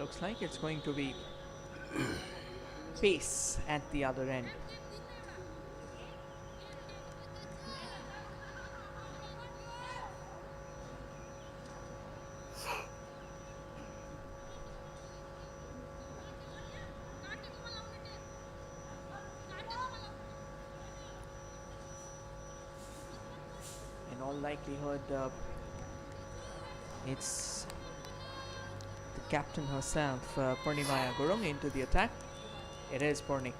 Looks like it's going to be pace at the other end. In all likelihood, it's the captain herself, Purnimaya Gurung, into the attack. It is Purni.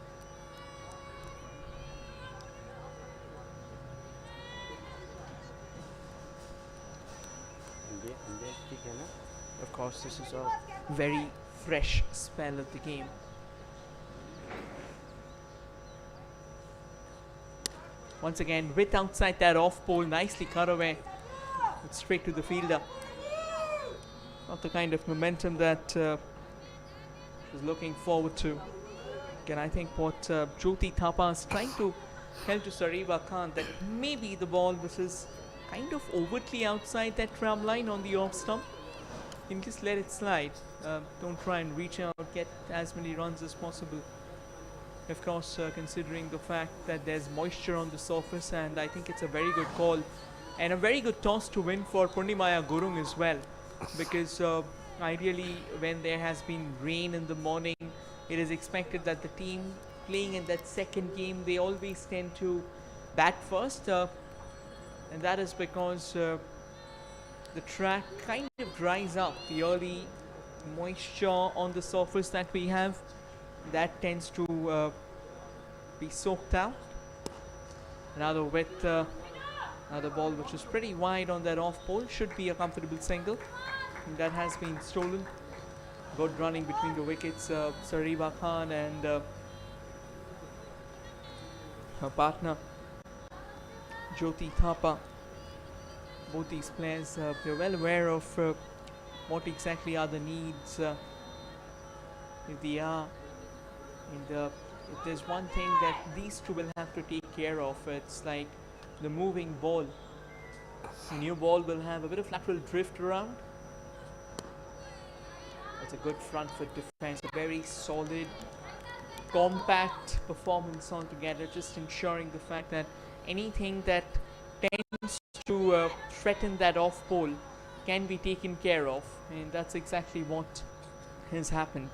Of course, this is a very fresh spell of the game. Once again, with outside that off pole, nicely cut away. It's straight to the fielder. Not the kind of momentum that she's looking forward to. Again, I think what Jyoti Thapa is trying to tell to Sariba Khan that maybe the ball, this is kind of overtly outside that tram line on the off stump. You can just let it slide. Don't try and reach out, get as many runs as possible. Of course, considering the fact that there's moisture on the surface, and I think it's a very good call and a very good toss to win for Purnimaya Gurung as well, because ideally when there has been rain in the morning, it is expected that the team playing in that second game, they always tend to bat first, and that is because the track kind of dries up. The early moisture on the surface that we have, that tends to be soaked out. Another with another ball which is pretty wide on that off pole, should be a comfortable single, and that has been stolen. Good running between the wickets, Sariba Khan and her partner Jyoti Thapa. Both these players, they're well aware of what exactly are the needs, if they are. And if there's one thing that these two will have to take care of, it's like the moving ball. The new ball will have a bit of lateral drift around. It's a good front foot defense, a very solid, compact performance altogether, just ensuring the fact that anything that tends to threaten that off pole can be taken care of, and that's exactly what has happened.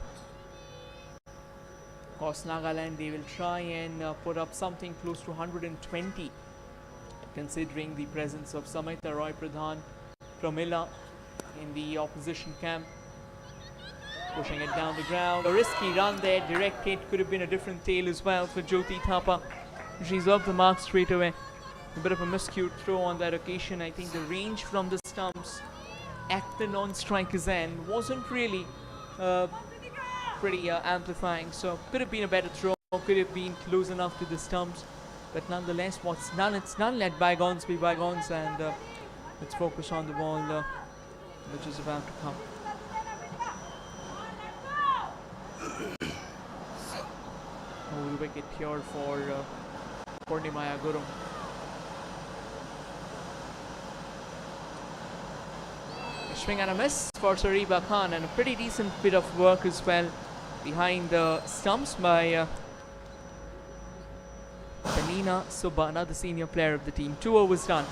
Of course, Nagaland, they will try and put up something close to 120, considering the presence of Samita Roy Pradhan, Pramila in the opposition camp. Pushing it down the ground, a risky run there, direct hit, could have been a different tail as well for Jyoti Thapa. She's off the mark straight away. A bit of a miscued throw on that occasion. I think the range from the stumps at the non-striker's end wasn't really pretty amplifying, so could have been a better throw, could have been close enough to the stumps, but nonetheless, what's done, it's done. Let bygones be bygones, and let's focus on the ball which is about to come. Whole wicket here for Purnimaya Gurung. A swing and a miss for Sariba Khan, and a pretty decent bit of work as well behind the stumps by Tanina Subba, another senior player of the team. 2 overs done.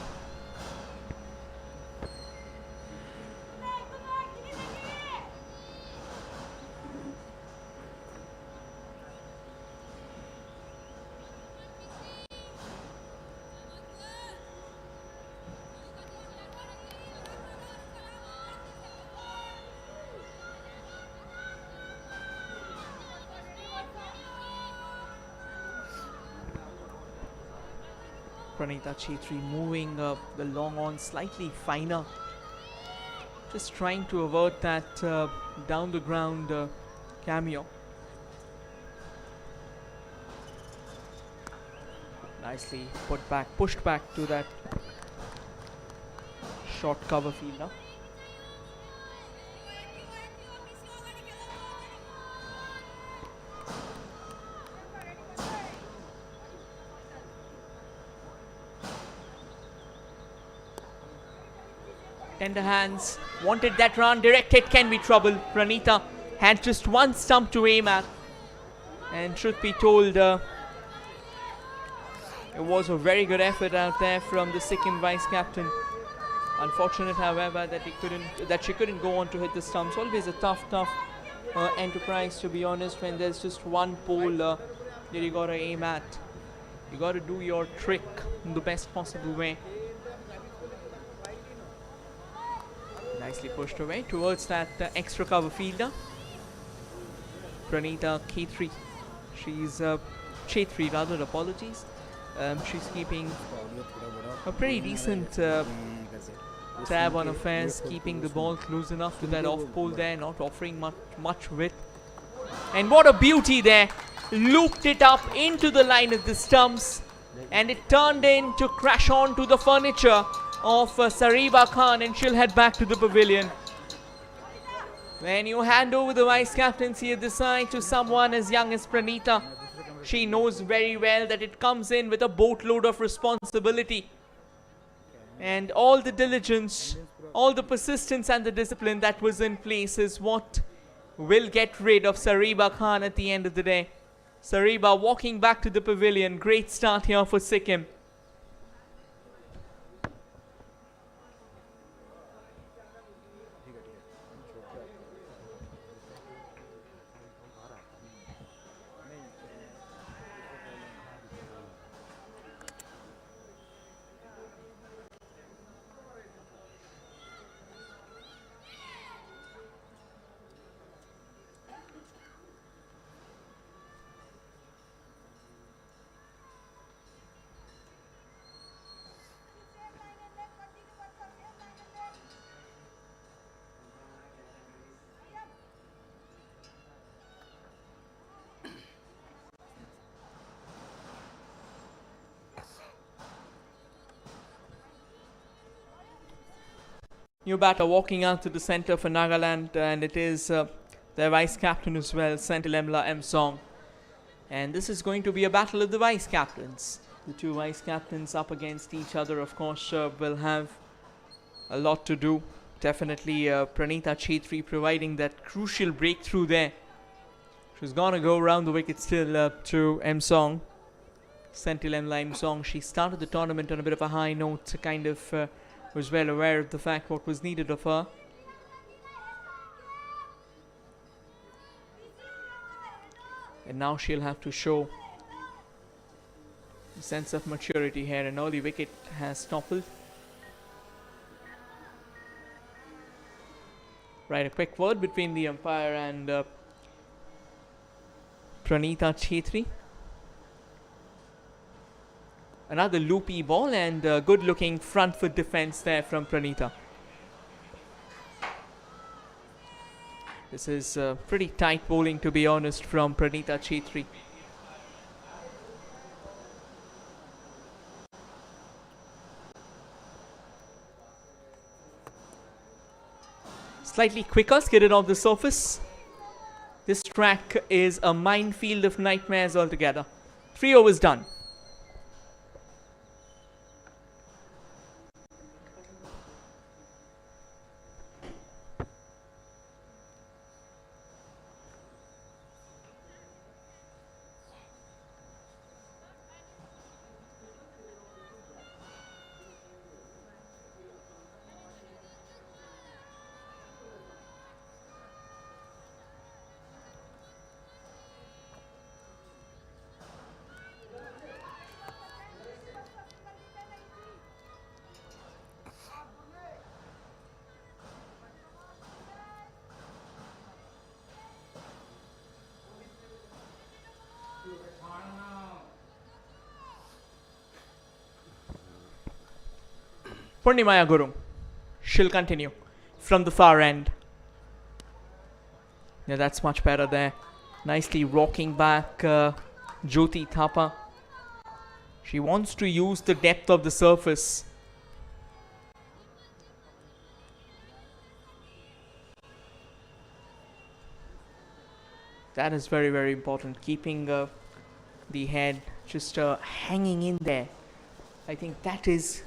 Pranita Chetri moving the long on slightly finer, just trying to avert that down the ground cameo. Nicely pushed back to that short cover fielder. Tender hands, wanted that run, direct hit, can be trouble. Pranita had just one stump to aim at. And truth be told, it was a very good effort out there from the Sikkim vice captain. Unfortunate, however, that she couldn't go on to hit the stumps. Always a tough enterprise, to be honest, when there's just one pole that you gotta aim at. You gotta do your trick in the best possible way. Nicely pushed away towards that extra cover fielder. Pranita K3. She's Chetri rather, apologies. She's keeping a pretty decent tab on affairs, keeping the ball close enough to that off pole there, not offering much width. And what a beauty there! Looped it up into the line of the stumps, and it turned in to crash onto the furniture of Sariba Khan, and she'll head back to the pavilion. When you hand over the vice captaincy at the side to someone as young as Pranita, she knows very well that it comes in with a boatload of responsibility. And all the diligence, all the persistence and the discipline that was in place is what will get rid of Sariba Khan at the end of the day. Sariba walking back to the pavilion. Great start here for Sikkim. New batter walking out to the centre for Nagaland, and it is their vice captain as well, Sentilemla M. Song. And this is going to be a battle of the vice captains. The two vice captains up against each other, of course, will have a lot to do. Definitely Pranita Chetri providing that crucial breakthrough there. She's gonna go around the wicket still to M. Song. Sentilemla M. Song. She started the tournament on a bit of a high note, kind of was well aware of the fact what was needed of her. And now she'll have to show a sense of maturity here. An early wicket has toppled. Right, a quick word between the umpire and Pranita Chetri. Another loopy ball and good looking front foot defense there from Pranita. This is pretty tight bowling, to be honest, from Pranita Chetri. Slightly quicker, skidded off the surface. This track is a minefield of nightmares altogether. 3 overs done. Purnimaya Guru. She'll continue from the far end. Yeah, that's much better there. Nicely rocking back Jyoti Thapa. She wants to use the depth of the surface. That is very, very important. Keeping the head just hanging in there. I think that is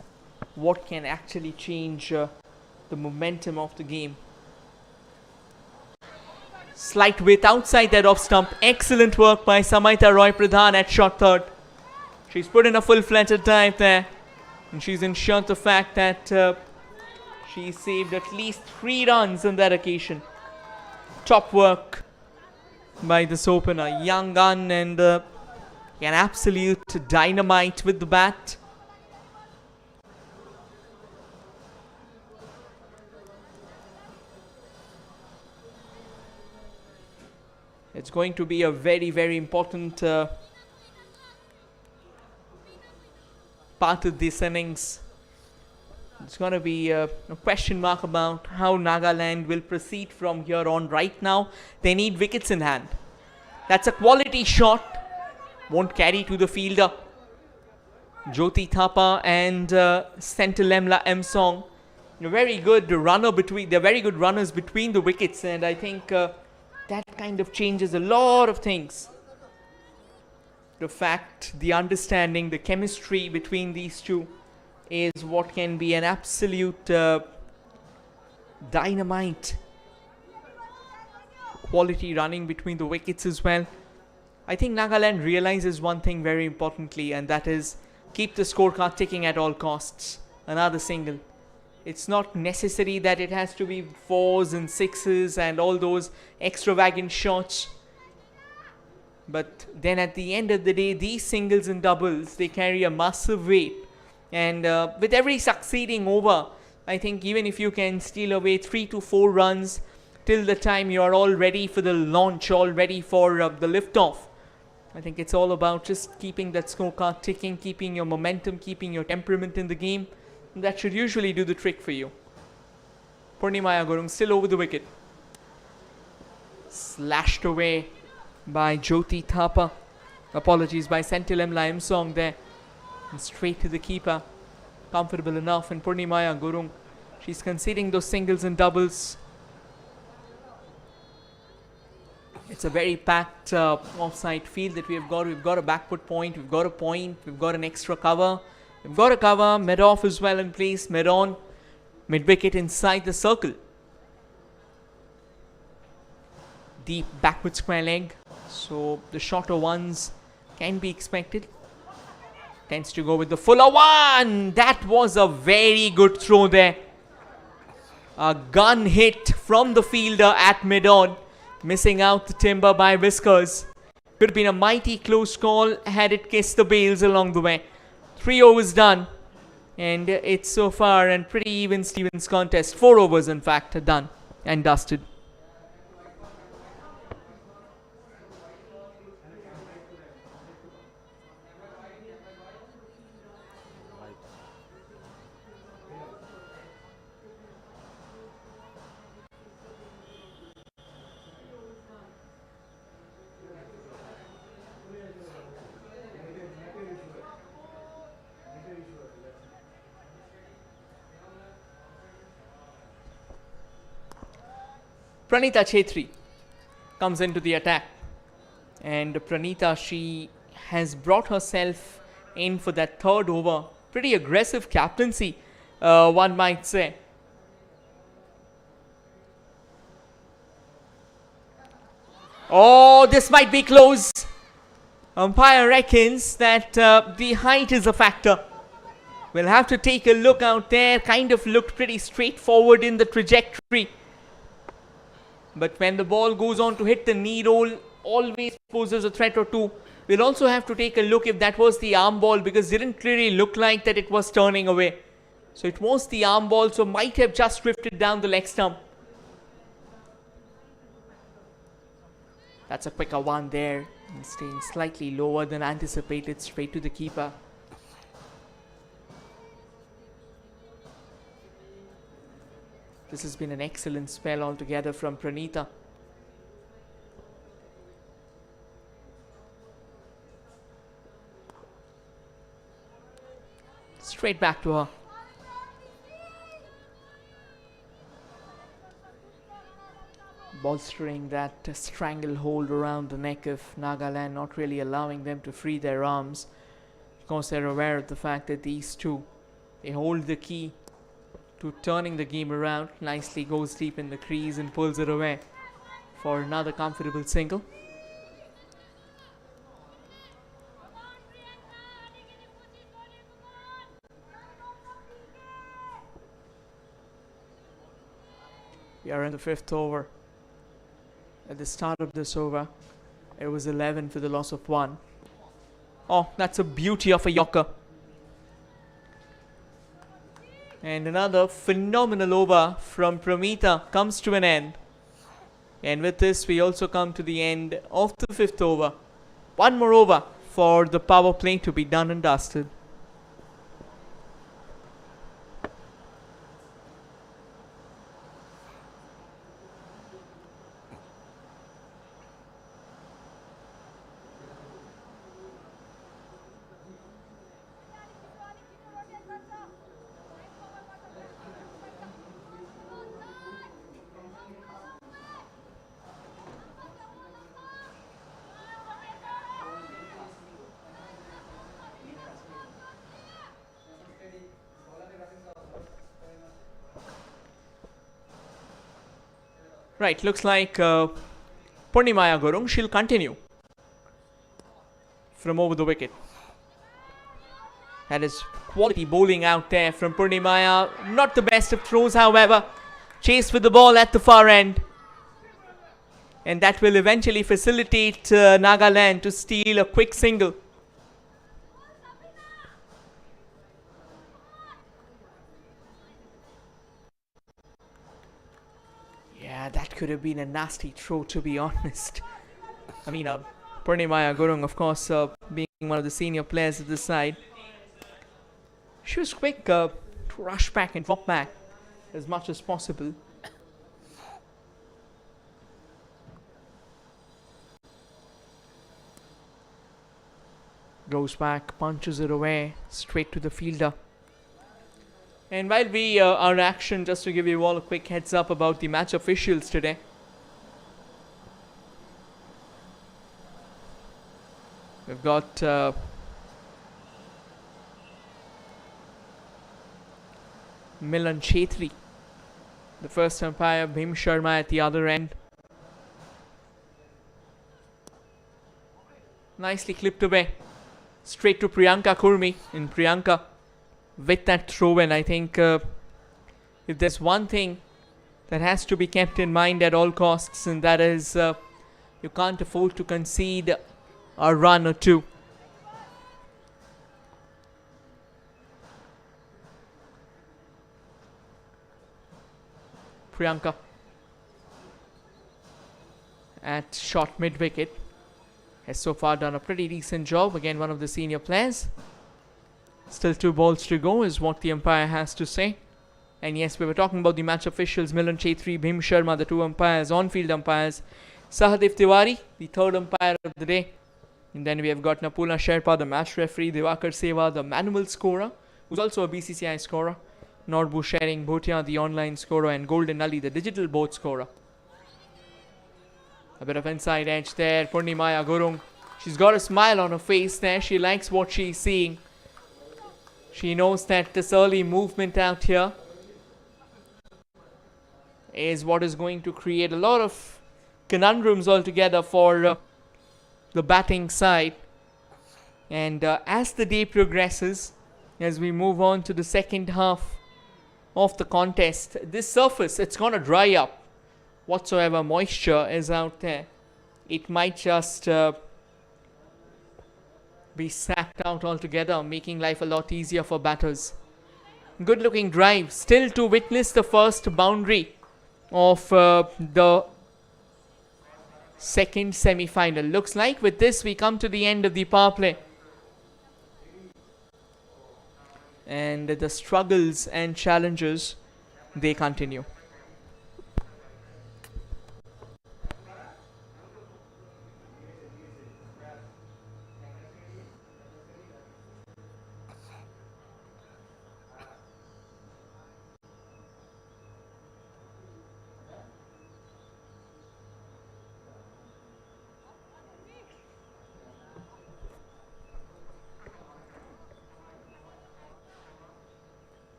what can actually change the momentum of the game. Slight width outside that off stump. Excellent work by Samaita Roy Pradhan at short third. She's put in a full-fledged dive there. And she's ensured the fact that she saved at least 3 runs on that occasion. Top work by this opener. Young gun and an absolute dynamite with the bat. It's going to be a very, very important part of this innings. It's going to be a question mark about how Nagaland will proceed from here on. Right now, they need wickets in hand. That's a quality shot. Won't carry to the fielder. Jyoti Thapa and Sentilemla Emsong. They're very good runners between the wickets, and I think that kind of changes a lot of things. The fact, the understanding, the chemistry between these two is what can be an absolute dynamite. Quality running between the wickets as well. I think Nagaland realizes one thing very importantly, and that is keep the scorecard ticking at all costs. Another single. It's not necessary that it has to be 4s and 6s and all those extravagant shots. But then at the end of the day, these singles and doubles, they carry a massive weight. And with every succeeding over, I think even if you can steal away 3 to 4 runs till the time you are all ready for the launch, all ready for the liftoff, I think it's all about just keeping that scorecard ticking, keeping your momentum, keeping your temperament in the game. That should usually do the trick for you. Purnimaya Gurung still over the wicket. Slashed away by Jyoti Thapa. Apologies by Sentilemla Emsong there. And straight to the keeper. Comfortable enough. And Purnimaya Gurung, she's conceding those singles and doubles. It's a very packed offside field that we've got. We've got a backfoot point. We've got a point. We've got an extra cover. We've got a cover. Mid-off as well in place. Mid-on. Mid-wicket inside the circle. Deep backward square leg. So the shorter ones can be expected. Tends to go with the fuller one. That was a very good throw there. A gun hit from the fielder at mid-on. Missing out the timber by Whiskers. Could have been a mighty close call had it kissed the bails along the way. 3 overs done. And it's so far a pretty even Stevens contest. 4 overs in fact are done and dusted. Pranita Chetri comes into the attack, and Pranita, she has brought herself in for that 3rd over. Pretty aggressive captaincy, one might say. Oh, this might be close. Umpire reckons that the height is a factor. We'll have to take a look out there. Kind of looked pretty straightforward in the trajectory. But when the ball goes on to hit the knee roll, always poses a threat or two. We'll also have to take a look if that was the arm ball, because it didn't clearly look like that it was turning away. So it was the arm ball, so might have just drifted down the leg stump. That's a quicker one there. And staying slightly lower than anticipated, straight to the keeper. This has been an excellent spell altogether from Pranita. Straight back to her. Bolstering that stranglehold around the neck of Nagaland, not really allowing them to free their arms. Of course, they're aware of the fact that these two, they hold the key to turning the game around. Nicely goes deep in the crease and pulls it away. for another comfortable single. We are in the 5th over. At the start of this over, it was 11 for the loss of 1. Oh, that's a beauty of a Yorker. And another phenomenal over from Pramita comes to an end. And with this, we also come to the end of the 5th over. One more over for the power play to be done and dusted. Right, looks like Purnimaya Gurung, she'll continue from over the wicket. That is quality bowling out there from Purnimaya. Not the best of throws, however. Chase with the ball at the far end. And that will eventually facilitate Nagaland to steal a quick single. Yeah, that could have been a nasty throw, to be honest. I mean, Purnimaya Gurung, of course, being one of the senior players at the side. She was quick to rush back and drop back as much as possible. Goes back, punches it away, straight to the fielder. And while we are action, just to give you all a quick heads up about the match officials today. We've got Milan Chetri, the first umpire, Bhim Sharma at the other end. Nicely clipped away. Straight to Priyanka Kurmi. And Priyanka with that throw in, I think if there's one thing that has to be kept in mind at all costs, and that is you can't afford to concede a run or two. Priyanka at short mid-wicket has so far done a pretty decent job. Again, one of the senior players. Still 2 balls to go is what the umpire has to say. And yes, we were talking about the match officials, Milan Chetri, Bhim Sharma, the 2 umpires, on-field umpires. Sahadev Tiwari, the 3rd umpire of the day. And then we have got Napula Sherpa, the match referee, Divakar Seva, the manual scorer, who's also a BCCI scorer, Norbu Sharing Bhotia, the online scorer, and Golden Ali, the digital board scorer. A bit of inside edge there, Purnimaya Gurung. She's got a smile on her face there. She likes what she's seeing. She knows that this early movement out here is what is going to create a lot of conundrums altogether for the batting side. And as the day progresses, as we move on to the second half of the contest, this surface, it's going to dry up. Whatsoever moisture is out there, it might just be sacked out altogether, making life a lot easier for batters. Good looking drive, still to witness the first boundary of the second semi-final. Looks like with this we come to the end of the power play. And the struggles and challenges, they continue.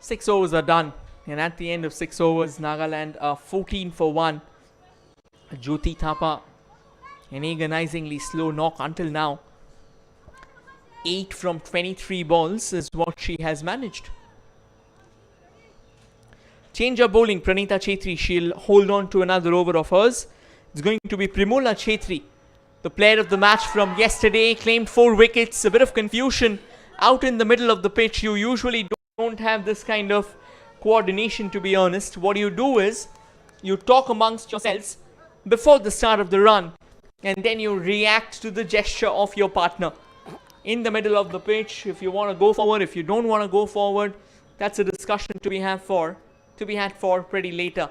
Six overs are done. And at the end of 6 overs, Nagaland are 14 for 1. Jyoti Thapa, an agonizingly slow knock until now. 8 from 23 balls is what she has managed. Change of bowling, Pranita Chetri. She'll hold on to another over of hers. It's going to be Primola Chetri, the player of the match from yesterday. Claimed 4 wickets. A bit of confusion out in the middle of the pitch. You usually don't have this kind of coordination, to be honest. What you do is you talk amongst yourselves before the start of the run, and then you react to the gesture of your partner in the middle of the pitch. If you want to go forward, if you don't want to go forward, that's a discussion to be had for pretty later.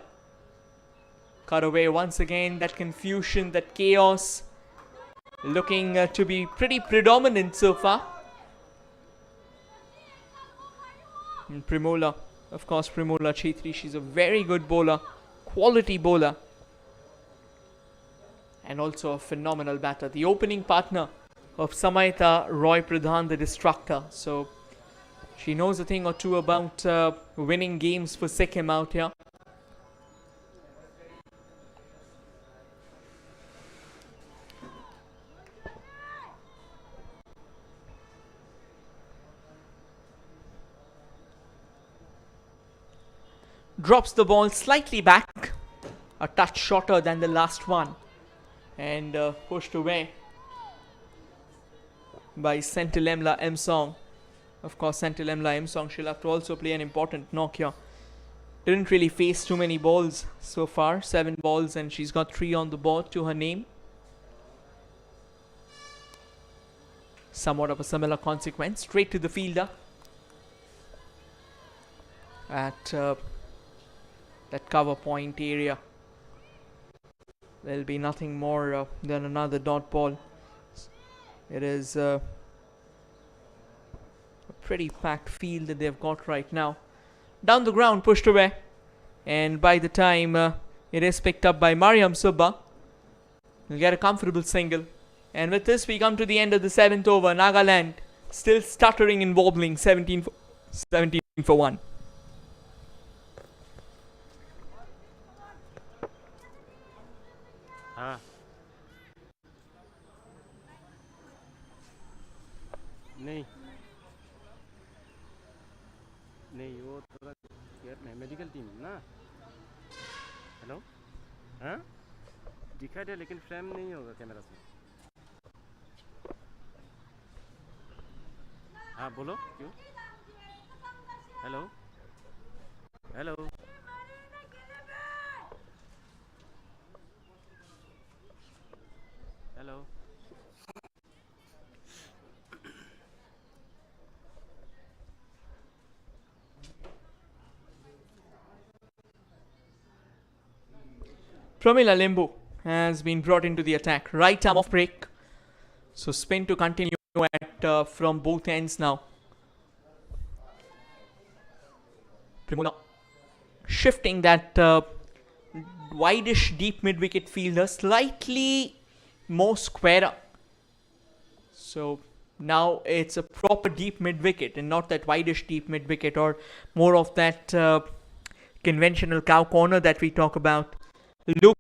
Cut away once again. That confusion, that chaos, looking to be pretty predominant so far. And Primola, of course, Primola Chetri. She's a very good bowler, quality bowler, and also a phenomenal batter. The opening partner of Samaita Roy Pradhan, the Destructor. So she knows a thing or two about winning games for Sikkim out here. Drops the ball slightly back, a touch shorter than the last one, and pushed away by Sentilemla M-Song. Of course, Sentilemla M-Song, she'll have to also play an important knock here. Didn't really face too many balls so far. 7 balls, and she's got 3 on the board to her name. Somewhat of a similar consequence. Straight to the fielder at that cover point area. There'll be nothing more than another dot ball. It is a pretty packed field that they've got right now. Down the ground, pushed away, and by the time it is picked up by Mariam Subba, we'll get a comfortable single. And with this, we come to the end of the 7th over. Nagaland still stuttering and wobbling, 17 for 1. नहीं नहीं वो थोड़ा यार medical team ना hello हाँ दिखाई दे लेकिन frame नहीं होगा कैमरा से हाँ बोलो क्यों hello hello hello Pramila Limbu has been brought into the attack. Right arm off break. So spin to continue at from both ends now. Primula shifting that wideish deep mid-wicket fielder slightly more squarer. So now it's a proper deep mid-wicket and not that wideish deep mid-wicket or more of that conventional cow corner that we talk about. Look.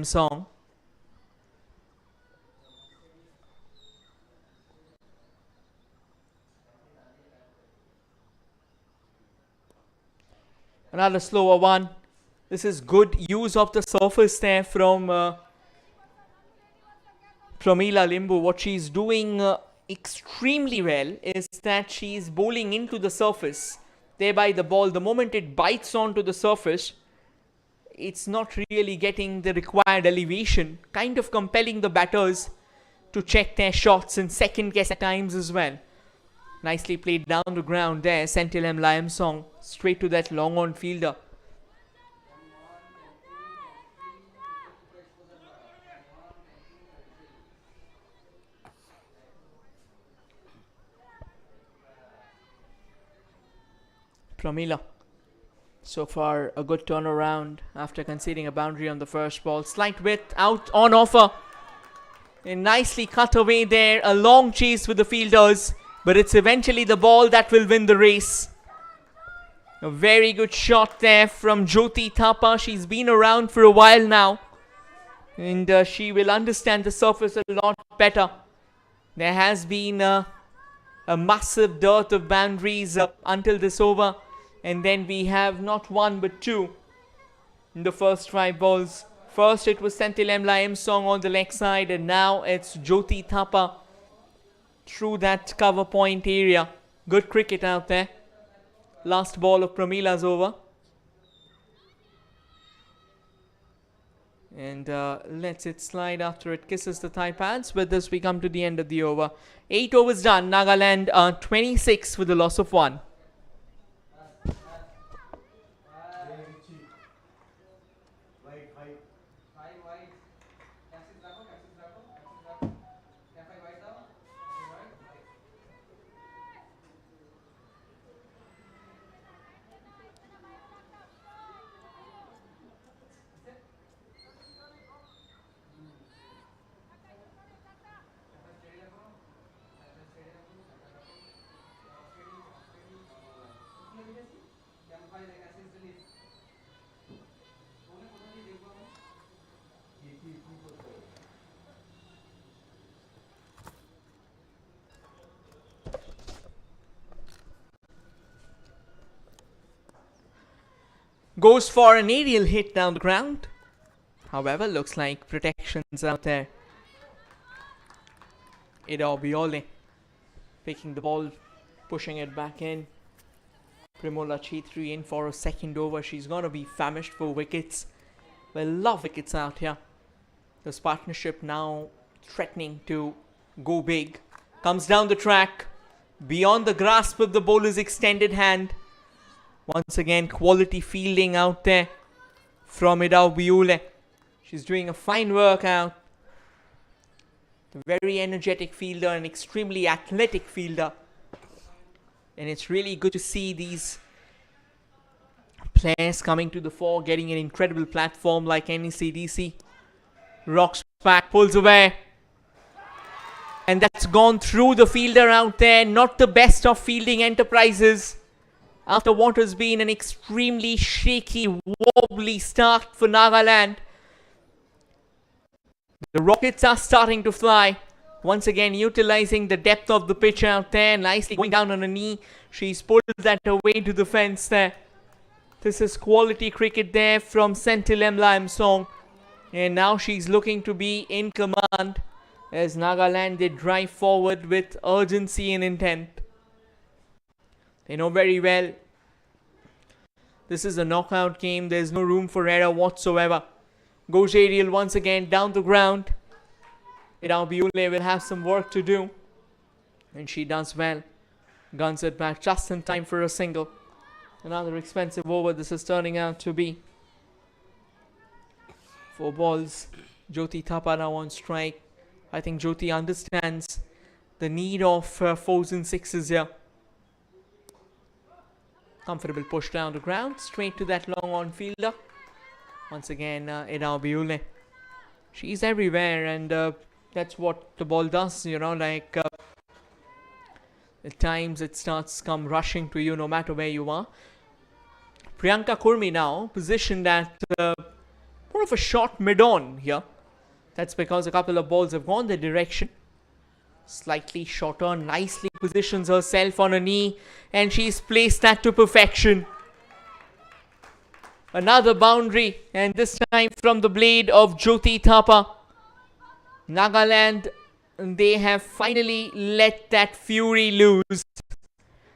Song. Another slower one. This is good use of the surface there from Pramila Limbu. What she's doing extremely well is that she's bowling into the surface. Thereby the ball, the moment it bites onto the surface, it's not really getting the required elevation, kind of compelling the batters to check their shots and second guess at times as well. Nicely played down the ground there. Sentilem Liamsong straight to that long on fielder. Pramila. So far a good turnaround after conceding a boundary on the first ball. Slight width out on offer. And nicely cut away there. A long chase with the fielders. But it's eventually the ball that will win the race. A very good shot there from Jyoti Thapa. She's been around for a while now. And she will understand the surface a lot better. There has been a massive dearth of boundaries until this over. And then we have not one but two in the first 5 balls. First it was Sentilem Liamsong on the leg side. And now it's Jyoti Thapa through that cover point area. Good cricket out there. Last ball of Pramila's over. And lets it slide after it kisses the thigh pads. With this we come to the end of the over. 8 overs done. Nagaland 26 with a loss of 1. Goes for an aerial hit down the ground. However, looks like protections out there. Ida Obiole picking the ball, pushing it back in. Primola Chhetri in for a second over. She's going to be famished for wickets. Well, love wickets out here. This partnership now threatening to go big. Comes down the track. Beyond the grasp of the bowler's extended hand. Once again, quality fielding out there from Ida Obiole. She's doing a fine work out. A very energetic fielder, an extremely athletic fielder. And it's really good to see these players coming to the fore, getting an incredible platform like NECDC. Rocks back, pulls away. And that's gone through the fielder out there. Not the best of fielding enterprises. After what has been an extremely shaky, wobbly start for Nagaland. The Rockets are starting to fly. Once again, utilizing the depth of the pitch out there. Nicely going down on a knee. She's pulled that away to the fence there. This is quality cricket there from Sentilem Liamsong. And now she's looking to be in command. As Nagaland, they drive forward with urgency and intent. They know very well this is a knockout game. There's no room for error whatsoever. Goes aerial once again down the ground. Ida Obiole will have some work to do. And she does well. Guns it back just in time for a single. Another expensive over this is turning out to be. 4 balls. Jyoti Thapa now on strike. I think Jyoti understands the need of 4s and 6s here. Comfortable push down the ground. Straight to that long on fielder. Once again, Ida Obiole. She's everywhere, and that's what the ball does, you know, like at times it starts come rushing to you no matter where you are. Priyanka Kurmi now positioned at more of a short mid-on here. That's because a couple of balls have gone the direction. Slightly shorter, nicely positions herself on a knee, and she's placed that to perfection. Another boundary, and this time from the blade of Jyoti Thapa. Nagaland, they have finally let that fury loose.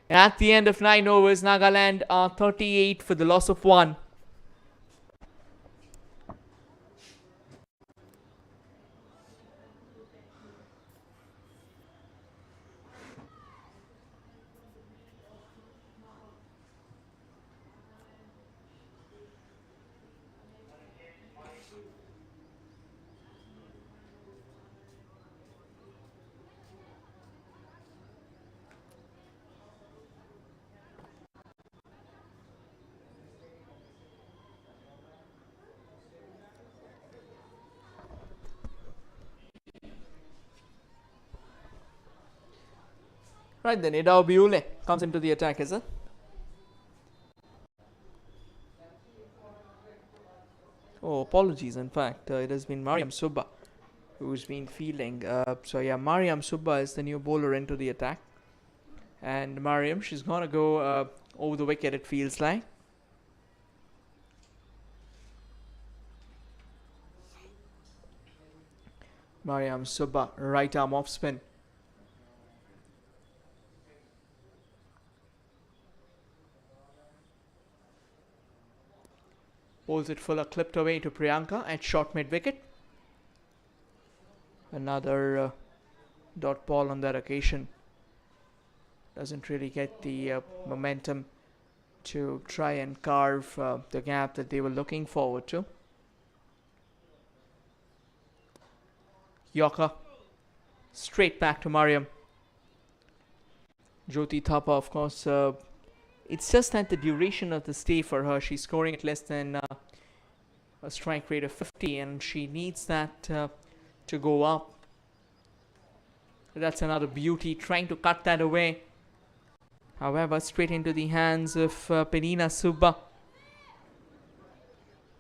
And at the end of 9 overs, Nagaland are 38 for the loss of 1. Right then, Idao Biule comes into the attack, is it? Oh, apologies. In fact, it has been Mariam Subba who's been fielding. So yeah, Mariam Subba is the new bowler into the attack. And Mariam, she's gonna go over the wicket, it feels like. Mariam Subba, right arm off spin. Bowls it fuller, clipped away to Priyanka at short mid wicket. Another dot ball on that occasion. Doesn't really get the momentum to try and carve the gap that they were looking forward to. Yorker straight back to Mariam. Jyoti Thapa, of course, it's just that the duration of the stay for her, she's scoring at less than a strike rate of 50, and she needs that to go up. That's another beauty, trying to cut that away. However, straight into the hands of Penina Subba.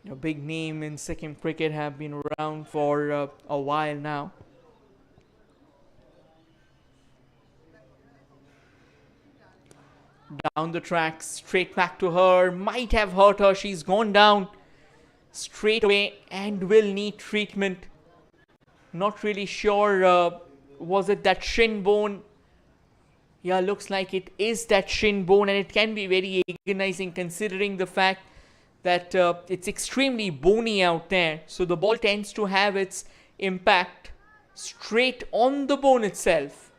A big name in Sikkim cricket, have been around for a while now. Down the track, straight back to her. Might have hurt her. She's gone down straight away and will need treatment. Not really sure. Was it that shin bone? Yeah, looks like it is that shin bone, and it can be very agonizing considering the fact that it's extremely bony out there. So the ball tends to have its impact straight on the bone itself.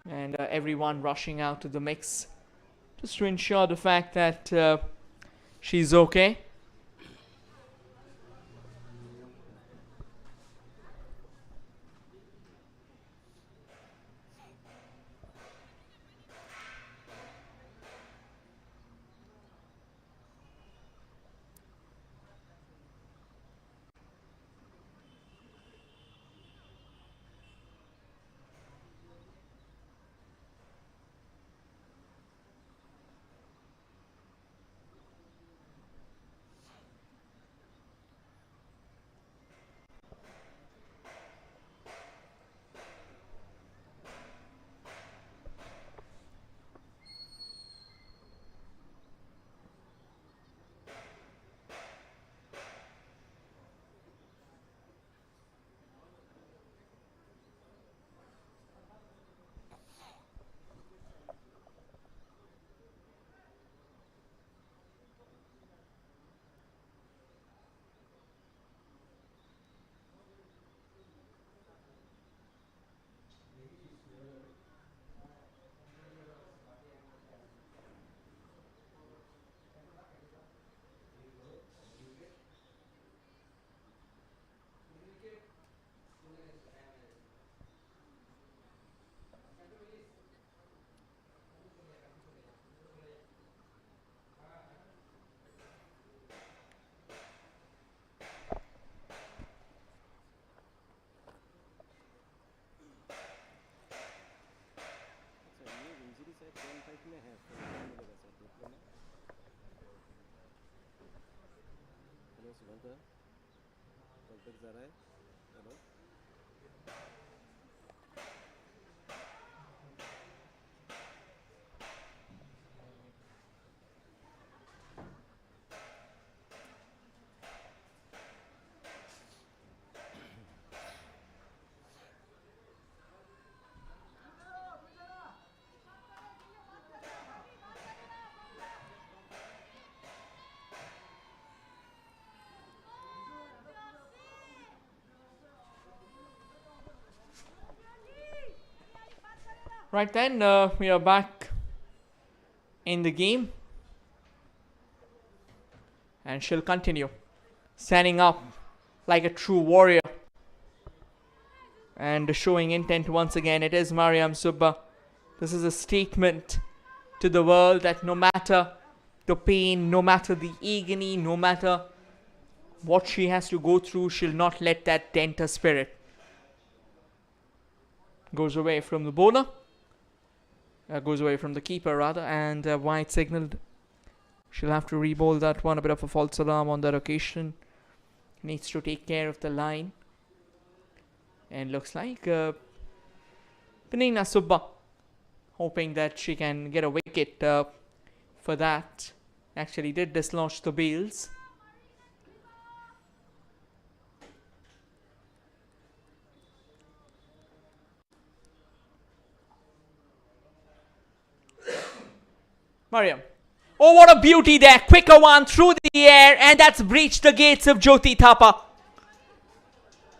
And everyone rushing out to the mix just to ensure the fact that she's okay. Right then, we are back in the game. And she'll continue standing up like a true warrior and showing intent once again. It is Mariam Subba. This is a statement to the world that no matter the pain, no matter the agony, no matter what she has to go through, she'll not let that dent her spirit. Goes away from the bowler. Goes away from the keeper rather, and wide signalled. She'll have to re-bowl that one. A bit of a false alarm on that occasion. Needs to take care of the line. And looks like Panina Subba hoping that she can get a wicket for that. Actually did dislodge the bails. Mariam. Oh, what a beauty there. Quicker one through the air, and that's breached the gates of Jyoti Thapa.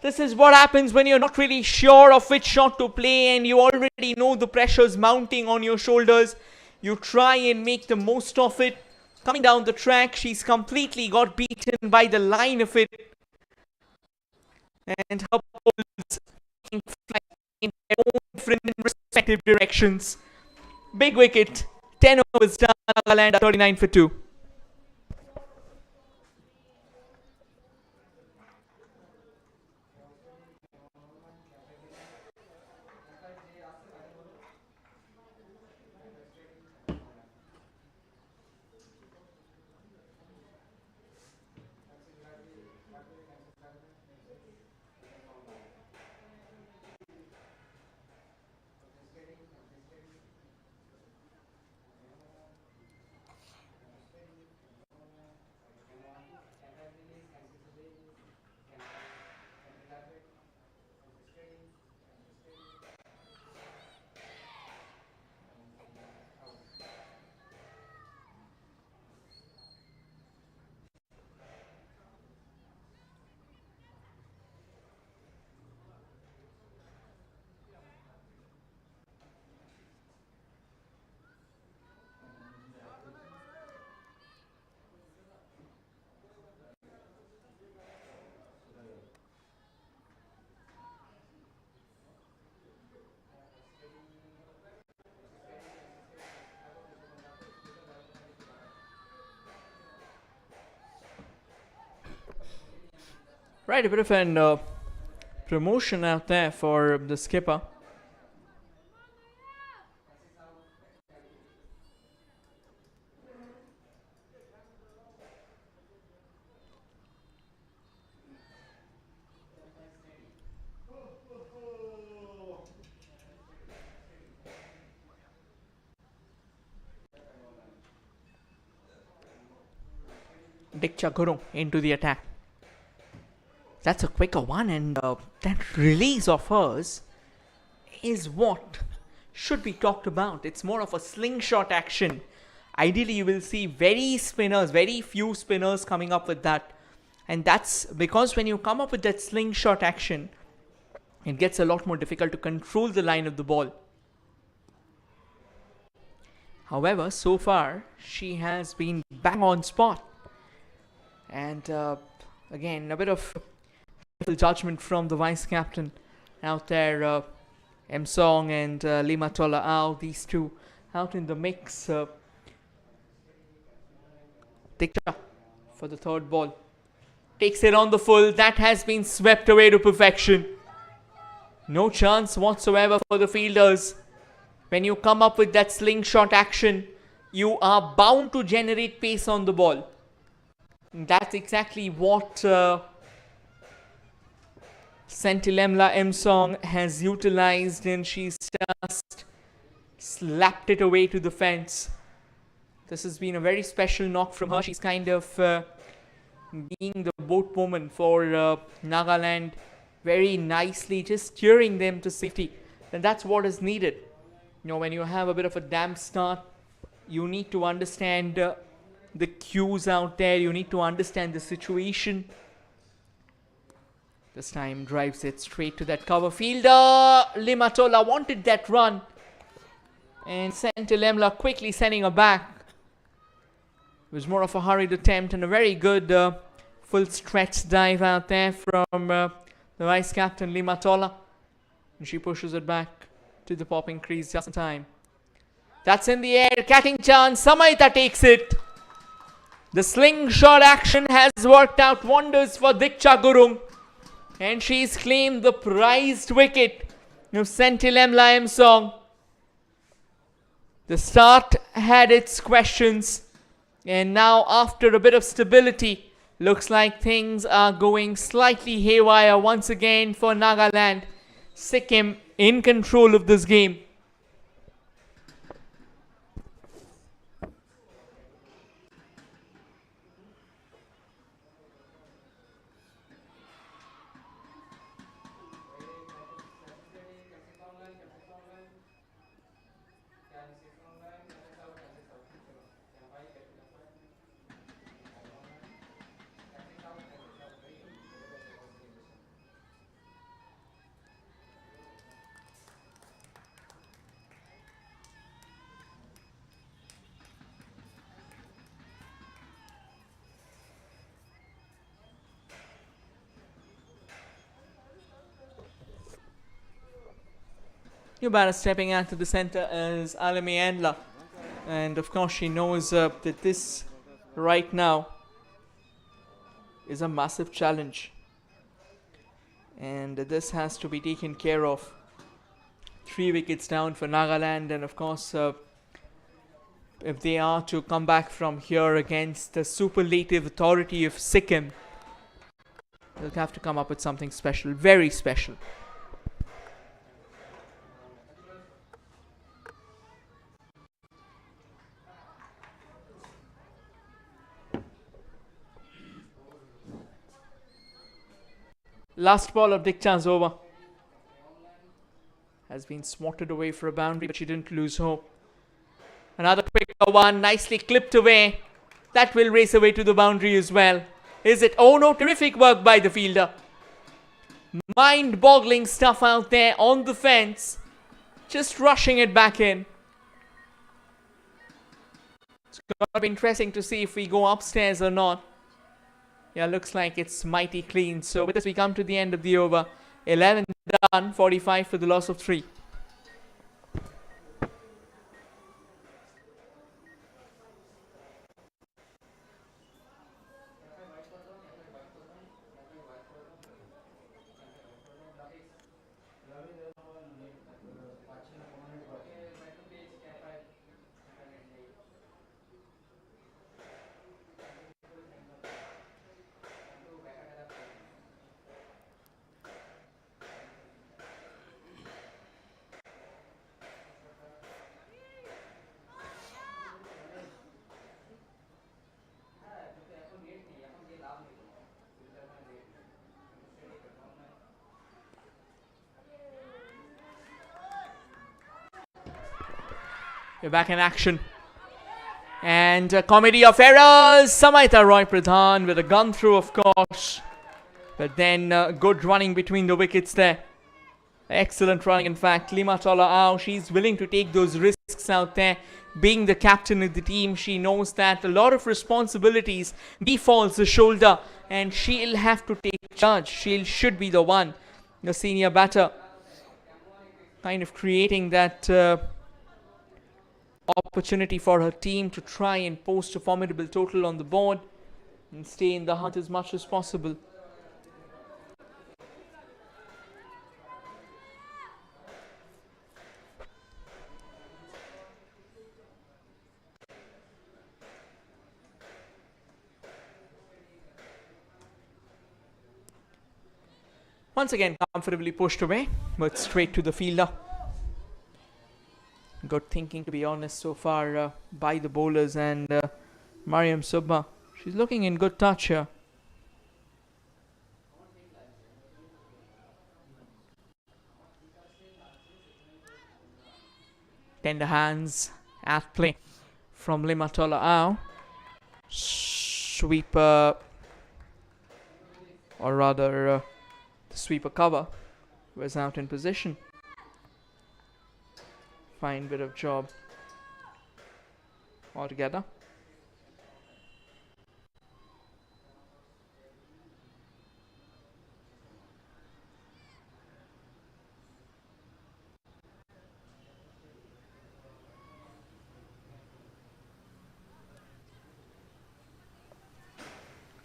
This is what happens when you're not really sure of which shot to play and you already know the pressure's mounting on your shoulders. You try and make the most of it. Coming down the track, she's completely got beaten by the line of it. And her balls taking flight in their own different respective directions. Big wicket. 10 overs done. Nagaland 39 for 2. Right, a bit of an promotion out there for the skipper. Diksha Guru into the attack. That's a quicker one, and that release of hers is what should be talked about. It's more of a slingshot action. Ideally, you will see very few spinners coming up with that. And that's because when you come up with that slingshot action, it gets a lot more difficult to control the line of the ball. However, so far, she has been bang on spot. And again, a bit of judgment from the vice captain out there. M Song and Lima Tola Ao, these two out in the mix. Diksha for the third ball. Takes it on the full. That has been swept away to perfection. No chance whatsoever for the fielders. When you come up with that slingshot action, you are bound to generate pace on the ball. That's exactly what Sentilemla M Song has utilized, and she's just slapped it away to the fence. This has been a very special knock from her. She's kind of being the boatwoman for Nagaland, very nicely just steering them to safety. And that's what is needed. You know, when you have a bit of a damp start, you need to understand the cues out there. You need to understand the situation. This time drives it straight to that cover fielder. Limatola wanted that run, And Sentilemla quickly sending her back. It was more of a hurried attempt and a very good full stretch dive out there from the vice captain Limatola. And she pushes it back to the popping crease just in time. That's in the air, catching chance. Samaita takes it. The slingshot action has worked out wonders for Diksha Gurung. And she's claimed the prized wicket of Sentilemla M Song. The start had its questions. And now after a bit of stability, looks like things are going slightly haywire once again for Nagaland. Sikkim in control of this game. New batter stepping out to the centre is Alami Andla. And of course she knows that this right now is a massive challenge. And this has to be taken care of. 3 wickets down for Nagaland, and of course if they are to come back from here against the superlative authority of Sikkim, they'll have to come up with something special, very special. Last ball of Diksha's over. Has been swatted away for a boundary, but she didn't lose hope. Another quick one, nicely clipped away. That will race away to the boundary as well. Is it? Oh no, terrific work by the fielder. Mind-boggling stuff out there on the fence. Just rushing it back in. It's going to be interesting to see if we go upstairs or not. Yeah, looks like it's mighty clean. So with this we come to the end of the over. 11 done, 45 for the loss of 3. We're back in action. And a comedy of errors. Samaita Roy Pradhan with a gun through, of course. But then good running between the wickets there. Excellent running, in fact. Limatola Ao, she's willing to take those risks out there. Being the captain of the team, she knows that a lot of responsibilities befalls the shoulder. And she'll have to take charge. She should be the one, the senior batter. Kind of creating that opportunity for her team to try and post a formidable total on the board and stay in the hunt as much as possible. Once again comfortably pushed away, but straight to the fielder. Good thinking, to be honest, so far by the bowlers, and Mariam Subba, she's looking in good touch here. Tender hands at play from Limatola Ao. Sweeper, or rather the sweeper cover was out in position fine bit of job altogether.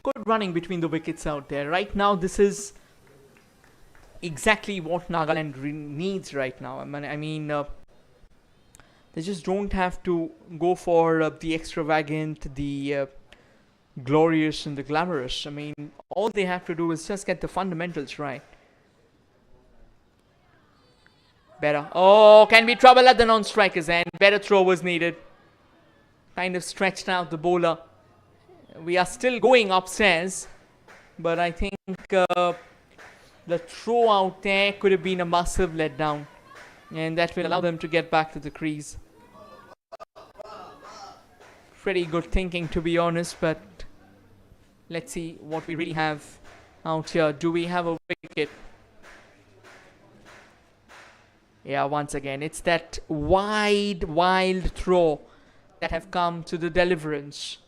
Good running between the wickets out there. Right now, this is exactly what Nagaland needs right now. I mean, they just don't have to go for the extravagant, the glorious, and the glamorous. I mean, all they have to do is just get the fundamentals right. Better. Oh, can be trouble at the non-strikers end. Better throw was needed. Kind of stretched out the bowler. We are still going upstairs, but I think the throw out there could have been a massive letdown, and that will allow them to get back to the crease. Pretty good thinking, to be honest, but let's see what we really have out here. Do we have a wicket? Yeah, once again, it's that wild throw that have come to the deliverance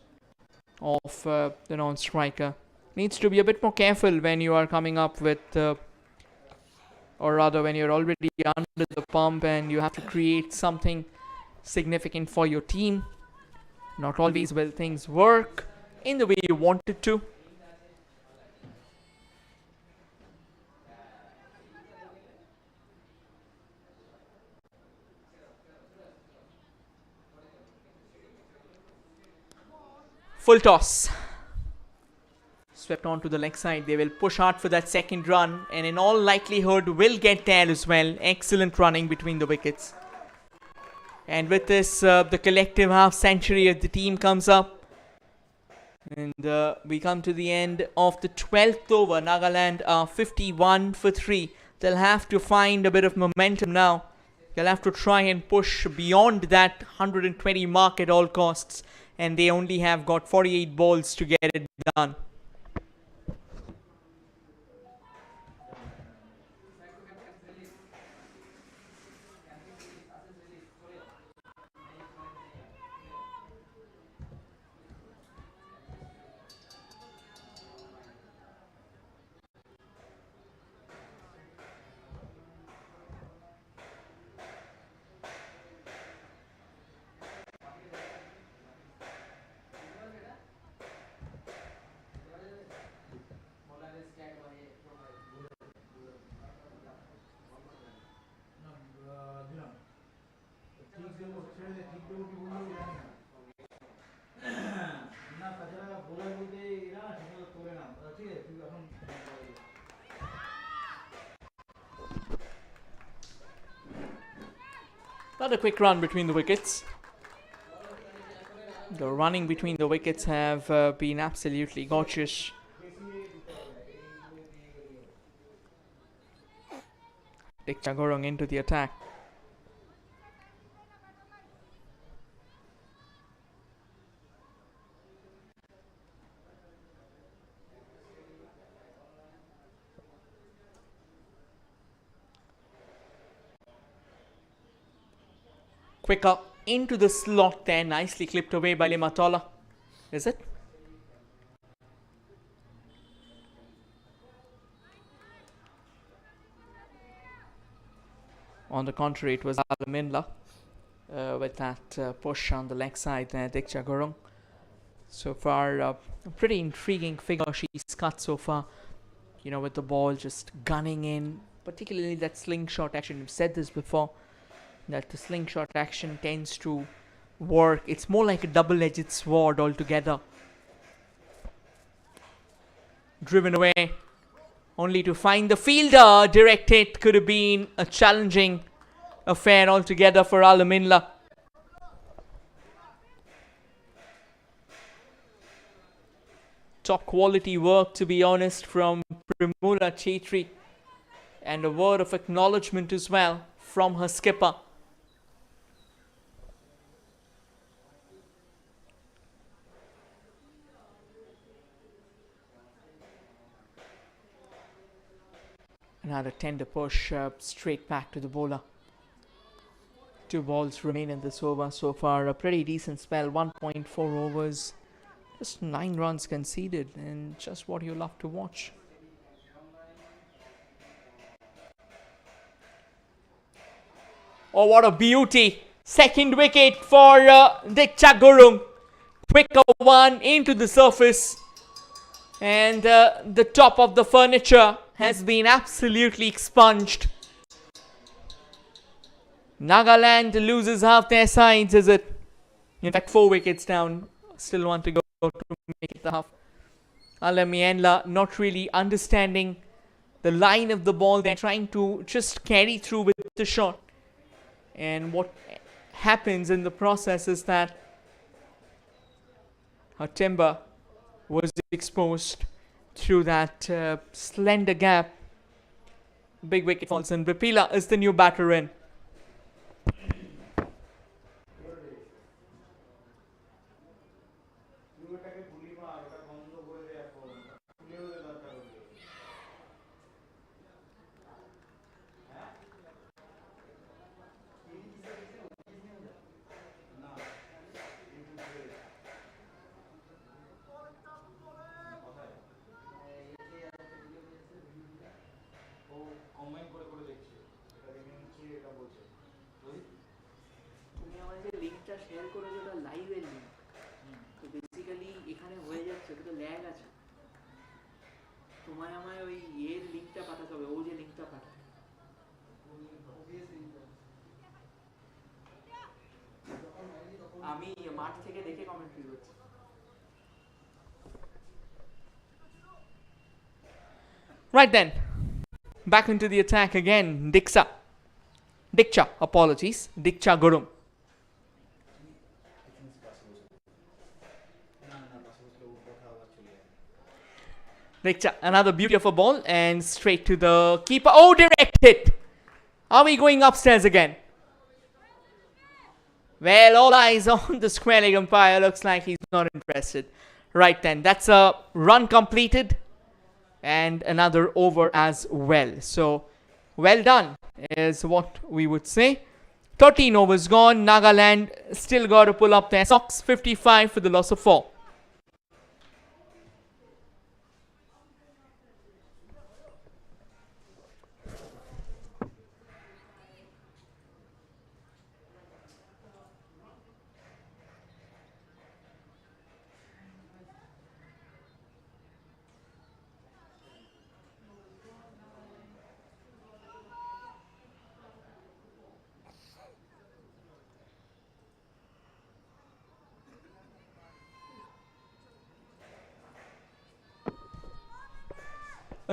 of the non-striker. Needs to be a bit more careful when you are coming up with, or rather when you're already under the pump and you have to create something significant for your team. Not always will things work in the way you want it to. Full toss. Swept onto the leg side. They will push hard for that second run, and in all likelihood will get there as well. Excellent running between the wickets. And with this, the collective half century of the team comes up. And we come to the end of the 12th over. Nagaland are 51 for 3. They'll have to find a bit of momentum now. They'll have to try and push beyond that 120 mark at all costs. And they only have got 48 balls to get it done. Not a quick run between the wickets. The running between the wickets have been absolutely gorgeous. Dick Chagorong into the attack. Quicker into the slot there, nicely clipped away by Limatola. Is it? On the contrary, it was Alaminla with that push on the leg side there, Dick Chagorong. So far, a pretty intriguing figure she's cut so far. You know, with the ball just gunning in, particularly that slingshot action. We've said this before, that the slingshot action tends to work. It's more like a double-edged sword altogether. Driven away, only to find the fielder. Direct hit could have been a challenging affair altogether for Alaminla. Top quality work, to be honest, from Primula Chetri, and a word of acknowledgement as well from her skipper. Another tender push straight back to the bowler. 2 balls remain in this over so far. A pretty decent spell. 1.4 overs. Just 9 runs conceded, and just what you love to watch. Oh, what a beauty! Second wicket for Diksha Gurung. Quicker one into the surface, and the top of the furniture has been absolutely expunged. Nagaland loses half their sides, is it? In fact, 4 wickets down. Still want to go to make it the half. Alamienla not really understanding the line of the ball. They're trying to just carry through with the shot. And what happens in the process is that her timber was exposed through that slender gap. Big wicket falls in. Vipila is the new batter in. লিঙ্কটা share করে যেটা লাইভের link, তো basically এখানে হয়ে যাচ্ছে, তো lag আছে। তোমায় আমায় ওই এর লিঙ্কটা পাঠাতে হবে, ও যে লিঙ্কটা পাঠায়। আমি মাঠ থেকে দেখে কমেন্ট্রি করছি। Right then, back into the attack again. Diksha, apologies. Diksha Gurung. Diksha, another beautiful ball and straight to the keeper. Oh, direct hit. Are we going upstairs again? Well, all eyes on the square leg umpire. Looks like he's not interested. Right then, that's a run completed and another over as well. So, well done is what we would say. 13 overs gone. Nagaland still got to pull up their socks. 55 for the loss of 4.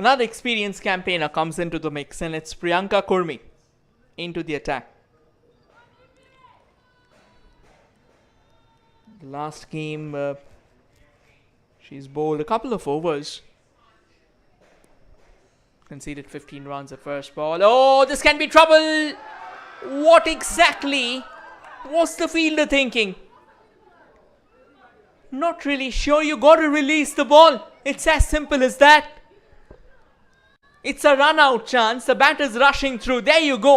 Another experienced campaigner comes into the mix, and it's Priyanka Kurmi into the attack. Last game, she's bowled a couple of overs. Conceded 15 runs at first ball. Oh, this can be trouble. What exactly was the fielder thinking? Not really sure. You got to release the ball. It's as simple as that. It's a run out chance. The batter's rushing through. There you go.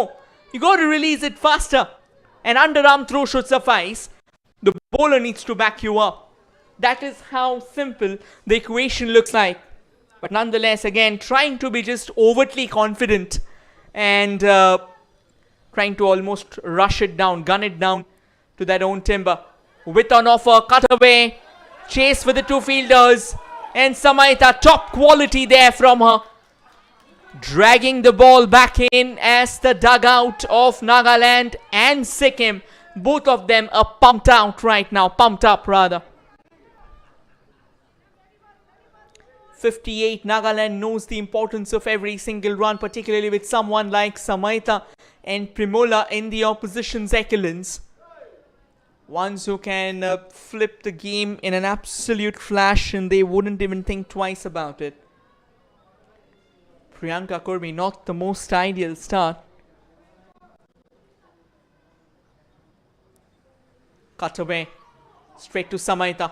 You got to release it faster. An underarm throw should suffice. The bowler needs to back you up. That is how simple the equation looks like. But nonetheless, again, trying to be just overtly confident and trying to almost rush it down, gun it down to that own timber. With an offer, cut away, chase for the 2 fielders, and Samaita, top quality there from her. Dragging the ball back in as the dugout of Nagaland and Sikkim, both of them are pumped out right now, pumped up rather. 58, Nagaland knows the importance of every single run, particularly with someone like Samaita and Primola in the opposition's echelons. Ones who can flip the game in an absolute flash, and they wouldn't even think twice about it. Priyanka Kurmi, not the most ideal start. Cut away. Straight to Samaita.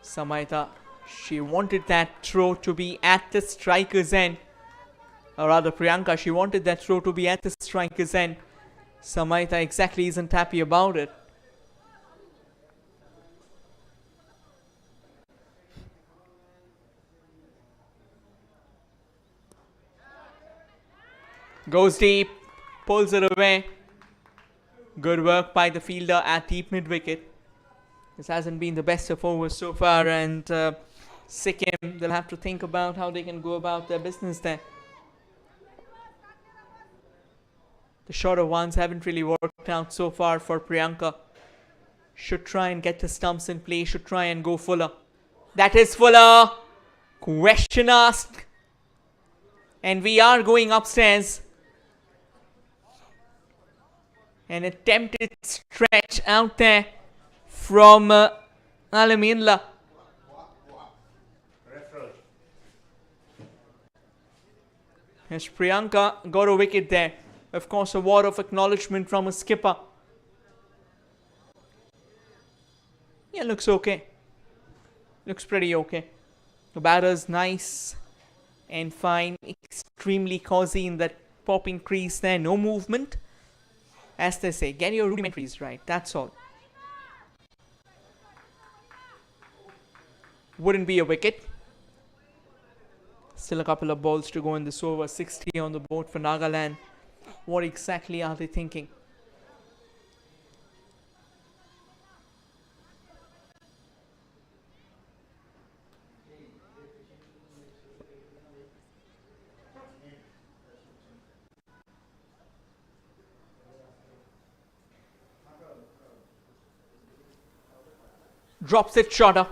Samaita, she wanted that throw to be at the striker's end. or rather Priyanka, she wanted that throw to be at the striker's end. Samaita exactly isn't happy about it. Goes deep, pulls it away. Good work by the fielder at deep mid wicket. This hasn't been the best of overs so far, and Sikkim, they'll have to think about how they can go about their business there. The shorter ones haven't really worked out so far for Priyanka. Should try and get the stumps in play, should try and go fuller. That is fuller. Question asked. And we are going upstairs. An attempted stretch out there from Alaminla. As Priyanka got a wicket there. Of course, a word of acknowledgement from a skipper. Yeah, looks okay. Looks pretty okay. The batter's nice and fine. Extremely cozy in that popping crease there. No movement. As they say, get your rudimentaries right. That's all. Wouldn't be a wicket. Still a couple of balls to go in this over. 60 on the board for Nagaland. What exactly are they thinking? Drops it shorter.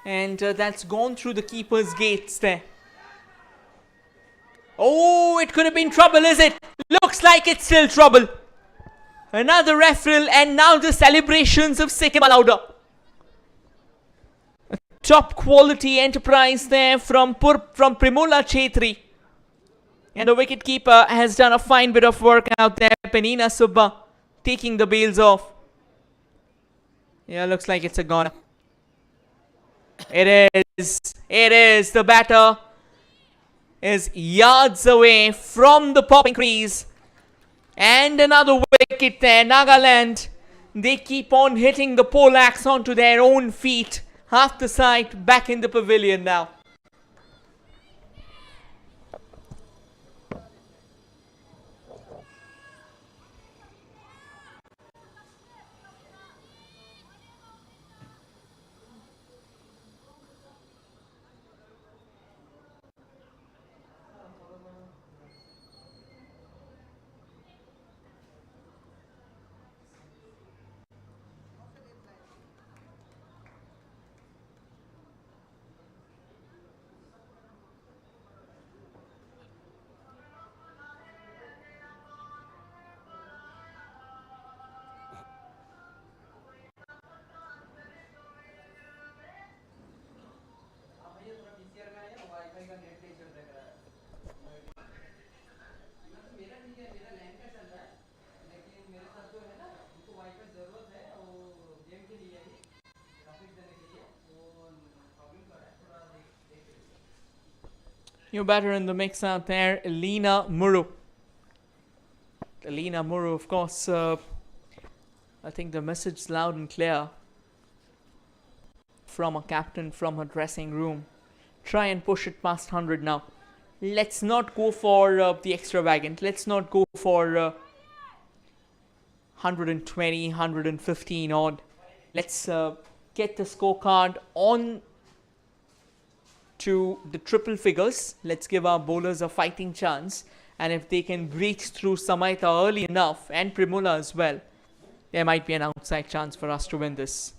And that's gone through the keeper's gates there. Oh, it could have been trouble, is it? Looks like it's still trouble. Another referral, and now the celebrations of Sikkim are louder. A top quality enterprise there from Primula Chetri. And the wicketkeeper has done a fine bit of work out there. Penina Subba taking the bails off. Yeah, looks like it's a goner. It is. It is. The batter is yards away from the popping crease. And another wicket there. Nagaland, they keep on hitting the poleaxe onto their own feet. Half the side back in the pavilion now. New batter in the mix out there, Elena Muru. Elena Muru, of course, I think the message is loud and clear from a captain, from her dressing room. Try and push it past 100 now. Let's not go for the extravagant. Let's not go for 120, 115 odd. Let's get the scorecard on to the triple figures. Let's give our bowlers a fighting chance, and if they can breach through Samaita early enough, and Primula as well, there might be an outside chance for us to win this.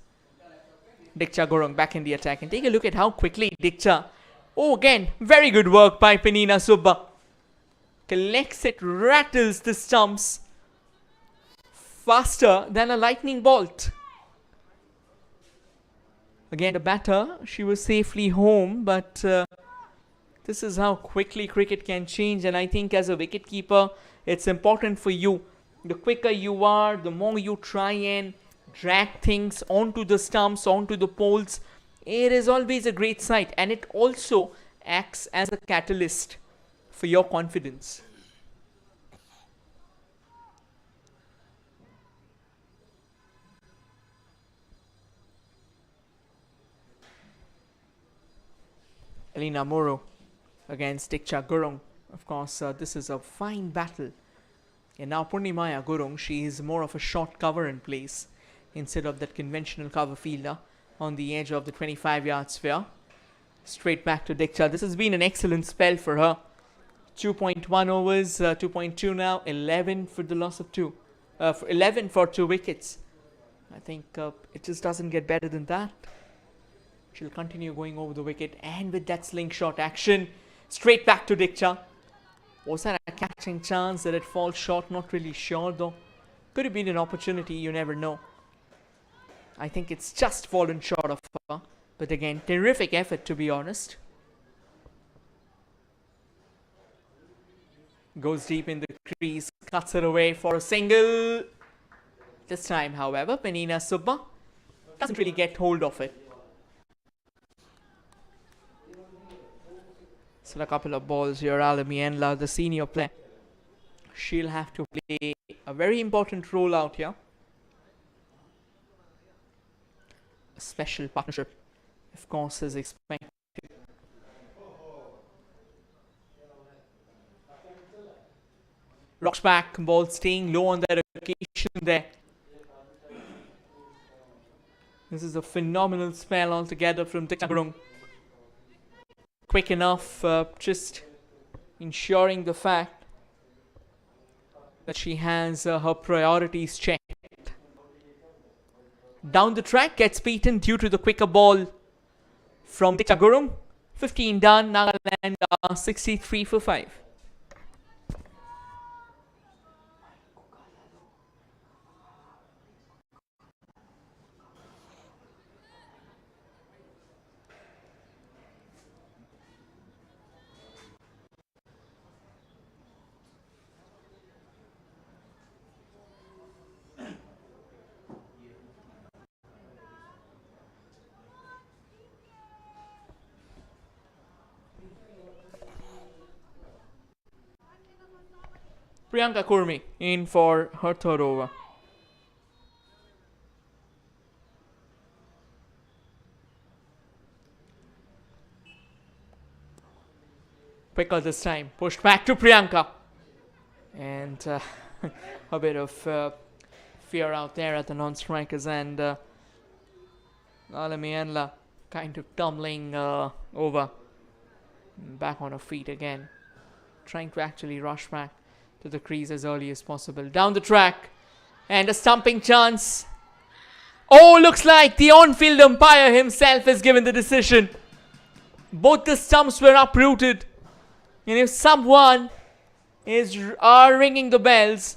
Diksha Gurung back in the attack, and take a look at how quickly Diksha, oh again, very good work by Penina Subba, collects it, rattles the stumps faster than a lightning bolt. Again, the batter, she was safely home, but this is how quickly cricket can change. And I think as a wicketkeeper, it's important for you. The quicker you are, the more you try and drag things onto the stumps, onto the poles. It is always a great sight. And it also acts as a catalyst for your confidence. Elina Moro against Diksha Gurung. Of course, this is a fine battle. And now Purnimaya Gurung, she is more of a short cover in place instead of that conventional cover fielder on the edge of the 25-yard sphere. Straight back to Diksha. This has been an excellent spell for her. 2.1 overs, 2.2 now, 11 for the loss of 2. 11 for 2 wickets. I think it just doesn't get better than that. She'll continue going over the wicket, and with that slingshot action, straight back to Diksha. Was that a catching chance? Did it fall short? Not really sure though. Could have been an opportunity, you never know. I think it's just fallen short of her. But again, terrific effort, to be honest. Goes deep in the crease, cuts it away for a single. This time, however, Penina Subba doesn't really get hold of it. So a couple of balls here. Alami Enla, the senior player, she'll have to play a very important role out here. A special partnership, of course, is expected. Rocks back, ball staying low on that occasion there. This is a phenomenal spell altogether from Diksha Gurung. Quick enough, just ensuring the fact that she has her priorities checked. Down the track, gets beaten due to the quicker ball from Diksha Gurung. 15 done, Nagaland 63 for 5. Priyanka Kurmi in for her third over. Quicker this time. Pushed back to Priyanka. And a bit of fear out there at the non-strikers. And Alami Enla kind of tumbling over. Back on her feet again. Trying to actually rush back to the crease as early as possible. Down the track. And a stumping chance. Oh, looks like the on-field umpire himself has given the decision. Both the stumps were uprooted. And if someone are ringing the bells,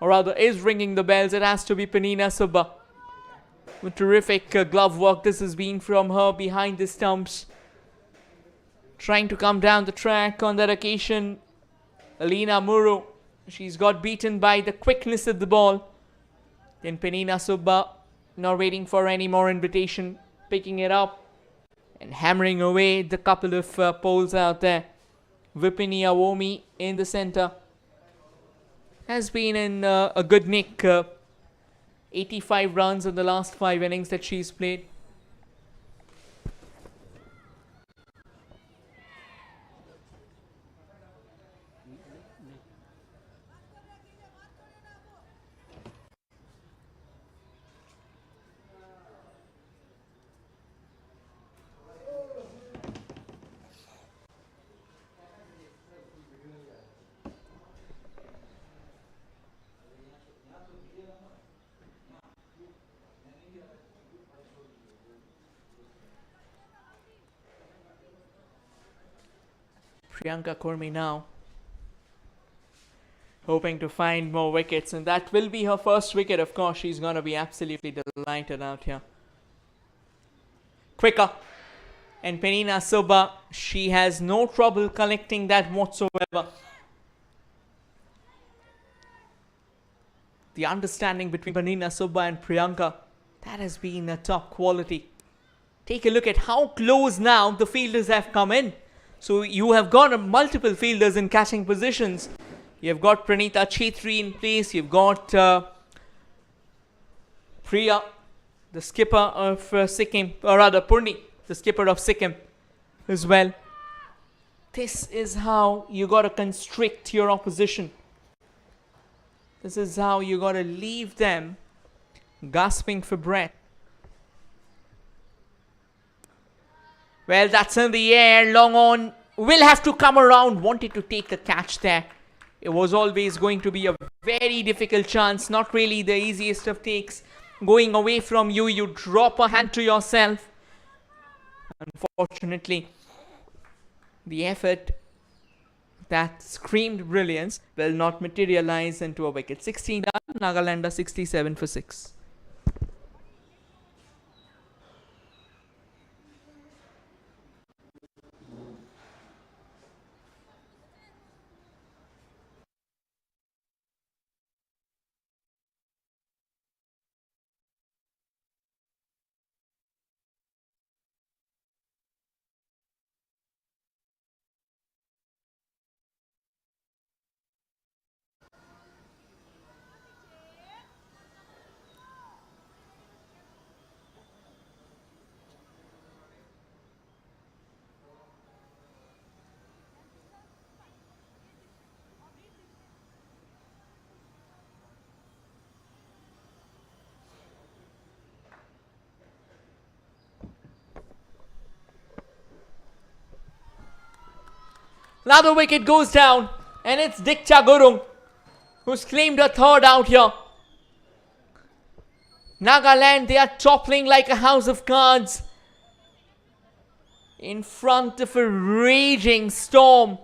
or rather is ringing the bells, it has to be Penina Subba. With terrific glove work this has been from her behind the stumps. Trying to come down the track on that occasion. Elina Muru, she's got beaten by the quickness of the ball. Then Penina Subba, not waiting for any more invitation, picking it up and hammering away the couple of poles out there. Vipini Awomi in the center has been in a good nick. 85 runs in the last 5 innings that she's played. Priyanka Kurmi now hoping to find more wickets, and that will be her first wicket. Of course, she's going to be absolutely delighted out here. Quicker, and Penina Subba, she has no trouble collecting that whatsoever. The understanding between Penina Subba and Priyanka, that has been a top quality. Take a look at how close now the fielders have come in. So you have got multiple fielders in catching positions. You've got Pranita Chetri in place. You've got Priya, the skipper of Sikkim, or rather Purni, the skipper of Sikkim as well. This is how you got to constrict your opposition. This is how you got to leave them gasping for breath. Well, that's in the air. Long on will have to come around. Wanted to take the catch there. It was always going to be a very difficult chance. Not really the easiest of takes. Going away from you, you drop a hand to yourself. Unfortunately, the effort that screamed brilliance will not materialize into a wicket. 16 done. Nagaland 67 for 6. Another wicket goes down, and it's Diksha Gurung who's claimed a third out here. Nagaland, they are toppling like a house of cards in front of a raging storm.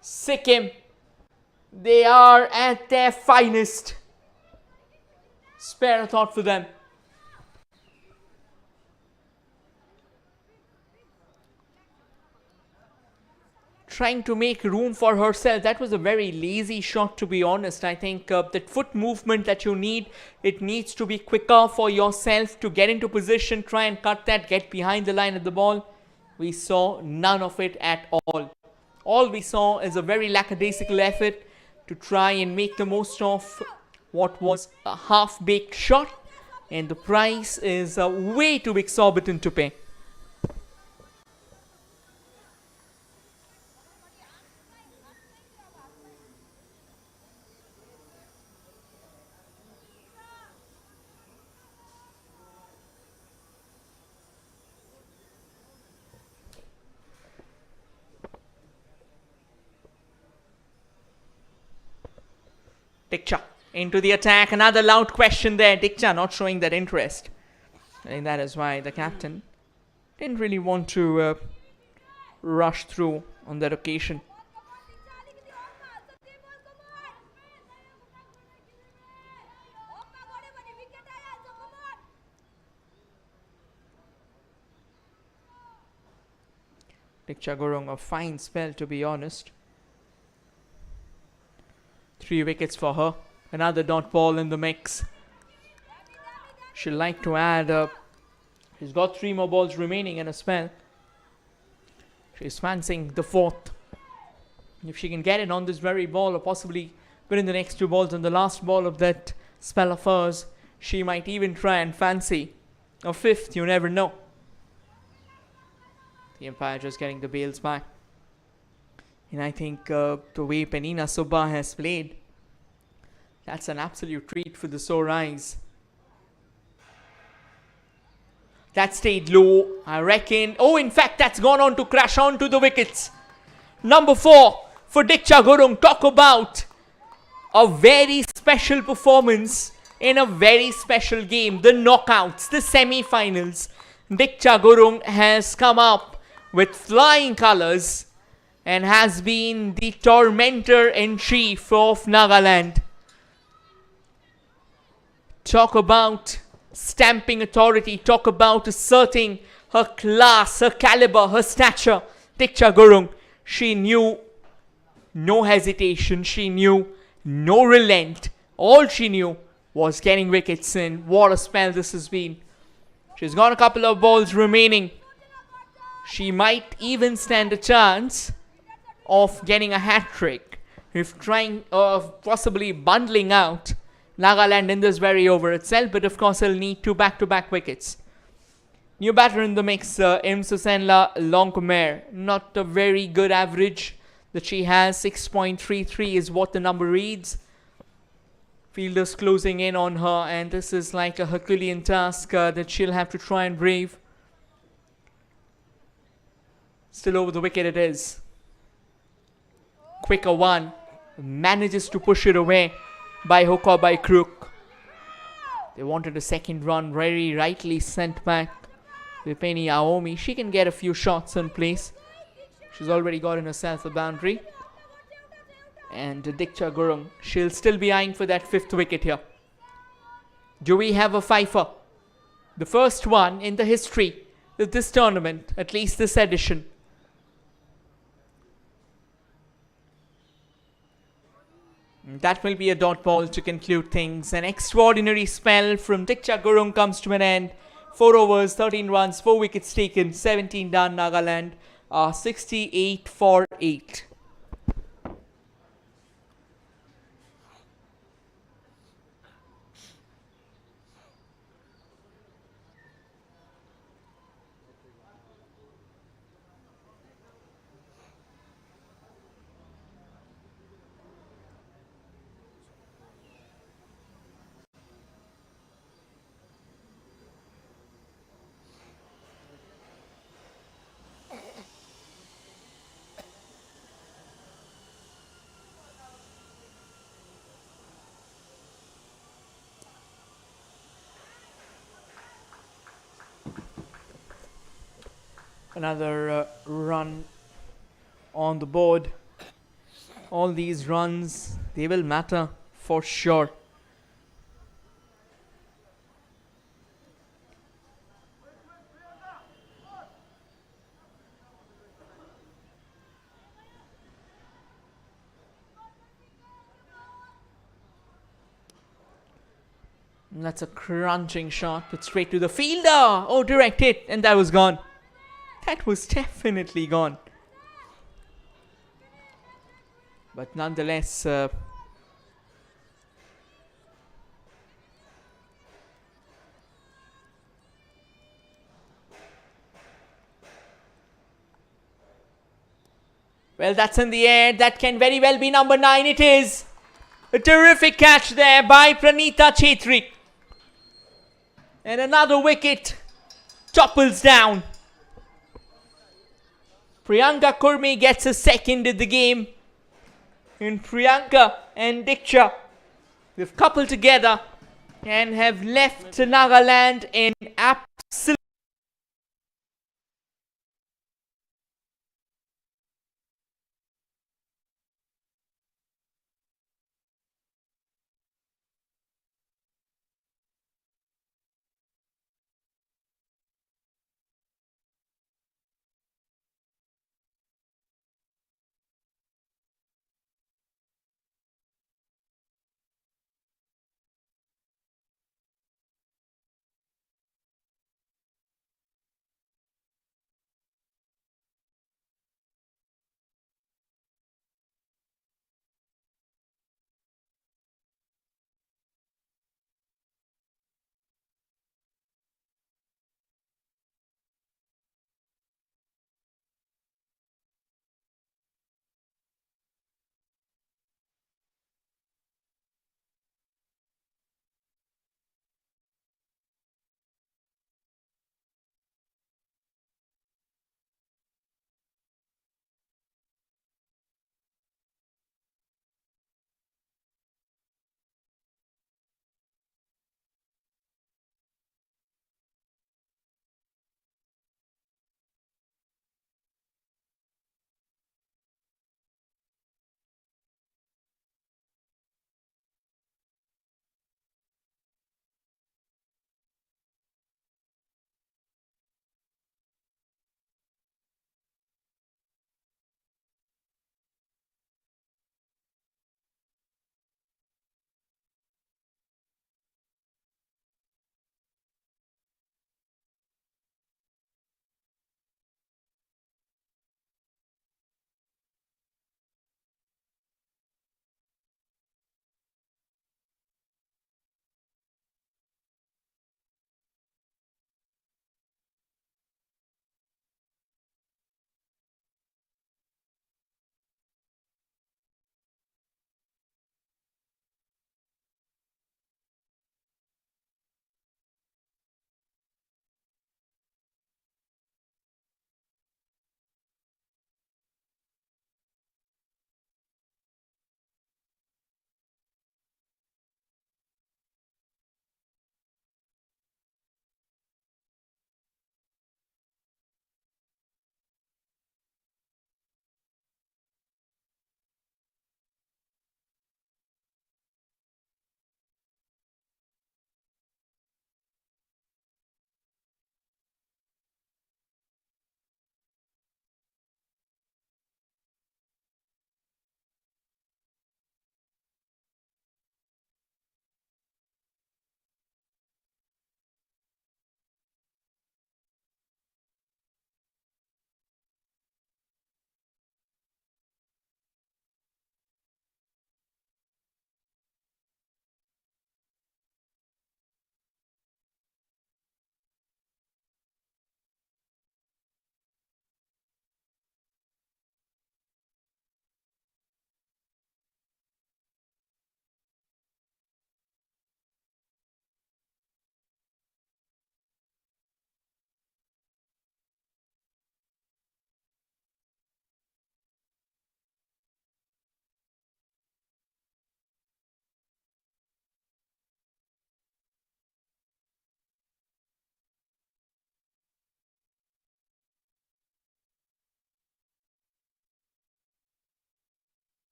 Sikkim, they are at their finest. Spare a thought for them. Trying to make room for herself. That was a very lazy shot, to be honest. I think that foot movement that you need, it needs to be quicker for yourself to get into position, try and cut that, get behind the line of the ball. We saw none of it at all. All we saw is a very lackadaisical effort to try and make the most of what was a half-baked shot, and the price is way too exorbitant to pay. Diksha into the attack. Another loud question there. Diksha not showing that interest. I think that is why the captain didn't really want to rush through on that occasion. Diksha Gurung, a fine spell, to be honest. 3 wickets for her. Another dot ball in the mix. She'll like to add. She's got 3 more balls remaining in a spell. She's fancying the 4th. If she can get it on this very ball, or possibly within the next 2 balls on the last ball of that spell of hers, she might even try and fancy a 5th. You never know. The umpire just getting the bails back. And I think the way Penina Subba has played, that's an absolute treat for the sore eyes. That stayed low, I reckon. Oh, in fact, that's gone on to crash onto the wickets. Number 4 for Diksha Gurung. Talk about a very special performance in a very special game. The knockouts, the semi-finals. Diksha Gurung has come up with flying colours and has been the tormentor-in-chief of Nagaland. Talk about stamping authority. Talk about asserting her class, her caliber, her stature. Diksha Gurung, she knew no hesitation. She knew no relent. All she knew was getting wickets in. What a spell this has been. She's got a couple of balls remaining. She might even stand a chance of getting a hat trick if trying of possibly bundling out Nagaland in this very over itself, but of course he'll need two back-to-back wickets. New batter in the mix, Imsusenla Longcomer. Not a very good average that she has. 6.33 is what the number reads. Fielders closing in on her, and this is like a Herculean task that she'll have to try and brave. Still over the wicket it is. Quicker one. Manages to push it away by hook or by crook. They wanted a second run, very rightly sent back. Vipeni Aomi, she can get a few shots in place. She's already gotten herself a boundary. And Diksha Gurung, she'll still be eyeing for that fifth wicket here. Do we have a fifer? The first one in the history of this tournament, at least this edition. That will be a dot ball to conclude things. An extraordinary spell from Diksha Gurung comes to an end. 4 overs, 13 runs, 4 wickets taken, 17 done. Nagaland 68 for 8. Another run on the board. All these runs, they will matter for sure. That's a crunching shot, but straight to the fielder. Oh, direct hit, and that was gone. That was definitely gone. But nonetheless, well, that's in the air. That can very well be number 9. It is. A terrific catch there by Pranita Chetri. And another wicket topples down. Priyanka Kurmi gets a second in the game. And Priyanka and Diksha, they've coupled together and have left Nagaland in absolute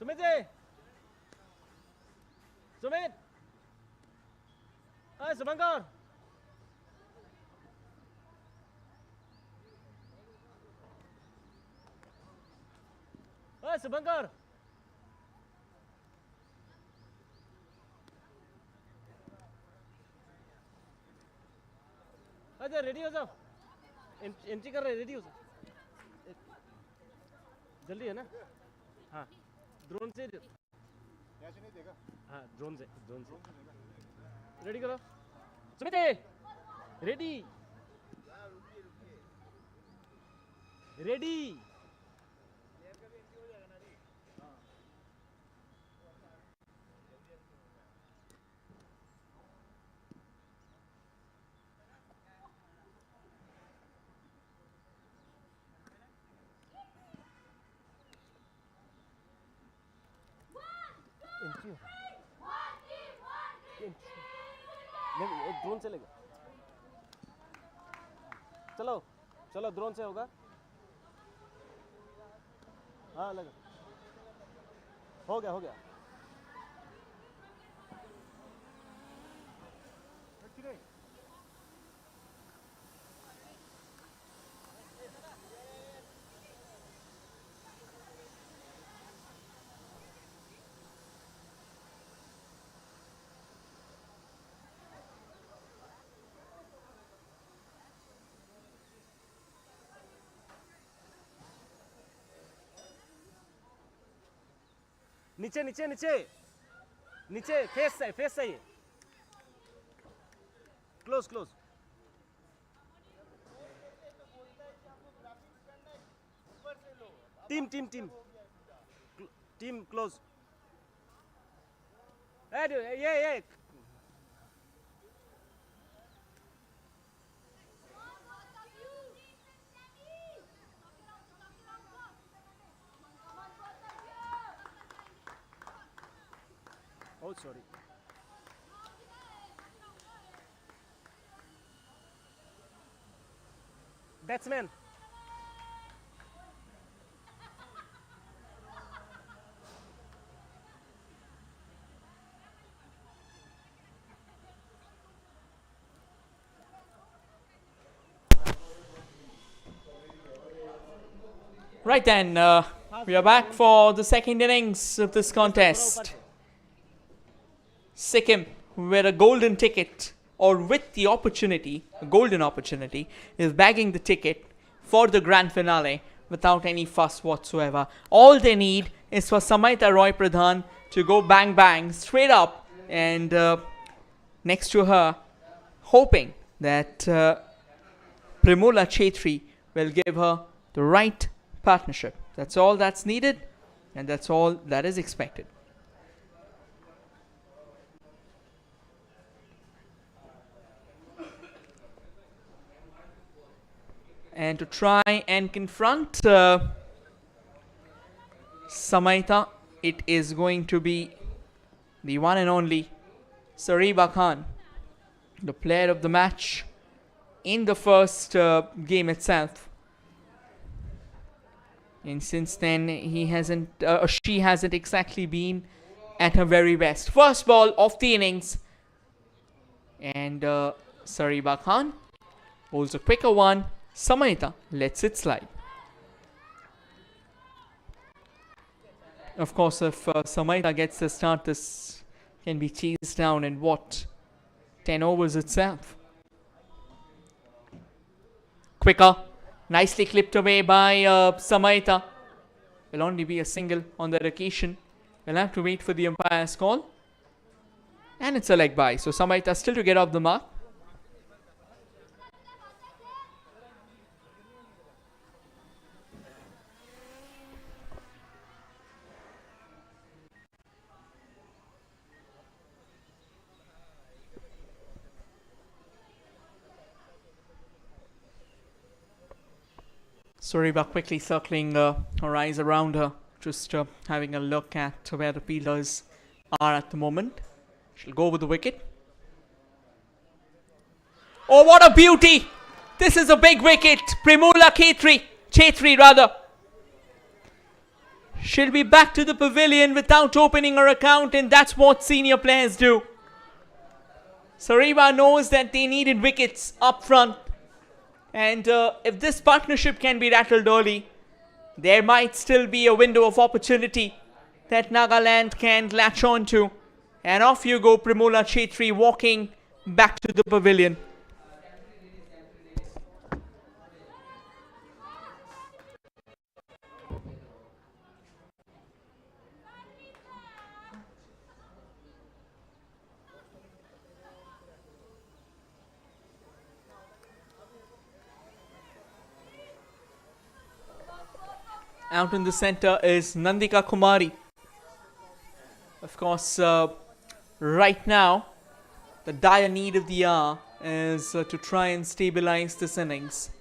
Sumit ji! Sumit! Hey, Subankar! Hey, Subankar! अच्छा ready हो जाओ entry कर रहे ready हो जाओ जल्दी है ना हाँ ड्रोन से यहाँ से नहीं देखा हाँ ड्रोन से रेडी करो सुमित रेडी रेडी नहीं ड्रोन से लेगा चलो चलो ड्रोन से होगा हाँ लगा हो गया नीचे नीचे नीचे नीचे फेस चाहिए क्लोज टीम क्लोज ये Oh, sorry. Batsman. Right then, we are back for the second innings of this contest. Sikkim with a golden ticket, or with the opportunity, a golden opportunity, is bagging the ticket for the grand finale without any fuss whatsoever. All they need is for Samaita Roy Pradhan to go bang bang straight up and next to her, hoping that Primula Chetri will give her the right partnership. That's all that's needed, and that's all that is expected. And to try and confront Samaita, it is going to be the one and only Sariba Khan, the player of the match in the first game itself. And since then, he hasn't, she hasn't exactly been at her very best. First ball of the innings, and Sariba Khan bowls a quicker one. Samaita lets it slide. Of course, if Samaita gets the start, this can be chased down in what? 10 overs itself. Quicker. Nicely clipped away by Samaita. Will only be a single on that occasion. We'll have to wait for the umpire's call. And it's a leg bye. So Samaita still to get off the mark. Sariba quickly circling her eyes around her, just having a look at where the fielders are at the moment. She'll go with the wicket. Oh, what a beauty! This is a big wicket. Primula Chetri rather. She'll be back to the pavilion without opening her account, and that's what senior players do. Sareba knows that they needed wickets up front, and if this partnership can be rattled early, there might still be a window of opportunity that Nagaland can latch on to. And off you go, Primula Chetri walking back to the pavilion. Out in the center is Nandika Kumari. Of course, right now, the dire need of the hour is to try and stabilize this innings.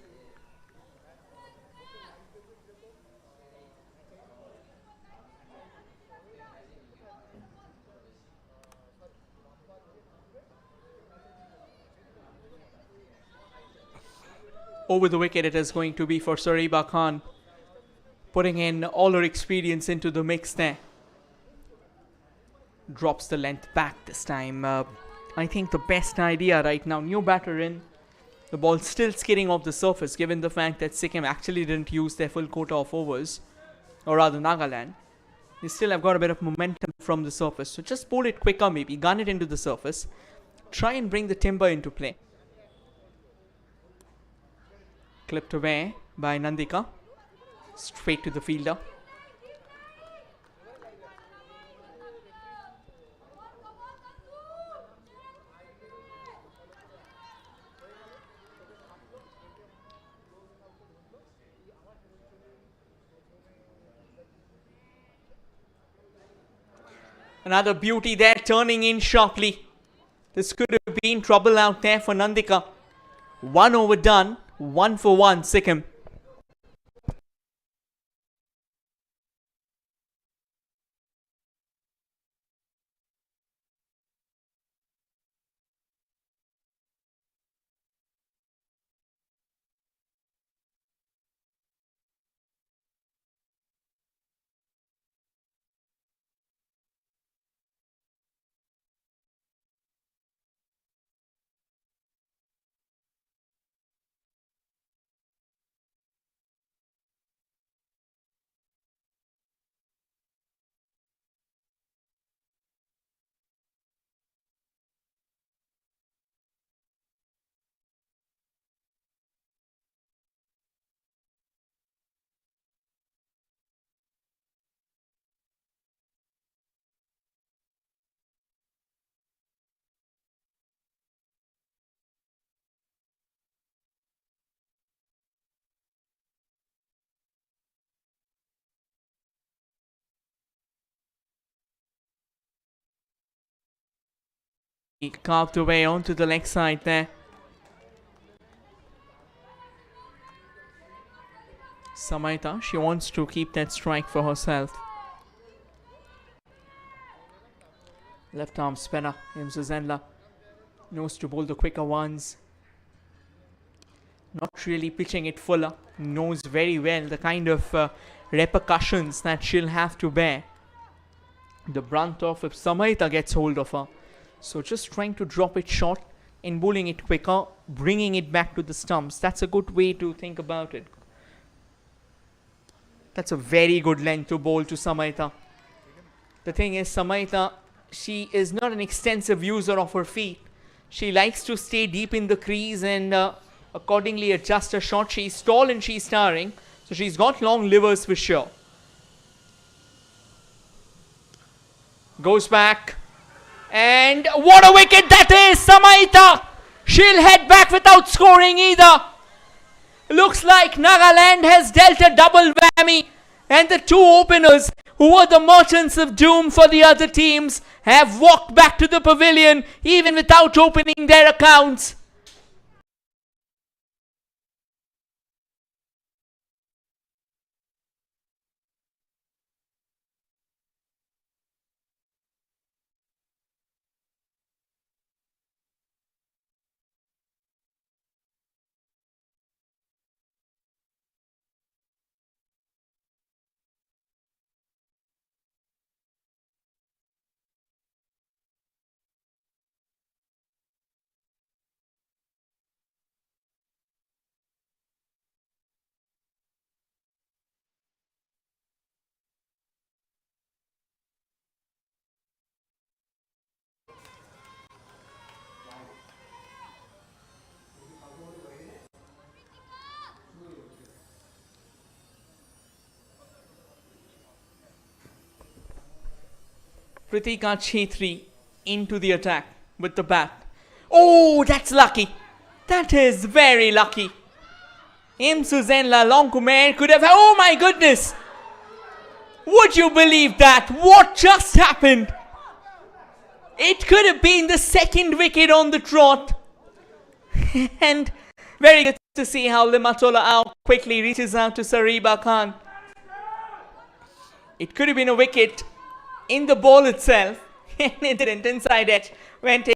Over the wicket it is going to be for Sareba Khan, putting in all her experience into the mix there. Drops the length back this time. I think the best idea right now, new batter in, the ball still skidding off the surface given the fact that Sikkim actually didn't use their full quota of overs, or rather Nagaland. They still have got a bit of momentum from the surface, so just bowl it quicker maybe, gun it into the surface, try and bring the timber into play. Clipped away by Nandika, straight to the fielder. Another beauty there, turning in sharply. This could have been trouble out there for Nandika. One over done, 1 for 1, Sikkim. He carved away onto the leg side there. Samaita, she wants to keep that strike for herself. Left arm spinner, Imsuzendla knows to bowl the quicker ones. Not really pitching it fuller. Knows very well the kind of repercussions that she'll have to bear. The brunt of if Samaita gets hold of her. So just trying to drop it short and bowling it quicker, bringing it back to the stumps. That's a good way to think about it. That's a very good length to bowl to Samaita. The thing is, Samaita, she is not an extensive user of her feet. She likes to stay deep in the crease and accordingly adjust her shot. She's tall and she's towering, so she's got long livers for sure. Goes back. And what a wicket that is, Samaita! She'll head back without scoring either. Looks like Nagaland has dealt a double whammy, and the two openers who were the merchants of doom for the other teams have walked back to the pavilion even without opening their accounts. Pritika Chhetri into the attack with the bat. Oh, that's lucky. That is very lucky. M. Suzenla Longkumar could have... Oh my goodness! Would you believe that? What just happened? It could have been the second wicket on the trot. And very good to see how Limatola out quickly reaches out to Sariba Khan. It could have been a wicket in the ball itself. And it didn't. Inside edge went in.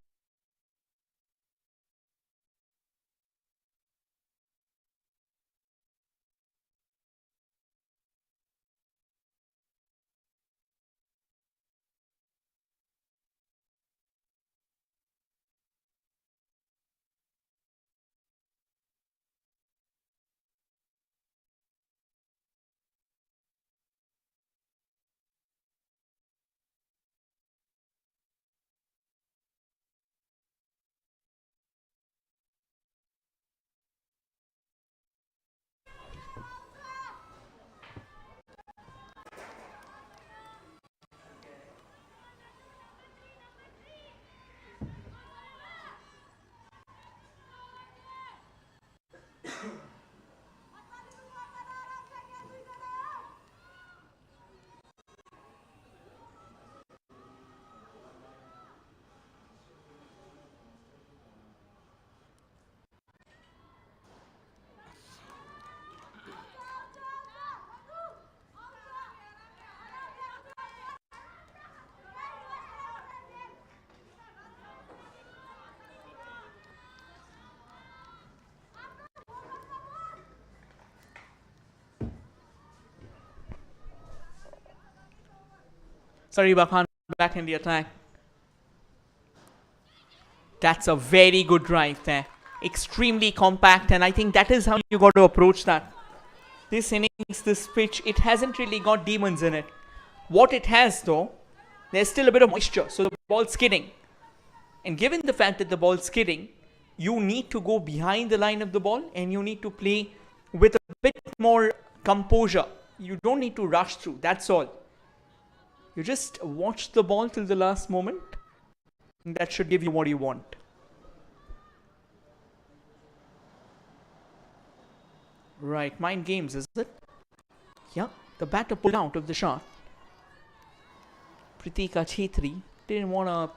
Sariba Khan back in the attack. That's a very good drive there. Extremely compact, and I think that is how you got to approach that. This innings, this pitch, it hasn't really got demons in it. What it has though, there's still a bit of moisture, so the ball's skidding. And given the fact that the ball's skidding, you need to go behind the line of the ball and you need to play with a bit more composure. You don't need to rush through, that's all. You just watch the ball till the last moment. And that should give you what you want. Right, mind games, is it? Yeah, the batter pulled out of the shot. Pritika Chhetri didn't want to...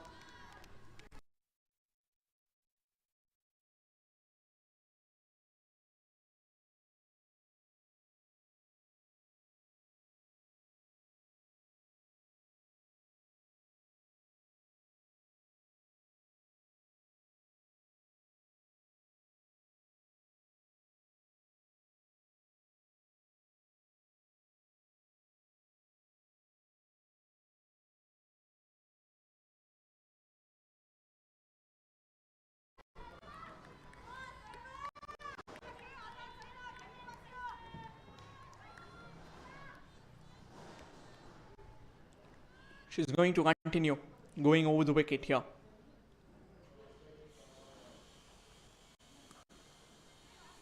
She's going to continue going over the wicket here.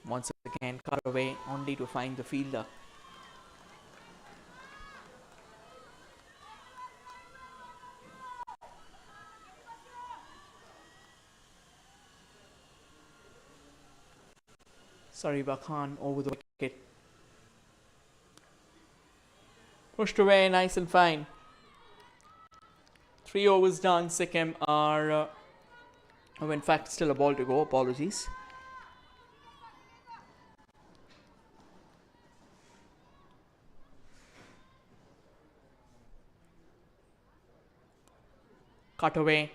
Once again, cut away only to find the fielder. Sariba Khan over the wicket. Pushed away nice and fine. 3 overs done. Sikkim are... in fact, still a ball to go. Apologies. Cut away.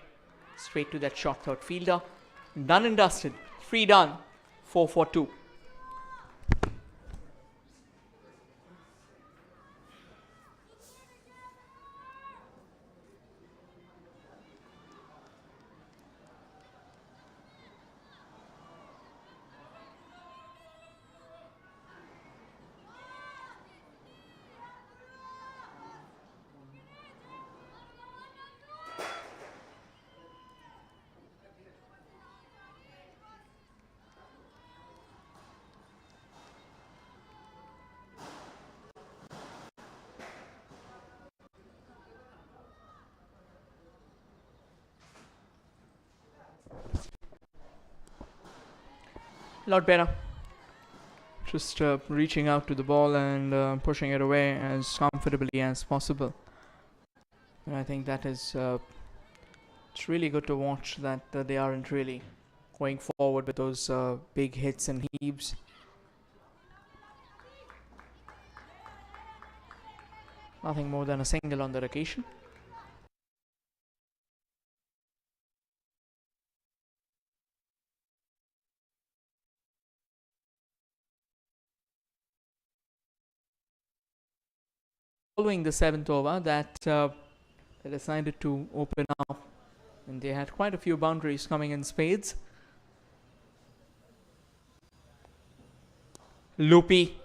Straight to that short third fielder. Done and dusted. 3 done. 4 for 2. lot better. Just reaching out to the ball and pushing it away as comfortably as possible. And I think that is it's really good to watch that they aren't really going forward with those big hits and heaves. Nothing more than a single on that occasion. Following the 7th over, that they decided to open up, and they had quite a few boundaries coming in spades. Loopy,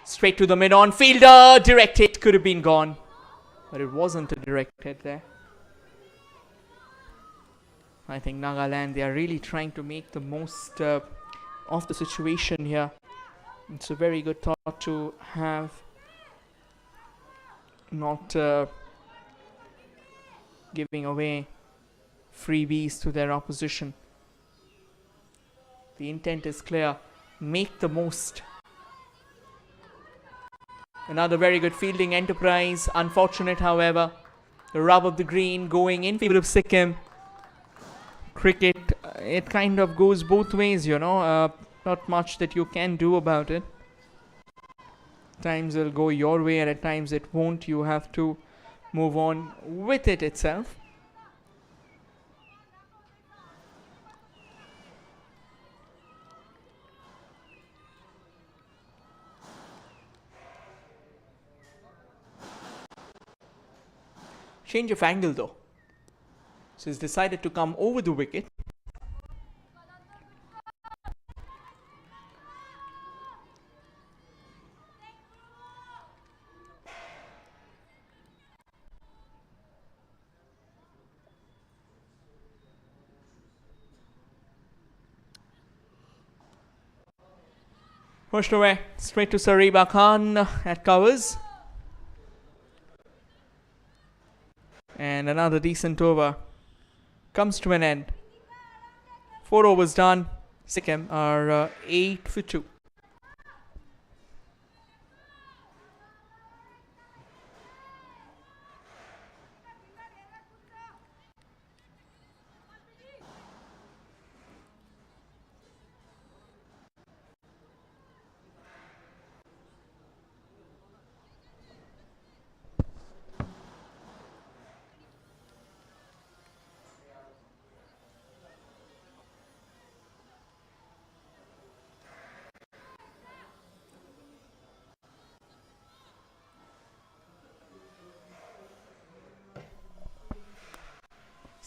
straight to the mid-on, fielder, direct hit, could have been gone, but it wasn't a direct hit there. I think Nagaland, they are really trying to make the most of the situation here. It's a very good thought to have not giving away freebies to their opposition. The intent is clear. Make the most. Another very good fielding enterprise. Unfortunate, however. The rub of the green going in favor of Sikkim. Cricket, it kind of goes both ways, you know. Not much that you can do about it. At times it'll go your way and at times it won't. You have to move on with it itself. Change of angle though. So he's decided to come over the wicket. Pushed away straight to Sariba Khan at covers. And another decent over comes to an end. 4 overs done. Sikkim are 8 for 2.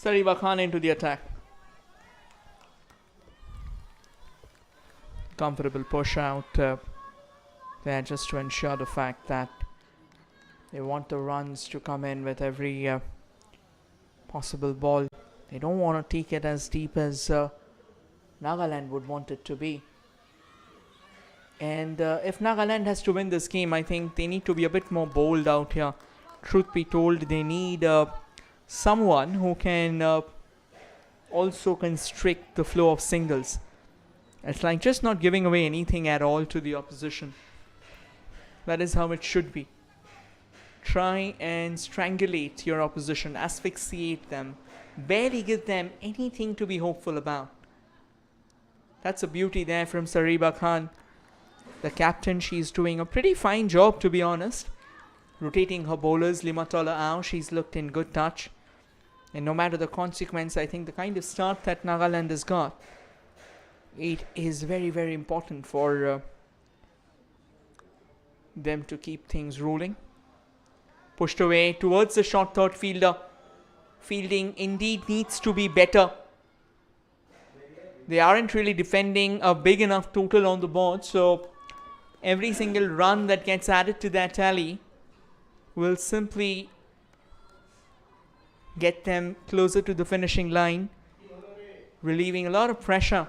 Sariba Khan into the attack. Comfortable push out there just to ensure the fact that they want the runs to come in with every possible ball. They don't want to take it as deep as Nagaland would want it to be. And if Nagaland has to win this game, I think they need to be a bit more bold out here. Truth be told, they need someone who can also constrict the flow of singles. It's like just not giving away anything at all to the opposition. That is how it should be. Try and strangulate your opposition, asphyxiate them, barely give them anything to be hopeful about. That's a beauty there from Sariba Khan. The captain, she's doing a pretty fine job, to be honest. Rotating her bowlers, Limatola Ao, she's looked in good touch. And no matter the consequence, I think the kind of start that Nagaland has got, it is very, very important for them to keep things rolling. Pushed away towards the short third fielder. Fielding indeed needs to be better. They aren't really defending a big enough total on the board, so every single run that gets added to that tally will simply get them closer to the finishing line, relieving a lot of pressure.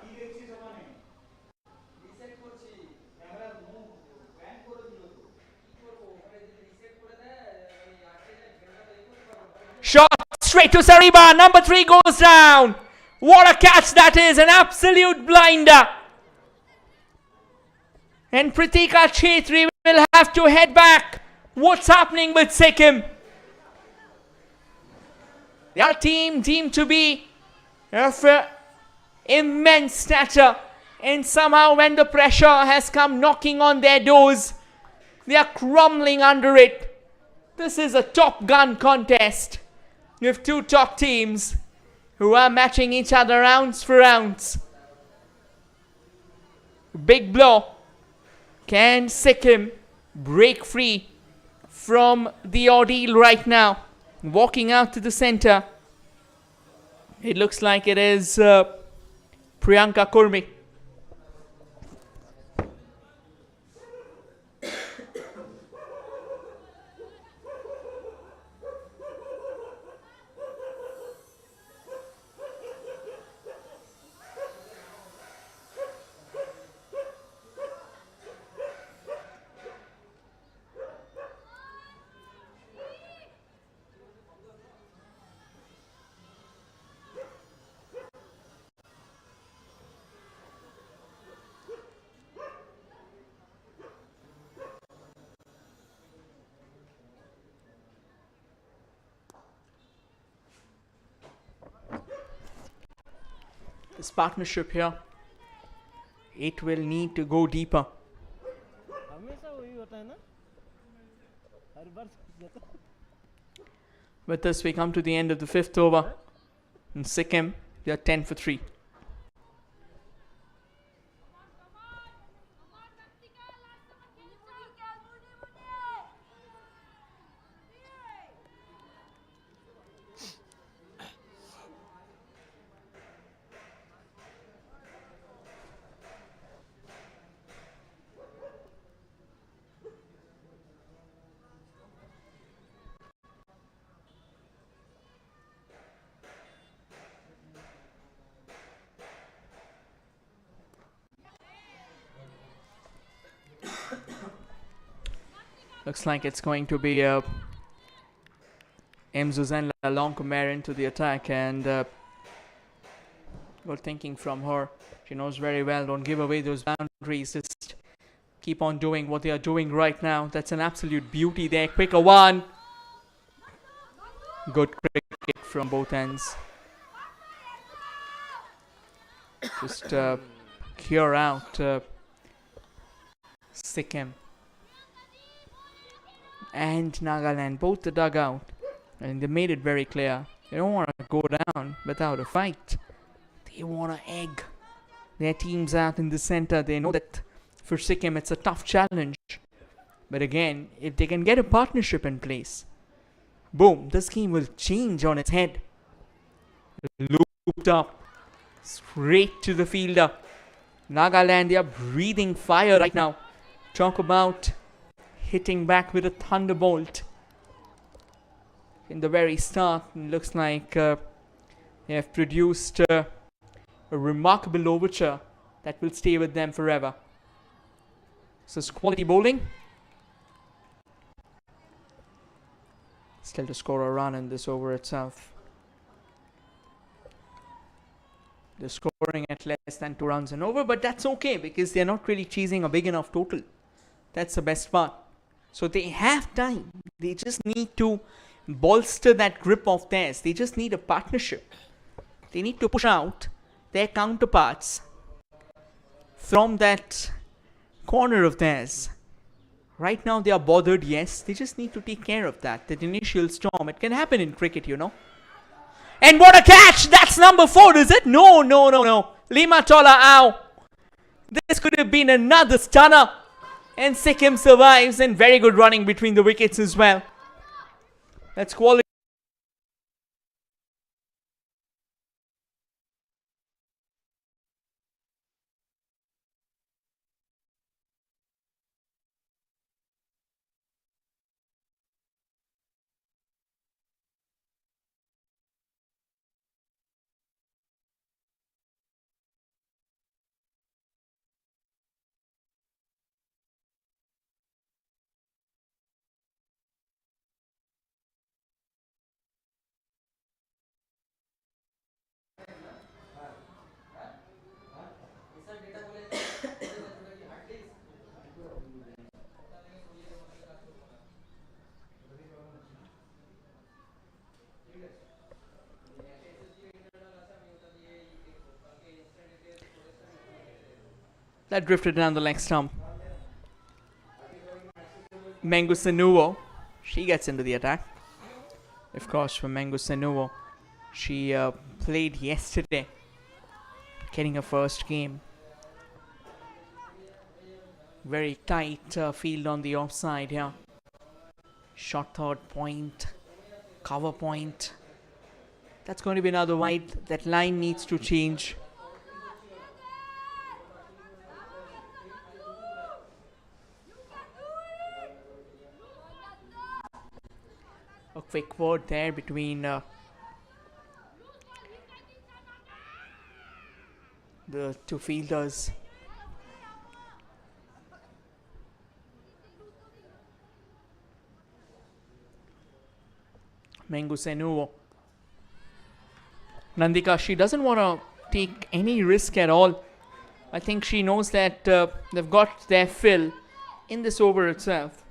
Shot straight to Sariba. Number 3 goes down. What a catch that is. An absolute blinder. And Pritika Chetri will have to head back. What's happening with Sikkim? Their team deemed to be of immense stature, and somehow when the pressure has come knocking on their doors, they are crumbling under it. This is a top gun contest with two top teams who are matching each other ounce for ounce. Big blow. Can Sikkim break free from the ordeal right now? Walking out to the center. It looks like it is Priyanka Kurmi. This partnership here, it will need to go deeper. हमेशा वही होता है ना, हर बार जाता है। With this, we come to the end of the fifth over. In Sikkim, they are 10 for 3. Looks like it's going to be M. Suzanne Lalonde into the attack, and good thinking from her. She knows very well, don't give away those boundaries, just keep on doing what they are doing right now. That's an absolute beauty there. Quicker one. Good cricket from both ends. Just clear out Sikkim and Nagaland, both the dugout, and they made it very clear they don't want to go down without a fight. They want to egg their teams out in the center. They know that for Sikkim it's a tough challenge, but again, if they can get a partnership in place, boom, this game will change on its head. Looped up straight to the fielder. Nagaland, they are breathing fire right now. Talk about hitting back with a thunderbolt in the very start. It looks like they have produced a remarkable overture that will stay with them forever. So it's quality bowling. Still to score a run in this over itself. They're scoring at less than 2 runs and over, but that's okay because they're not really chasing a big enough total. That's the best part. So they have time. They just need to bolster that grip of theirs. They just need a partnership. They need to push out their counterparts from that corner of theirs. Right now they are bothered, yes. They just need to take care of that. That initial storm. It can happen in cricket, you know. And what a catch! That's number 4, is it? No. Lima Tola, ow. This could have been another stunner. And Sikkim survives, and very good running between the wickets as well. That's quality. That drifted down the leg stump. Mengu Sanuo, she gets into the attack. Of course, for Mengu Sanuo, she played yesterday, getting her first game. Very tight field on the offside here. Shot third point, cover point. That's going to be another wide. That line needs to change. A quick word there between the two fielders. Mengu Sanuo. Nandika, she doesn't want to take any risk at all. I think she knows that they've got their fill in this over itself.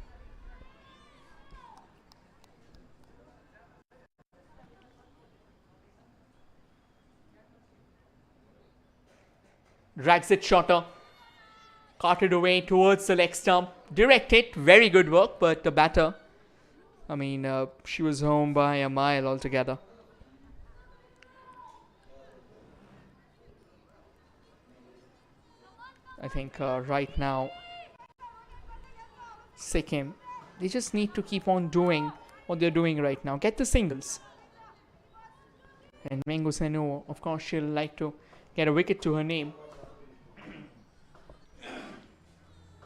Drags it shorter. Carted away towards the leg stump. Direct hit. Very good work, but the batter, I mean, she was home by a mile altogether. I think right now, Sikkim, they just need to keep on doing what they're doing right now. Get the singles. And Mengu Sanuo, of course, she'll like to get a wicket to her name.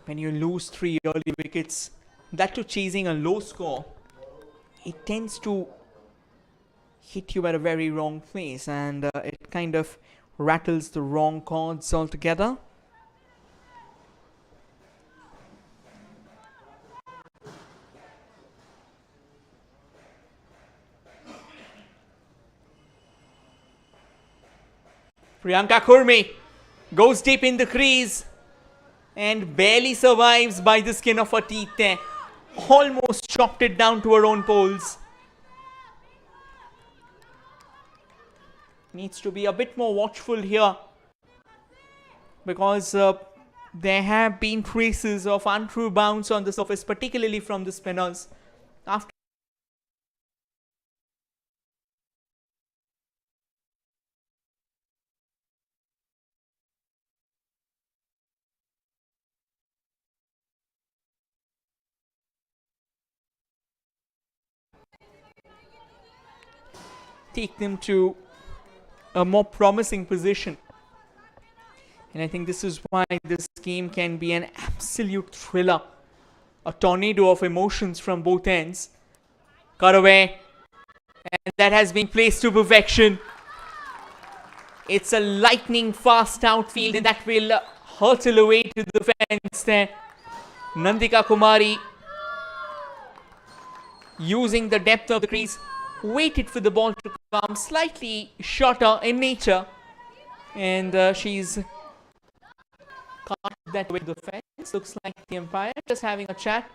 When you lose 3 early wickets, that too chasing a low score, it tends to hit you at a very wrong place, and it kind of rattles the wrong chords altogether. Priyanka Kurmi goes deep in the crease and barely survives by the skin of her teeth there. Almost chopped it down to her own poles. Needs to be a bit more watchful here, because there have been traces of untrue bounce on the surface, particularly from the spinners. After take them to a more promising position. And I think this is why this game can be an absolute thriller. A tornado of emotions from both ends. Cut away. And that has been placed to perfection. It's a lightning fast outfield, and that will hurtle away to the fence there. Nandika Kumari, using the depth of the crease, waited for the ball to come slightly shorter in nature, and she's caught that with the fence. Looks like the umpire just having a chat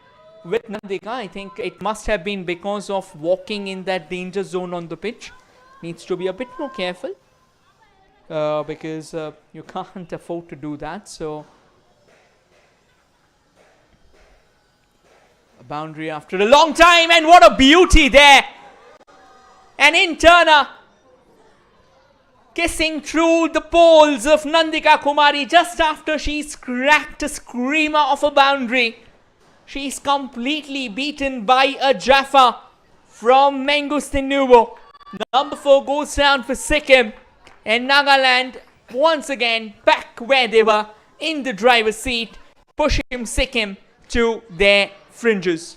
with Nandika. I think it must have been because of walking in that danger zone on the pitch. Needs to be a bit more careful, because you can't afford to do that. So a boundary after a long time, and what a beauty there. An in-turner kissing through the poles of Nandika Kumari just after she's cracked a screamer of a boundary. She's completely beaten by a Jaffa from Mengu Sanuo. Number 4 goes down for Sikkim, and Nagaland once again back where they were in the driver's seat, pushing Sikkim to their fringes.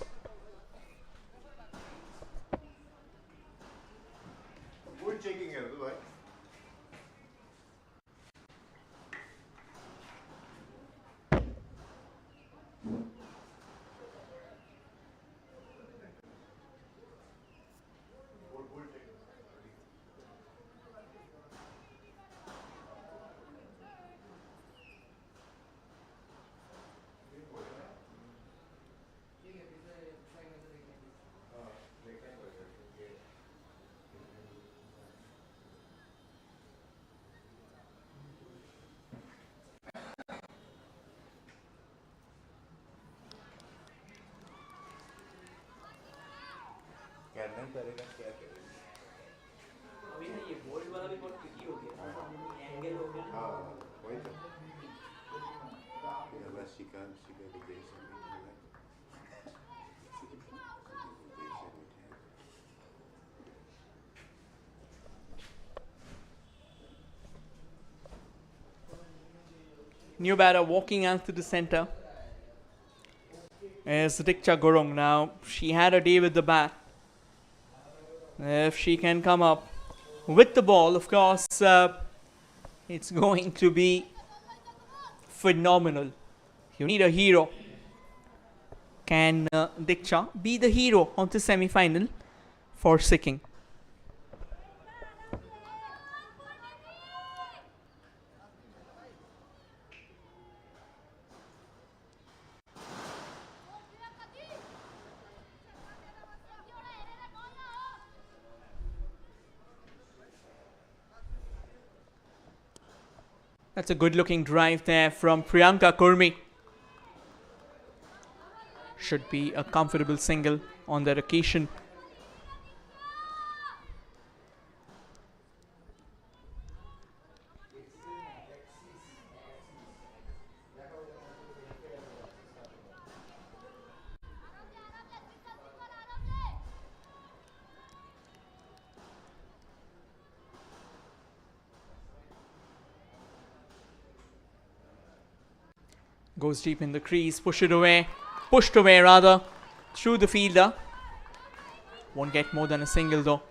New batter walking out to the center is Dikcha Gurung. Now, she had a day with the bat. If she can come up with the ball, of course, it's going to be phenomenal. You need a hero. Can Dikcha be the hero of the semi-final for Sikkim? That's a good looking drive there from Priyanka Kurmi. Should be a comfortable single on that occasion. Goes deep in the crease, pushed away rather, through the fielder. Won't get more than a single though.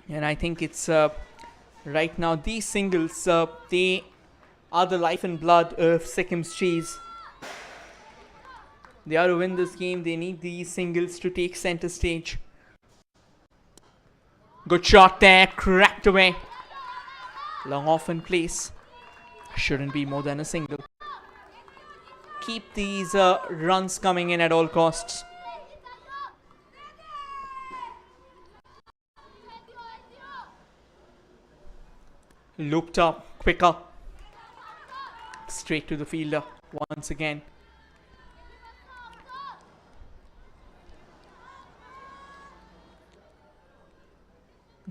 And I think it's right now these singles, they are the life and blood of Sikkim's cheese. They are to win this game, they need these singles to take center stage. Good shot there, cracked away. Long off in place. Shouldn't be more than a single. Keep these runs coming in at all costs. Looped up, quicker. Straight to the fielder once again.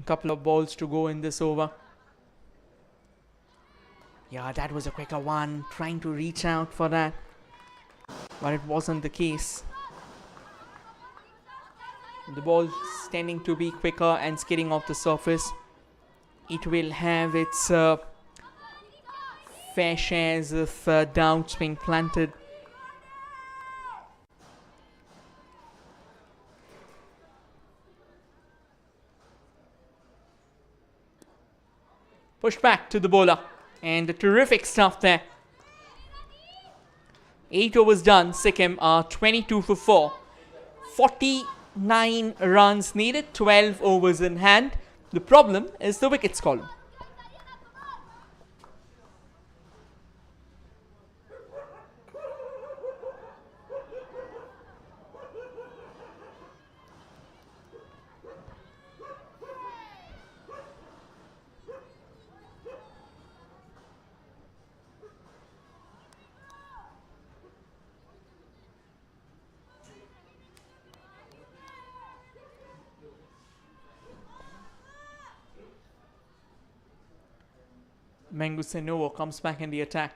A couple of balls to go in this over. Yeah, that was a quicker one. Trying to reach out for that. But it wasn't the case. The ball tending to be quicker and skidding off the surface. It will have its fair shares of doubts being planted. Pushed back to the bowler. And the terrific stuff there. 8 overs done. Sikkim are 22 for 4. 49 runs needed. 12 overs in hand. The problem is the wickets column. Mangusenovo comes back in the attack.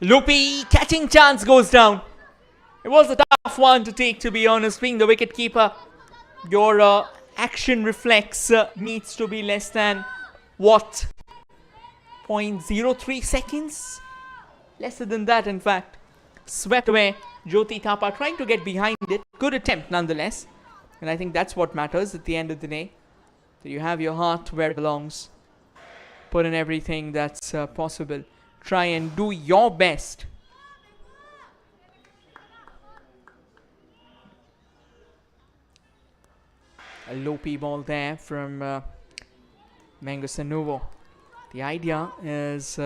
Loopy catching chance goes down. It was a tough one to take, to be honest. Being the wicket keeper, your action reflex needs to be less than what? 0.03 seconds? Lesser than that, in fact. Swept away. Jyoti Thapa trying to get behind it. Good attempt nonetheless. And I think that's what matters at the end of the day. That you have your heart where it belongs. Put in everything that's possible. Try and do your best. A low-P ball there from Mangusenovo. The idea is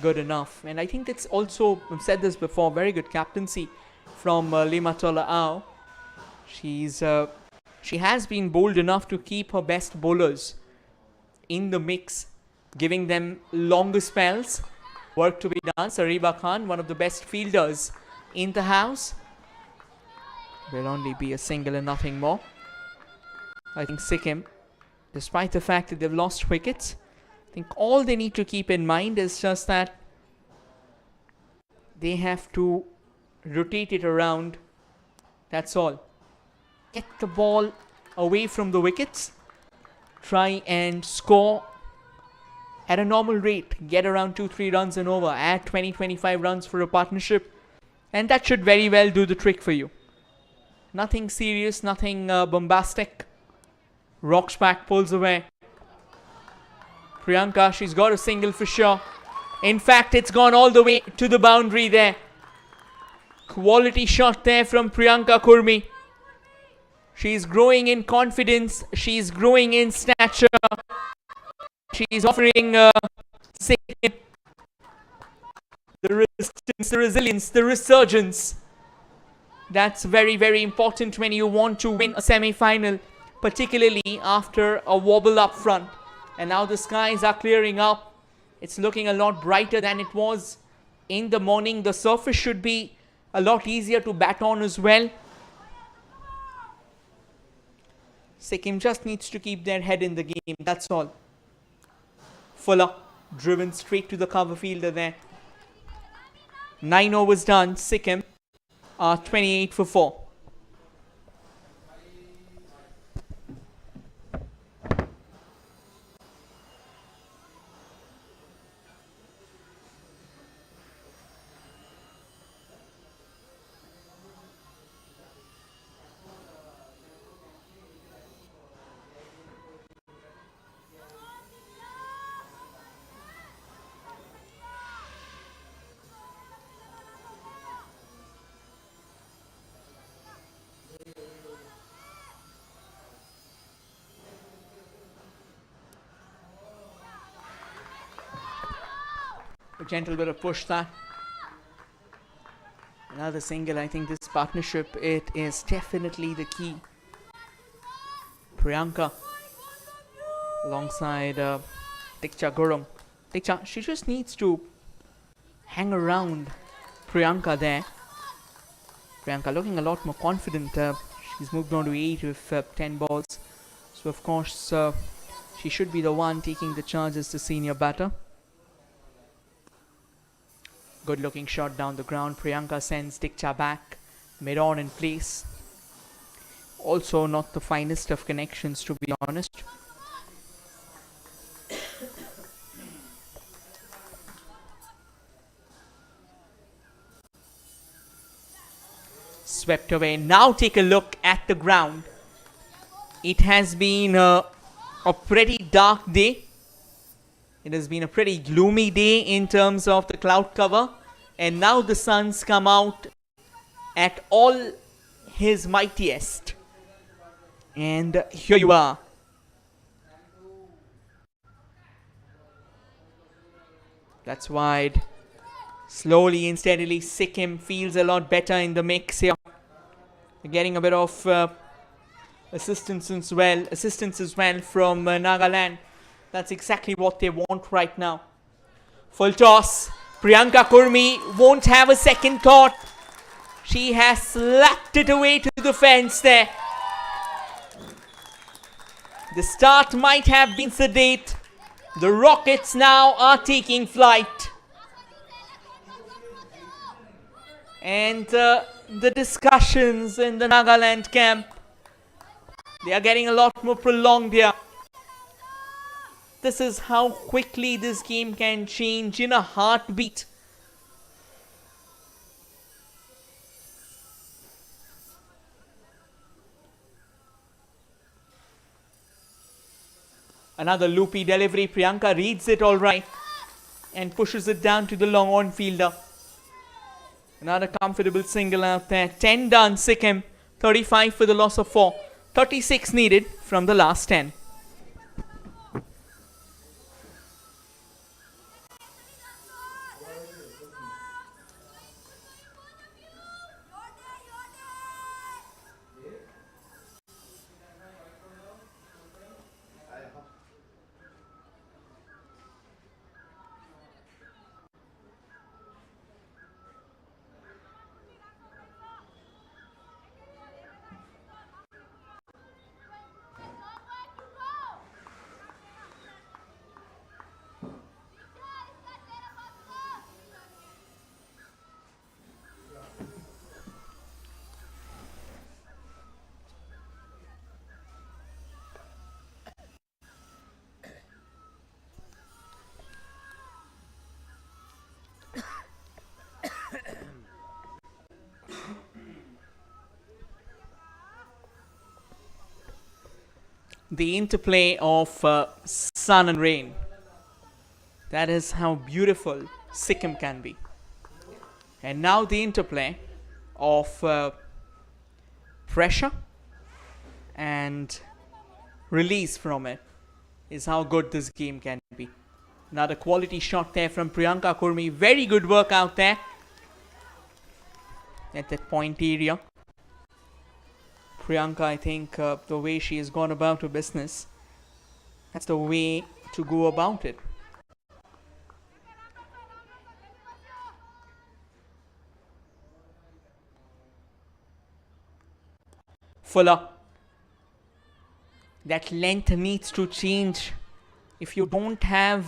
good enough. And I think it's also, I've said this before, very good captaincy from Limatola Ao. She has been bold enough to keep her best bowlers in the mix, giving them longer spells. Work to be done. Sariba Khan, one of the best fielders in the house. will only be a single and nothing more. I think Sikkim, despite the fact that they've lost wickets, I think all they need to keep in mind is just that they have to rotate it around. That's all. Get the ball away from the wickets. Try and score at a normal rate. Get around 2-3 runs and over. Add 20-25 runs for a partnership. And that should very well do the trick for you. Nothing serious, nothing bombastic. Rocks back, pulls away. Priyanka, she's got a single for sure. In fact, it's gone all the way to the boundary there. Quality shot there from Priyanka Kurmi. She's growing in confidence. She's growing in stature. She's offering Sikkim the resistance, the resilience, the resurgence. That's very, very important when you want to win a semi-final, particularly after a wobble up front. And now the skies are clearing up. It's looking a lot brighter than it was in the morning. The surface should be a lot easier to bat on as well. Sikkim just needs to keep their head in the game, that's all. Fuller driven straight to the cover fielder there. 9 overs done. Sikkim are 28 for 4. A gentle bit of push that. Another single. I think this partnership, it is definitely the key. Priyanka alongside Diksha Gurung. Diksha, she just needs to hang around Priyanka there. Priyanka looking a lot more confident. She's moved on to 8 with 10 balls. So of course she should be the one taking the charge as the senior batter. Good looking shot down the ground. Priyanka sends Diksha back. Mid-on in place. Also not the finest of connections, to be honest. Swept away. Now take a look at the ground. It has been a pretty dark day. It has been a pretty gloomy day in terms of the cloud cover. And now the sun's come out at all his mightiest. And here you are. That's wide. Slowly and steadily, Sikkim feels a lot better in the mix here. They're getting a bit of assistance as well from Nagaland. That's exactly what they want right now. Full toss. Priyanka Kurmi won't have a second thought. She has slapped it away to the fence there. The start might have been sedate. The Rockets now are taking flight. And the discussions in the Nagaland camp, they are getting a lot more prolonged here. This is how quickly this game can change in a heartbeat. Another loopy delivery. Priyanka reads it all right and pushes it down to the long on fielder. Another comfortable single out there. 10 done, Sikkim. 35 for the loss of 4. 36 needed from the last 10. the interplay of sun and rain. That is how beautiful Sikkim can be. And now the interplay of pressure and release from it is how good this game can be. Another quality shot there from Priyanka Kurmi. Very good work out there at that point area. Priyanka, I think the way she has gone about her business, that's the way to go about it. Fuller. That length needs to change. If you don't have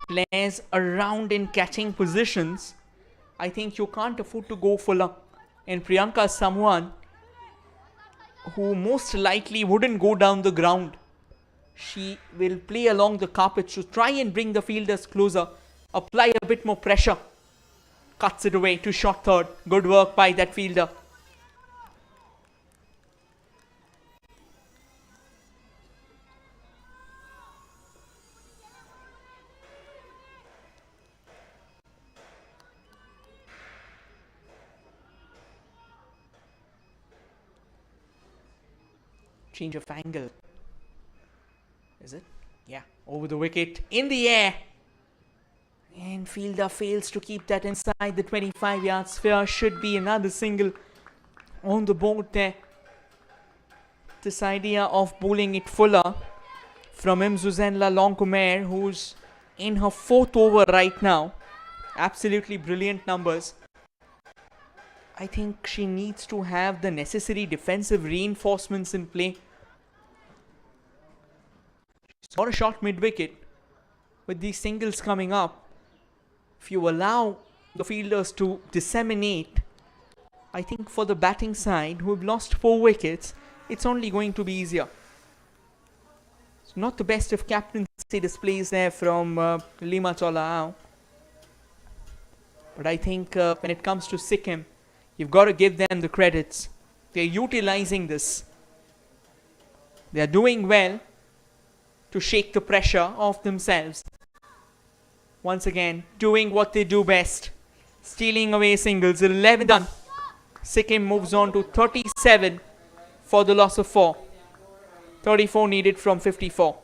players around in catching positions, I think you can't afford to go fuller. And Priyanka is someone who most likely wouldn't go down the ground. She will play along the carpet to try and bring the fielders closer, apply a bit more pressure. Cuts it away to shot third. Good work by that fielder. Change of angle. Is it? Yeah. Over the wicket. In the air. And fielder fails to keep that inside the 25-yard sphere. Should be another single on the board there. This idea of bowling it fuller from Imzuzenla Longkumer, who's in her 4th over right now. Absolutely brilliant numbers. I think she needs to have the necessary defensive reinforcements in play. She's got a shot mid-wicket. With these singles coming up, if you allow the fielders to disseminate, I think for the batting side, who have lost 4 wickets, it's only going to be easier. It's not the best of captaincy displays there from Lima Cholao. But I think when it comes to Sikkim, you've got to give them the credits. They're utilizing this. They're doing well to shake the pressure off themselves. Once again, doing what they do best. Stealing away singles. 11 done. Sikkim moves on to 37 for the loss of 4. 34 needed from 54.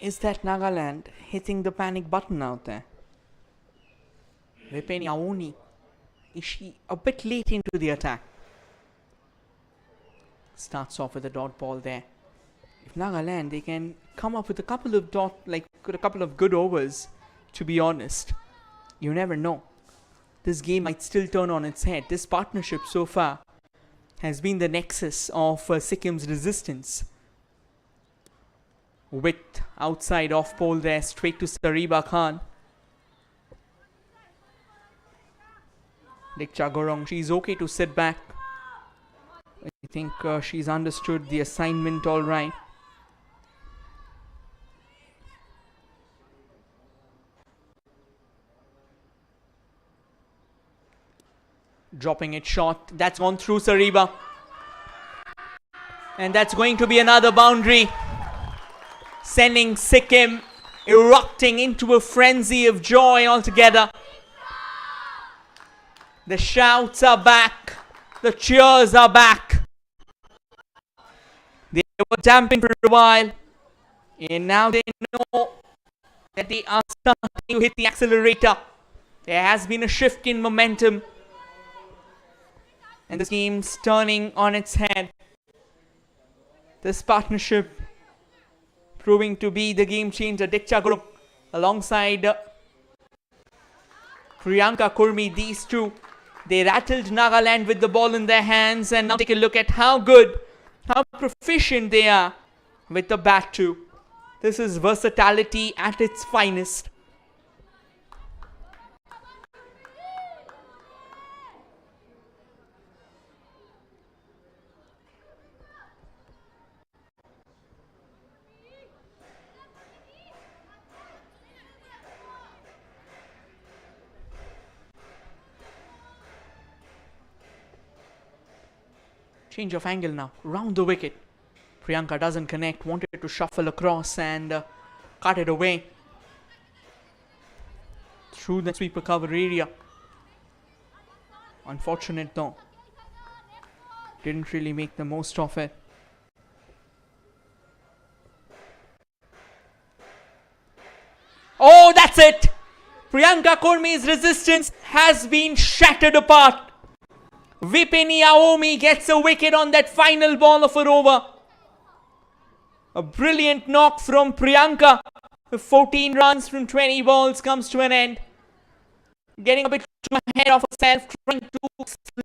Is that Nagaland hitting the panic button out there? Vipin Yaoni, is she a bit late into the attack? Starts off with a dot ball there. If Nagaland, they can come up with a couple of good overs, to be honest. You never know. This game might still turn on its head. This partnership so far has been the nexus of Sikkim's resistance. With outside off pole there, straight to Sariba Khan. Dikcha Gorong, she's okay to sit back. I think she's understood the assignment all right. Dropping it short. That's gone through Sariba. And that's going to be another boundary. Sending Sikkim erupting into a frenzy of joy altogether. The shouts are back. The cheers are back. They were damping for a while. And now they know that they are starting to hit the accelerator. There has been a shift in momentum, and this game's turning on its head. This partnership proving to be the game changer. Diksha Guru alongside Priyanka Kurmi, these two, they rattled Nagaland with the ball in their hands, and now take a look at how good, how proficient they are with the bat too. This is versatility at its finest. Change of angle now, round the wicket. Priyanka doesn't connect, wanted to shuffle across and cut it away through the sweeper cover area. Unfortunate though, didn't really make the most of it. Oh, that's it! Priyanka Kurmi's resistance has been shattered apart. Vipini Aomi gets a wicket on that final ball of her over. A brilliant knock from Priyanka. 14 runs from 20 balls comes to an end. Getting a bit too ahead of herself, trying to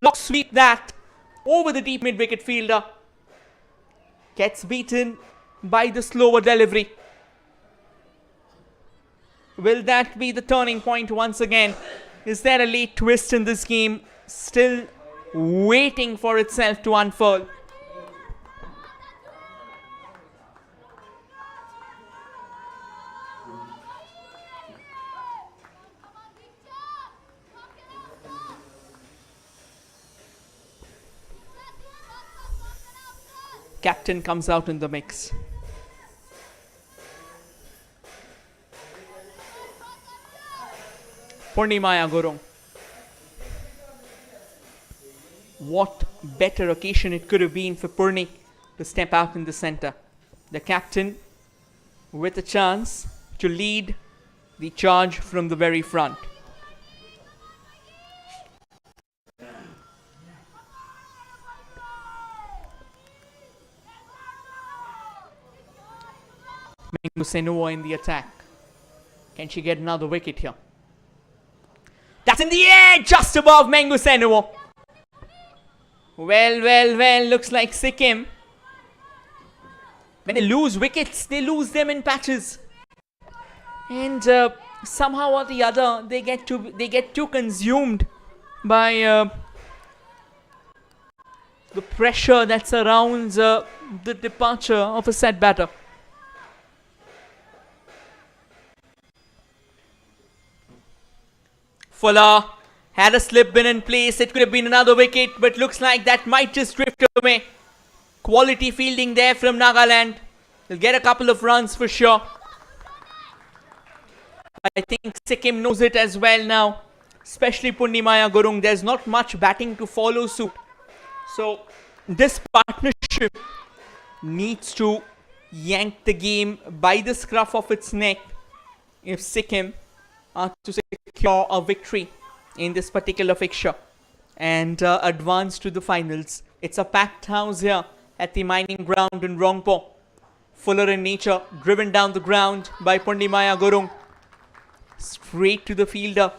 lock sweep that over the deep mid-wicket fielder. Gets beaten by the slower delivery. Will that be the turning point once again? Is there a late twist in this game? Still waiting for itself to unfold. Captain comes out in the mix. Purnimaya Gurung. What better occasion it could have been for Purni to step out in the centre. The captain with a chance to lead the charge from the very front. Mengu Senua in the attack. Can she get another wicket here? That's in the air, just above Mengu Senua. Well, looks like Sikkim, when they lose wickets, they lose them in patches. And somehow or the other, they get too consumed by the pressure that surrounds the departure of a set batter. Fuller had a slip been in place. It could have been another wicket, but looks like that might just drift away. Quality fielding there from Nagaland. They'll get a couple of runs for sure. I think Sikkim knows it as well now, especially Purnimaya Gurung. There's not much batting to follow suit. So this partnership needs to yank the game by the scruff of its neck if Sikkim are to secure a victory in this particular fixture and advance to the finals. It's a packed house here at the mining ground in Rangpo. Fuller in nature, driven down the ground by Purnimaya Gurung. Straight to the fielder.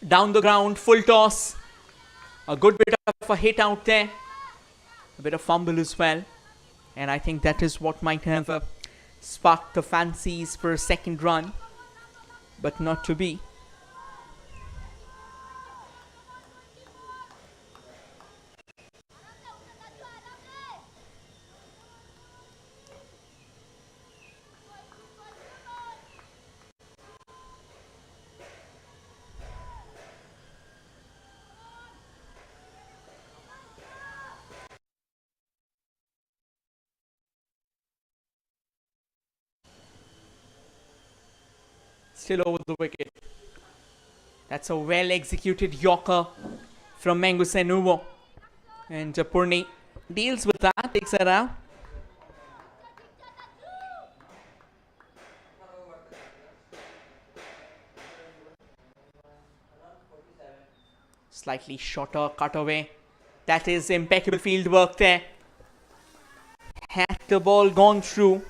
Down the ground, full toss. A good bit of a hit out there. A bit of fumble as well. And I think that is what might have sparked the fancies for a second run. But not to be. still over the wicket. That's a well executed Yorker from Mengusenuvo. And Purni deals with that, takes it out. Slightly shorter cutaway. That is impeccable field work there. Had the ball gone through,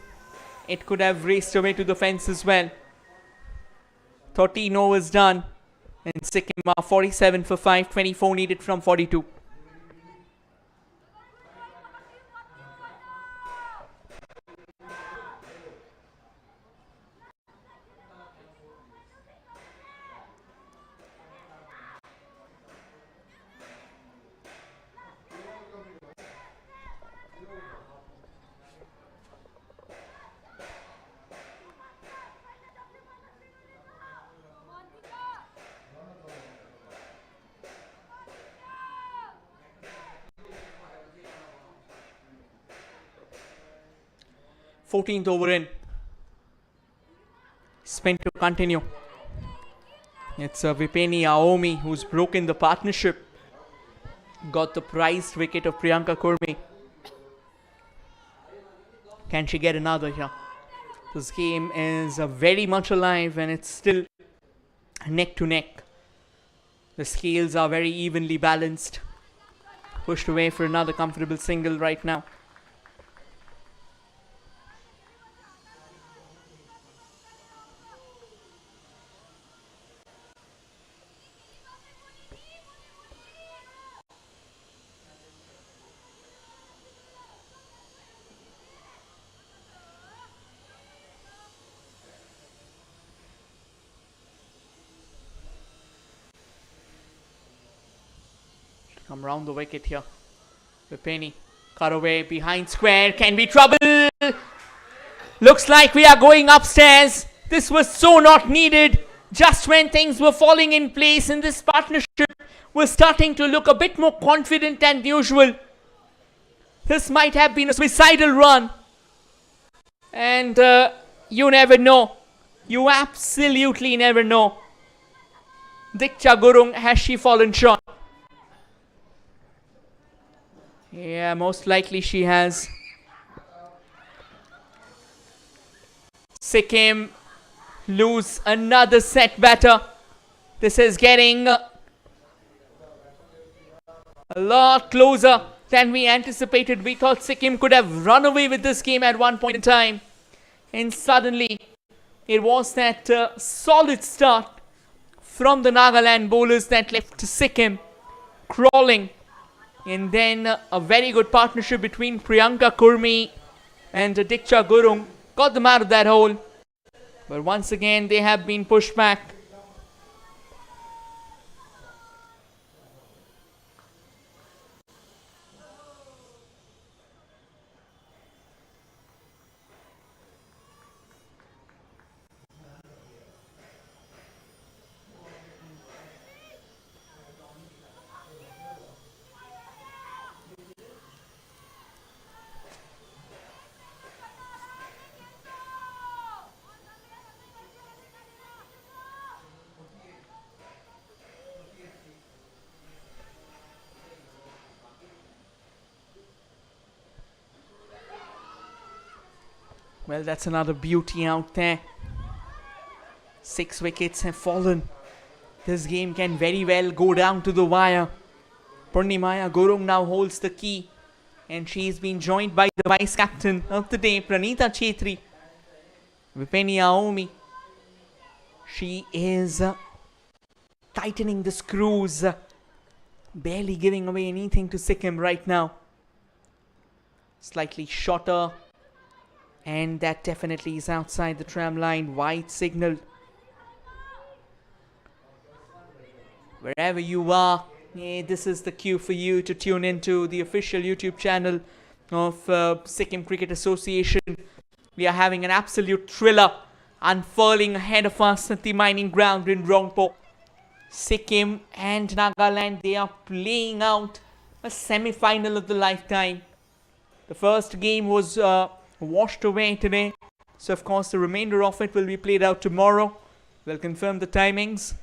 it could have raced away to the fence as well. 13 overs done. And Sikkim are 47 for 5, 24 needed from 42. Fourteenth over in. Spin to continue. It's Vipeni Aomi who's broken the partnership. Got the prized wicket of Priyanka Kurmi. Can she get another here? This game is very much alive and it's still neck to neck. The scales are very evenly balanced. Pushed away for another comfortable single right now. Come round the wicket here. Vipeni, cut away behind square, can be trouble. Looks like we are going upstairs. This was so not needed. Just when things were falling in place in this partnership was starting to look a bit more confident than usual. This might have been a suicidal run. And you never know. You absolutely never know. Diksha Gurung, has she fallen short? Yeah, most likely she has. Sikkim lose another set batter. This is getting a lot closer than we anticipated. We thought Sikkim could have run away with this game at one point in time. And suddenly, it was that solid start from the Nagaland bowlers that left Sikkim crawling. And then a very good partnership between Priyanka Kurmi and Diksha Gurung got them out of that hole. But once again, they have been pushed back. Well, that's another beauty out there. 6 wickets have fallen. This game can very well go down to the wire. Purnimaya Gurung now holds the key. And she's been joined by the vice captain of the day, Pranita Chetri. Vipeni Aomi. She is tightening the screws. Barely giving away anything to Sikkim right now. Slightly shorter. And that definitely is outside the tram line. White signal. Wherever you are, this is the cue for you to tune into the official YouTube channel of Sikkim Cricket Association. We are having an absolute thriller unfurling ahead of us at the mining ground in Rangpo. Sikkim and Nagaland, they are playing out a semi-final of the lifetime. The first game was washed away today. So of course the remainder of it will be played out tomorrow. We'll confirm the timings.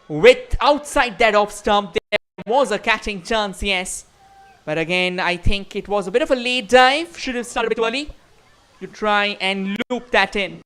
With outside that off stump, there was a catching chance, yes. But again, I think it was a bit of a late dive. Should have started a bit early to try and loop that in.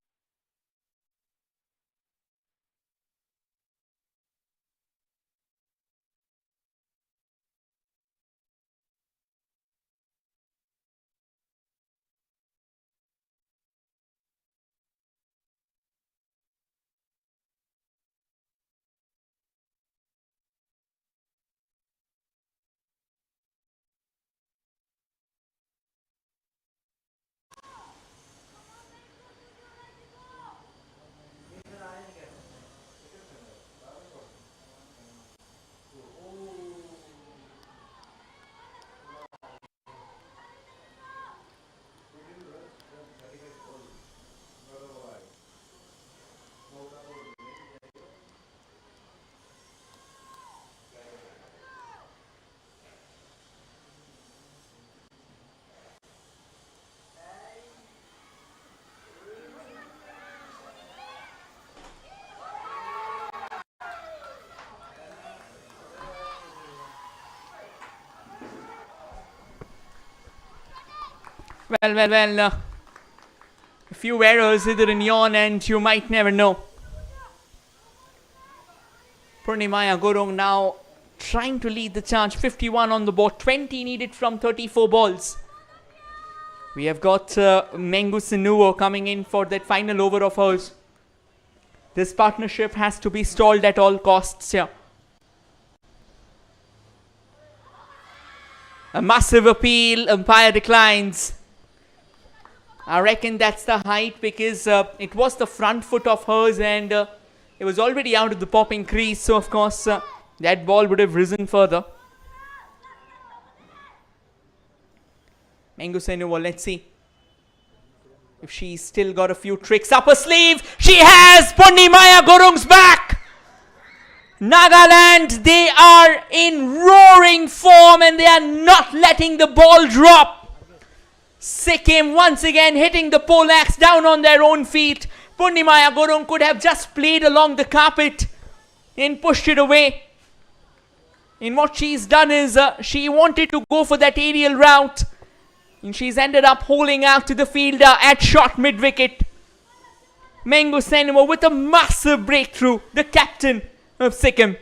Well, a few errors either in yon and you might never know. Purnimaya Gurung now trying to lead the charge. 51 on the board, 20 needed from 34 balls. We have got Mengu Sinuo coming in for that final over of hers. This partnership has to be stalled at all costs here. A massive appeal, umpire declines. I reckon that's the height because it was the front foot of hers and it was already out of the popping crease. So, of course, that ball would have risen further. Mengu Sinuo, let's see if she's still got a few tricks up her sleeve. She has! Purnimaya Gurung's back! Nagaland, they are in roaring form and they are not letting the ball drop. Sikkim once again hitting the poleaxe down on their own feet. Purnimaya Gurung could have just played along the carpet and pushed it away. And what she's done is she wanted to go for that aerial route. And she's ended up holding out to the fielder at short mid-wicket. Mengu Sinuo with a massive breakthrough. The captain of Sikkim.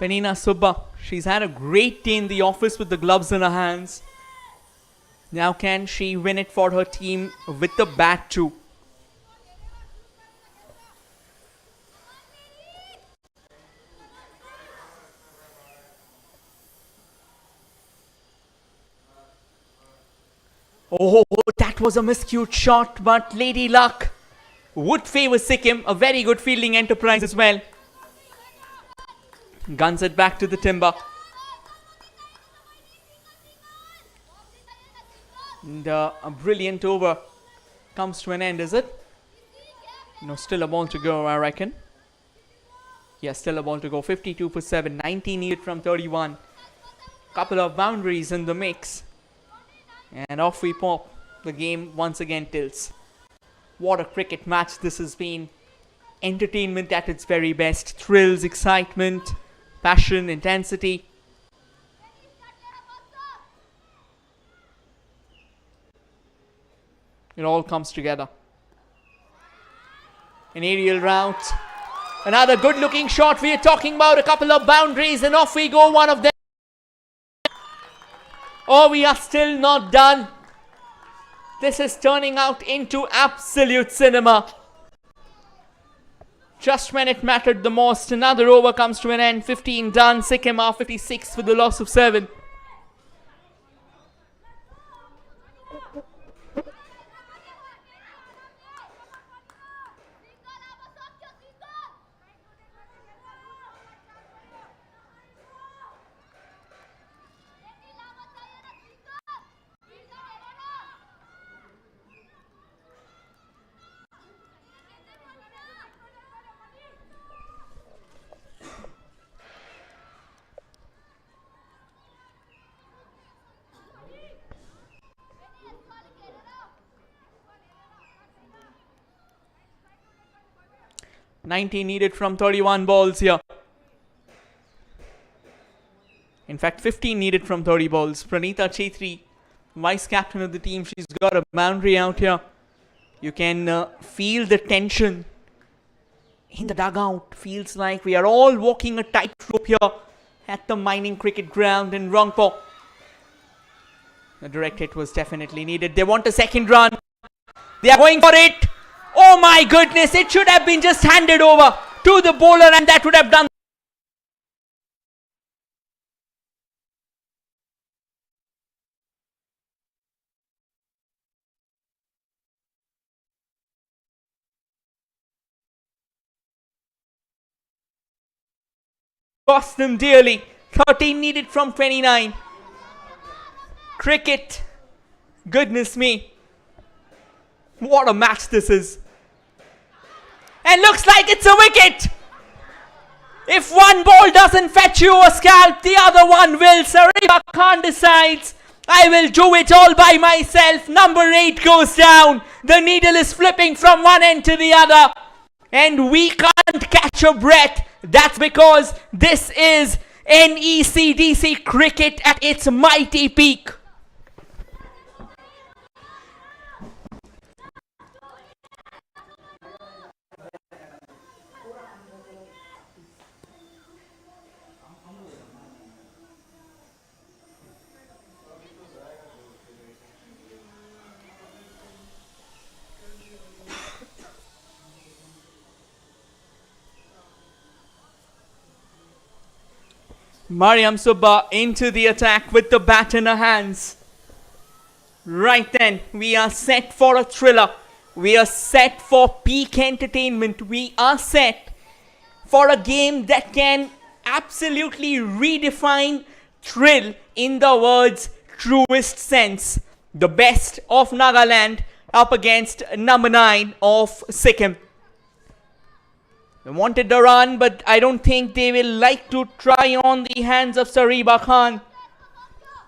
Penina Subba, she's had a great day in the office with the gloves in her hands. Now can she win it for her team with the bat too? Oh, that was a miscued shot, but Lady Luck would favour Sikkim. A very good fielding enterprise as well. Guns it back to the timber. And a brilliant over comes to an end, is it? No, still a ball to go, I reckon. Yes, still a ball to go. 52 for 7. 19 needed from 31. Couple of boundaries in the mix. And off we pop. The game once again tilts. What a cricket match this has been. Entertainment at its very best. Thrills, excitement, passion, intensity. It all comes together. An aerial route. Another good looking shot. We are talking about a couple of boundaries and off we go, one of them. Oh, we are still not done. This is turning out into absolute cinema. Just when it mattered the most, another over comes to an end. 15 done. Sikkim are 56 for the loss of 7. 19 needed from 31 balls here. In fact, 15 needed from 30 balls. Pranita Chetri, vice captain of the team, she's got a boundary out here. You can feel the tension in the dugout. Feels like we are all walking a tightrope here at the mining cricket ground in Rangpo. The direct hit was definitely needed. They want a second run. They are going for it. Oh my goodness, it should have been just handed over to the bowler and that would have done. Cost them dearly. 13 needed from 29. Cricket. Goodness me. What a match this is. And looks like it's a wicket. If one ball doesn't fetch you a scalp, the other one will. Sariba Khan decides, I will do it all by myself. Number 8 goes down. The needle is flipping from one end to the other. And we can't catch a breath. That's because this is NECDC cricket at its mighty peak. Mariam Subba into the attack with the bat in her hands. Right then, we are set for a thriller. We are set for peak entertainment. We are set for a game that can absolutely redefine thrill in the word's truest sense. The best of Nagaland up against number 9 of Sikkim. They wanted the run, but I don't think they will like to try on the hands of Sariba Khan.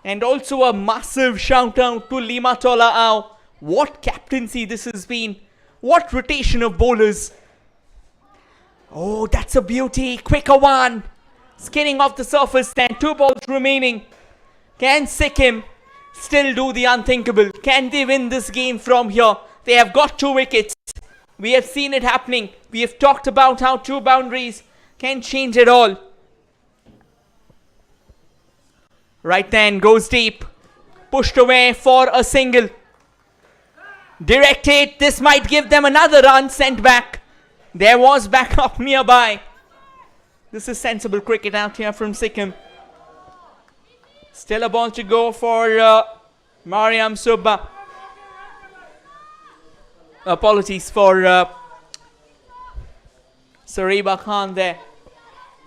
And also a massive shout out to Lima Tola Ao. What captaincy this has been. What rotation of bowlers. Oh, that's a beauty. Quicker one. Skidding off the surface then. 2 balls remaining. Can Sikkim still do the unthinkable? Can they win this game from here? They have got 2 wickets. We have seen it happening. We have talked about how 2 boundaries can change it all. Right then, goes deep. Pushed away for a single. Direct hit. This might give them another run. Sent back. There was backup nearby. This is sensible cricket out here from Sikkim. Still a ball to go for Mariam Subba. Apologies for Sariba Khan there.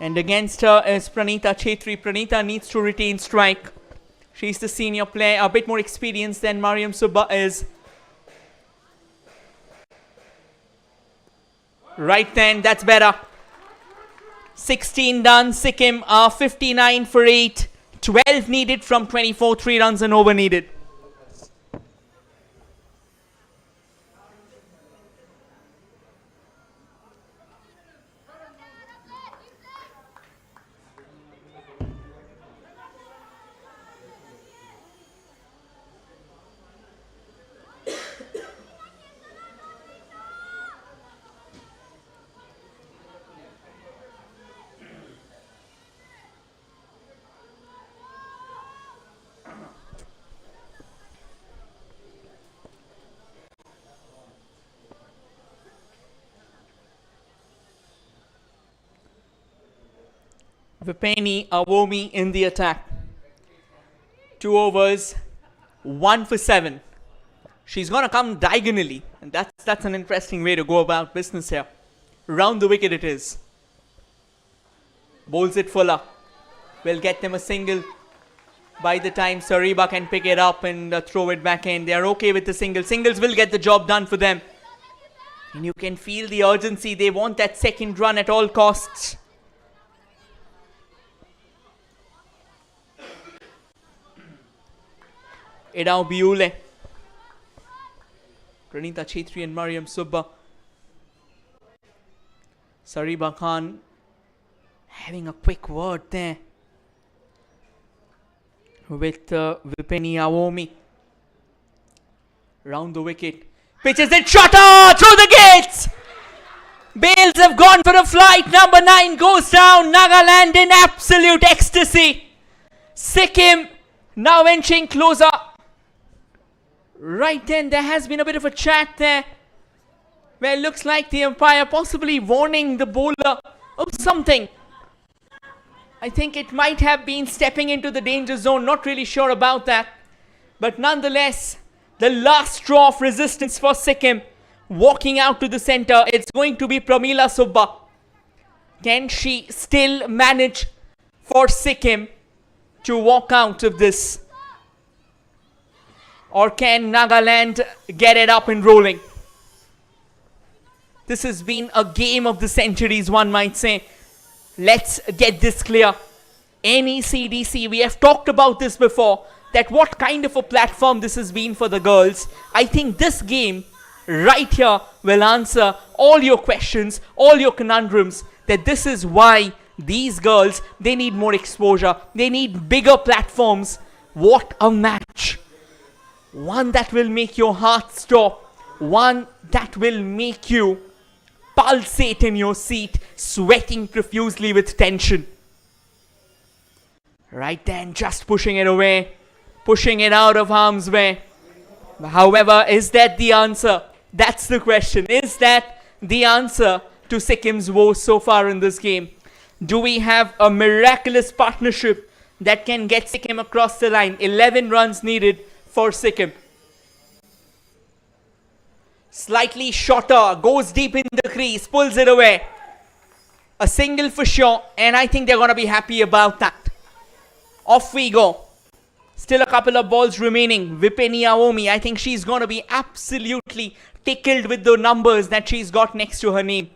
And against her is Pranita Chetri. Pranita needs to retain strike. She's the senior player, a bit more experienced than Mariam Subba is. Right then, that's better. 16 done. Sikkim are 59 for 8. 12 needed from 24. 3 runs and over needed. Vipeni Awomi in the attack. 2 overs, 1 for 7. She's going to come diagonally. And that's an interesting way to go about business here. Round the wicket it is. Bowls it fuller. Will get them a single. By the time Sariba can pick it up and throw it back in. They are okay with the single. Singles will get the job done for them. And you can feel the urgency. They want that second run at all costs. Edao Biule, Pranita Chetri and Mariam Subba Sariba Khan having a quick word there with Vipeni Awomi. Round the wicket. Pitches it, shutter through the gates. Bales have gone for a flight. Number 9 goes down. Nagaland in absolute ecstasy. Sikkim now inching closer. Right then, there has been a bit of a chat there, where it looks like the umpire possibly warning the bowler of something. I think it might have been stepping into the danger zone. Not really sure about that. But nonetheless, the last straw of resistance for Sikkim. Walking out to the centre, it's going to be Pramila Subba. Can she still manage for Sikkim to walk out of this? Or can Nagaland get it up and rolling? This has been a game of the centuries, one might say. Let's get this clear. NECDC, we have talked about this before, that what kind of a platform this has been for the girls. I think this game right here will answer all your questions, all your conundrums, that this is why these girls, they need more exposure. They need bigger platforms. What a match. One that will make your heart stop. One that will make you pulsate in your seat, sweating profusely with tension. Right then, just pushing it away, pushing it out of harm's way. However, is that the answer? That's the question. Is that the answer to Sikkim's woes so far in this game? Do we have a miraculous partnership that can get Sikkim across the line? 11 runs needed for Sikkim. Slightly shorter, goes deep in the crease, pulls it away. A single for sure, and I think they're going to be happy about that. Off we go. Still a couple of balls remaining. Vipeni Awomi, I think she's going to be absolutely tickled with the numbers that she's got next to her name.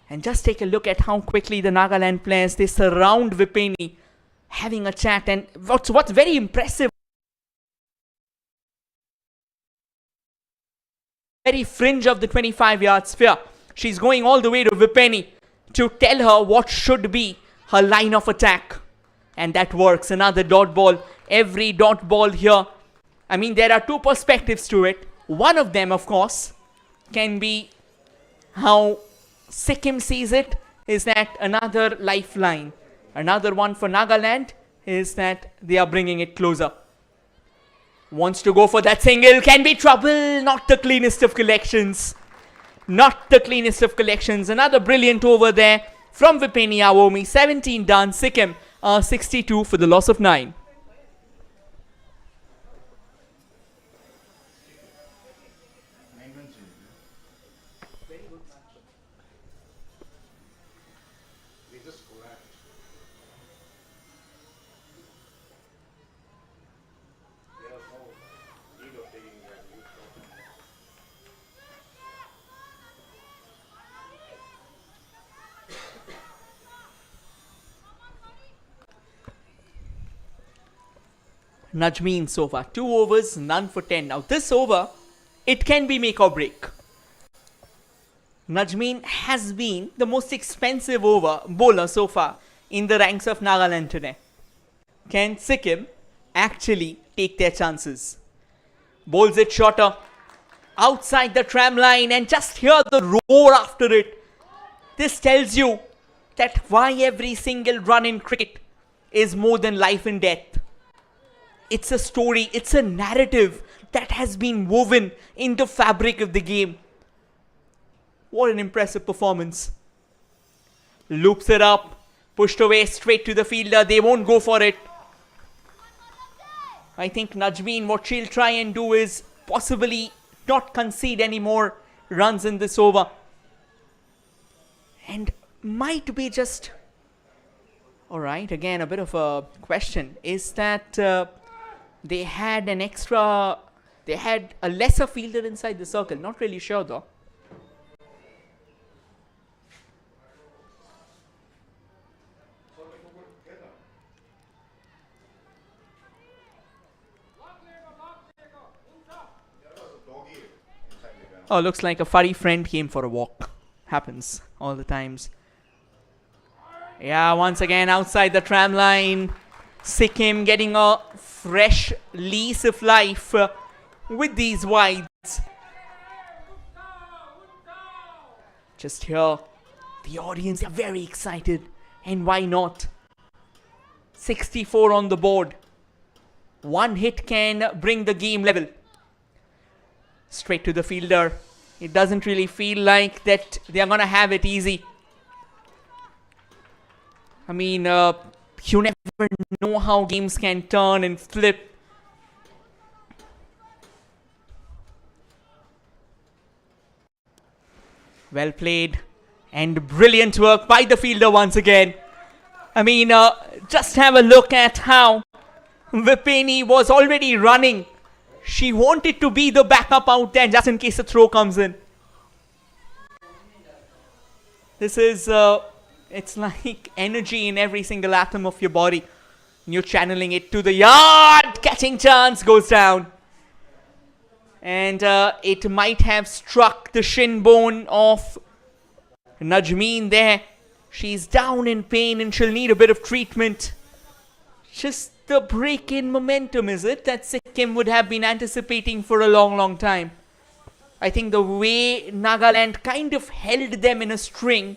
And just take a look at how quickly the Nagaland players, they surround Vipeni, having a chat. And what's very impressive, very fringe of the 25-yard sphere. She's going all the way to Vipeni to tell her what should be her line of attack. And that works. Another dot ball. Every dot ball here. I mean, there are two perspectives to it. One of them, of course, can be how Sikkim sees it, is that another lifeline. Another one for Nagaland is that they are bringing it closer. Wants to go for that single. Can be trouble. Not the cleanest of collections. Not the cleanest of collections. Another brilliant over there from Vipeni Awomi. 17 done. Sikkim 62 for the loss of 9. Najmeen so far. 2 overs, none for 10. Now this over, it can be make or break. Najmeen has been the most expensive bowler so far in the ranks of Nagaland today. Can Sikkim actually take their chances? Bowls it shorter, outside the tram line, and just hear the roar after it. This tells you that why every single run in cricket is more than life and death. It's a story, it's a narrative that has been woven in the fabric of the game. What an impressive performance. Loops it up, pushed away straight to the fielder. They won't go for it. I think Najmeen, what she'll try and do is possibly not concede any more runs in this over. And might be just... Alright, again a bit of a question. Is that... they had a lesser fielder inside the circle. Not really sure though. Oh, looks like a furry friend came for a walk. happens all the times. Yeah, once again outside the tram line. Sikkim getting a fresh lease of life with these wides. Just here, the audience are very excited, and why not? 64 on the board. One hit can bring the game level. Straight to the fielder. It doesn't really feel like that they are going to have it easy. I mean, you never know how games can turn and flip. Well played and brilliant work by the fielder once again. I mean, just have a look at how Vipeni was already running. She wanted to be the backup out there just in case a throw comes in. This is, it's like energy in every single atom of your body. You're channeling it to the yard. Catching chance goes down. And it might have struck the shin bone of Najmeen there. She's down in pain and she'll need a bit of treatment. Just the break in momentum, is it, that Sikkim would have been anticipating for a long time. I think the way Nagaland kind of held them in a string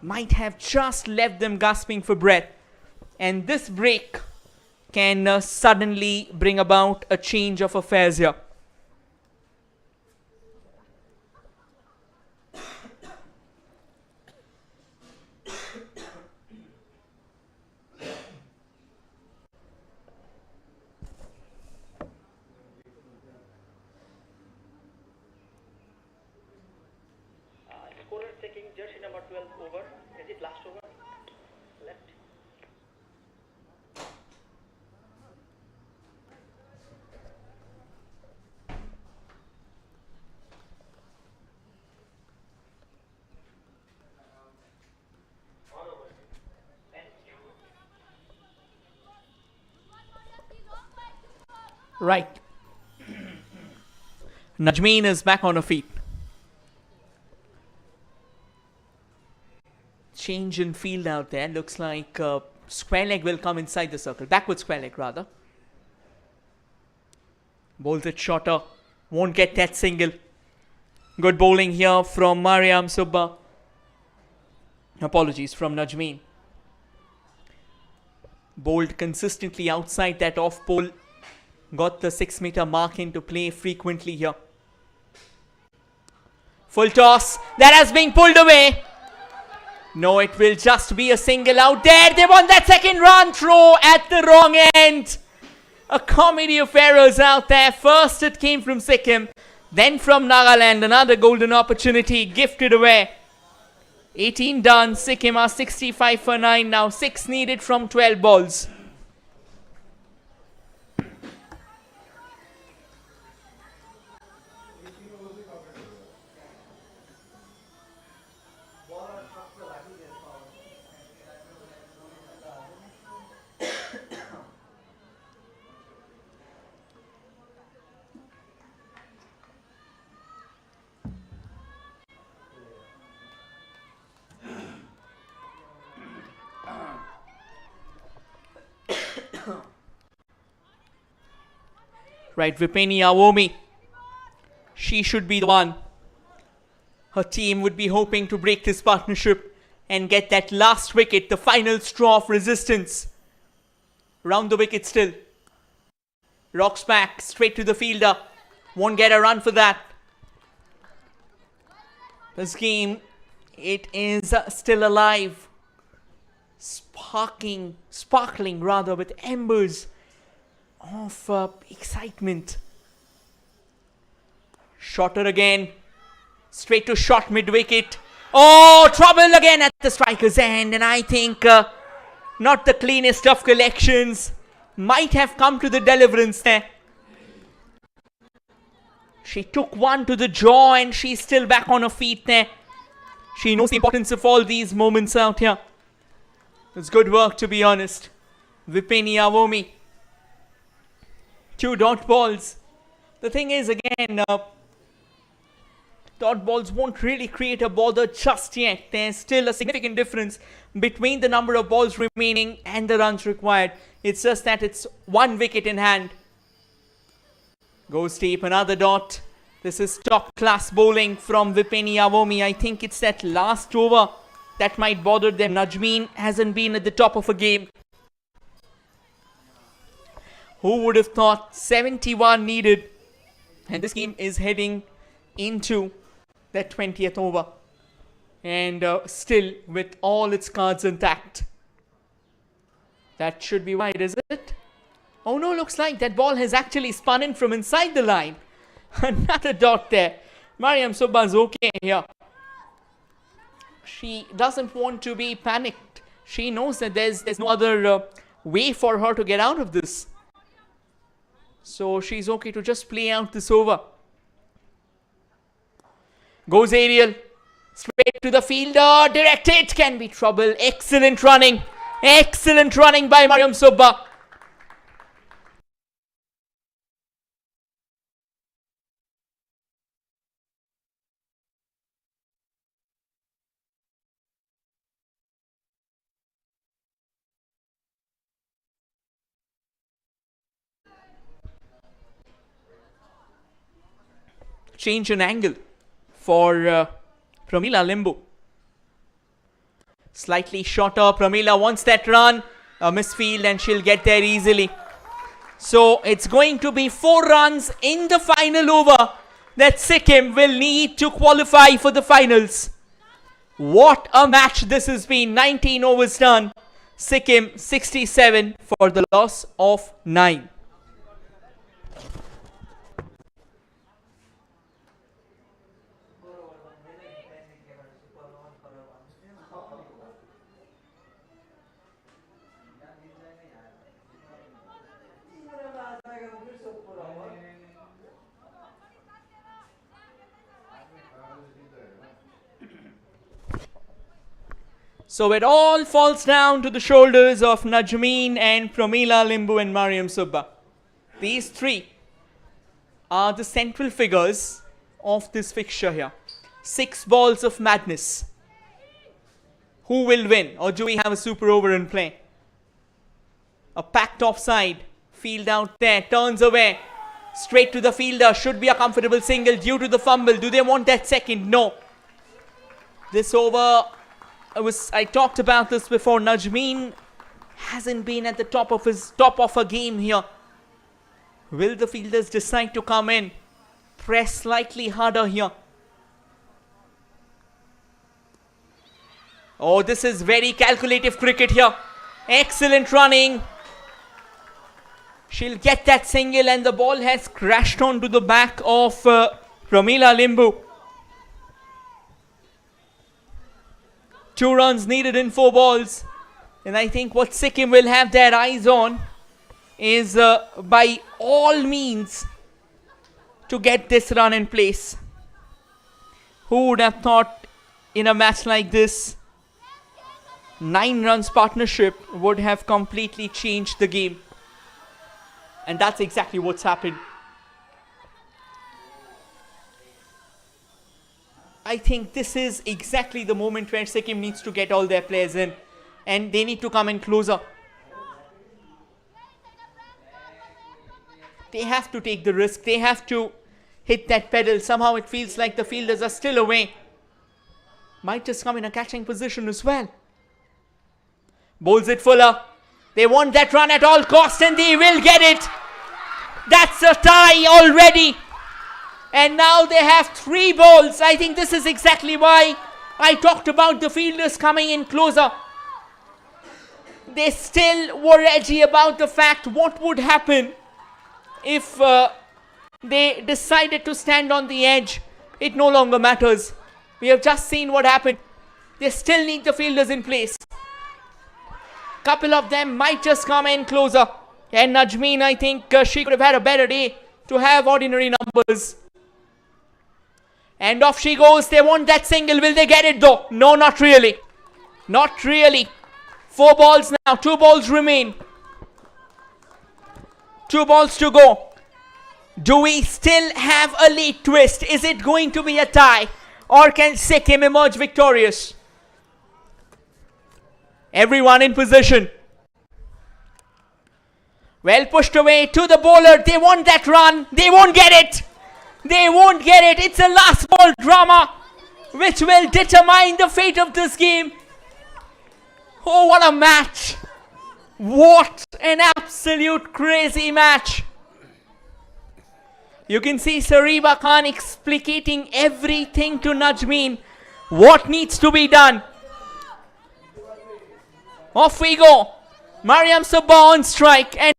might have just left them gasping for breath. And this break can suddenly bring about a change of affairs here. Scorer taking jersey number 12 over. Is it last over? Left. Right. Najmeen is back on her feet. Change in field out there. Looks like square leg will come inside the circle. Backward square leg rather. Bowls it shorter. Won't get that single. Good bowling here from Mariam Subba. Apologies, from Najmeen. Bowled consistently outside that off pole. Got the 6 meter mark into play frequently here. Full toss. That has been pulled away. No, it will just be a single out there. They want that second run. Throw at the wrong end. A comedy of errors out there. First it came from Sikkim. Then from Nagaland. Another golden opportunity gifted away. 18 done. Sikkim are 65 for 9 now. 6 needed from 12 balls. Right, Vipeni Awomi. She should be the one. Her team would be hoping to break this partnership and get that last wicket, the final straw of resistance. Round the wicket still. Rocks back, straight to the fielder. Won't get a run for that. This game, it is still alive. Sparkling rather, with embers of excitement. Shorter again. Straight to short mid-wicket. Oh, trouble again at the striker's end. And I think not the cleanest of collections. Might have come to the deliverance there. She took one to the jaw and she's still back on her feet there. She knows the importance of all these moments out here. It's good work, to be honest. Vipeni Awomi. 2 dot balls. The thing is, again, Dot balls won't really create a bother just yet. There's still a significant difference between the number of balls remaining and the runs required. It's just that it's 1 wicket in hand. Goes deep, another dot. This is top class bowling from Vipeni Avomi. I think it's that last over that might bother them. Najmeen hasn't been at the top of a game. Who would have thought 71 needed? And this game is heading into that 20th over. And still with all its cards intact. That should be wide, is it? Oh no, looks like that ball has actually spun in from inside the line. Another dot there. Mariam Subba's okay here. She doesn't want to be panicked. She knows that there's no other way for her to get out of this. So she's okay to just play out this over. Goes aerial. Straight to the fielder. Directed. Can be trouble. Excellent running. Excellent running by Mariam Subba. Change an angle for Pramila Limbu. Slightly shorter. Pramila wants that run. A misfield and she'll get there easily. So it's going to be 4 runs in the final over that Sikkim will need to qualify for the finals. What a match this has been. 19 overs done. Sikkim 67 for the loss of 9. So it all falls down to the shoulders of Najmeen and Pramila Limbu and Mariam Subba. These 3 are the central figures of this fixture here. 6 balls of madness. Who will win? Or do we have a super over in play? A packed offside. Field out there. Turns away. Straight to the fielder. Should be a comfortable single due to the fumble. Do they want that second? No. This over... I talked about this before. Najmeen hasn't been at the top of her game here. Will the fielders decide to come in? Press slightly harder here. Oh, this is very calculative cricket here. Excellent running. She'll get that single and the ball has crashed onto the back of Pramila Limbu. 2 runs needed in 4 balls. And I think what Sikkim will have their eyes on is by all means to get this run in place. Who would have thought in a match like this, 9 runs partnership would have completely changed the game. And that's exactly what's happened. I think this is exactly the moment where Sikkim needs to get all their players in. And they need to come in closer. They have to take the risk. They have to hit that pedal. Somehow it feels like the fielders are still away. Might just come in a catching position as well. Bowls it fuller. They want that run at all costs and they will get it. That's a tie already. And now they have 3 balls. I think this is exactly why I talked about the fielders coming in closer. They still were edgy about the fact what would happen if they decided to stand on the edge. It no longer matters. We have just seen what happened. They still need the fielders in place. Couple of them might just come in closer. And Najmeen, I think she could have had a better day to have ordinary numbers. And off she goes. They want that single. Will they get it though? No, not really. Not really. 4 balls now. 2 balls remain. 2 balls to go. Do we still have a late twist? Is it going to be a tie? Or can Sikkim emerge victorious? Everyone in position. Well pushed away to the bowler. They want that run. They won't get it. They won't get it. It's a last ball drama which will determine the fate of this game. Oh, what a match. What an absolute crazy match. You can see Sariba Khan explicating everything to Najmeen. What needs to be done? Off we go. Mariam Sabah on strike, and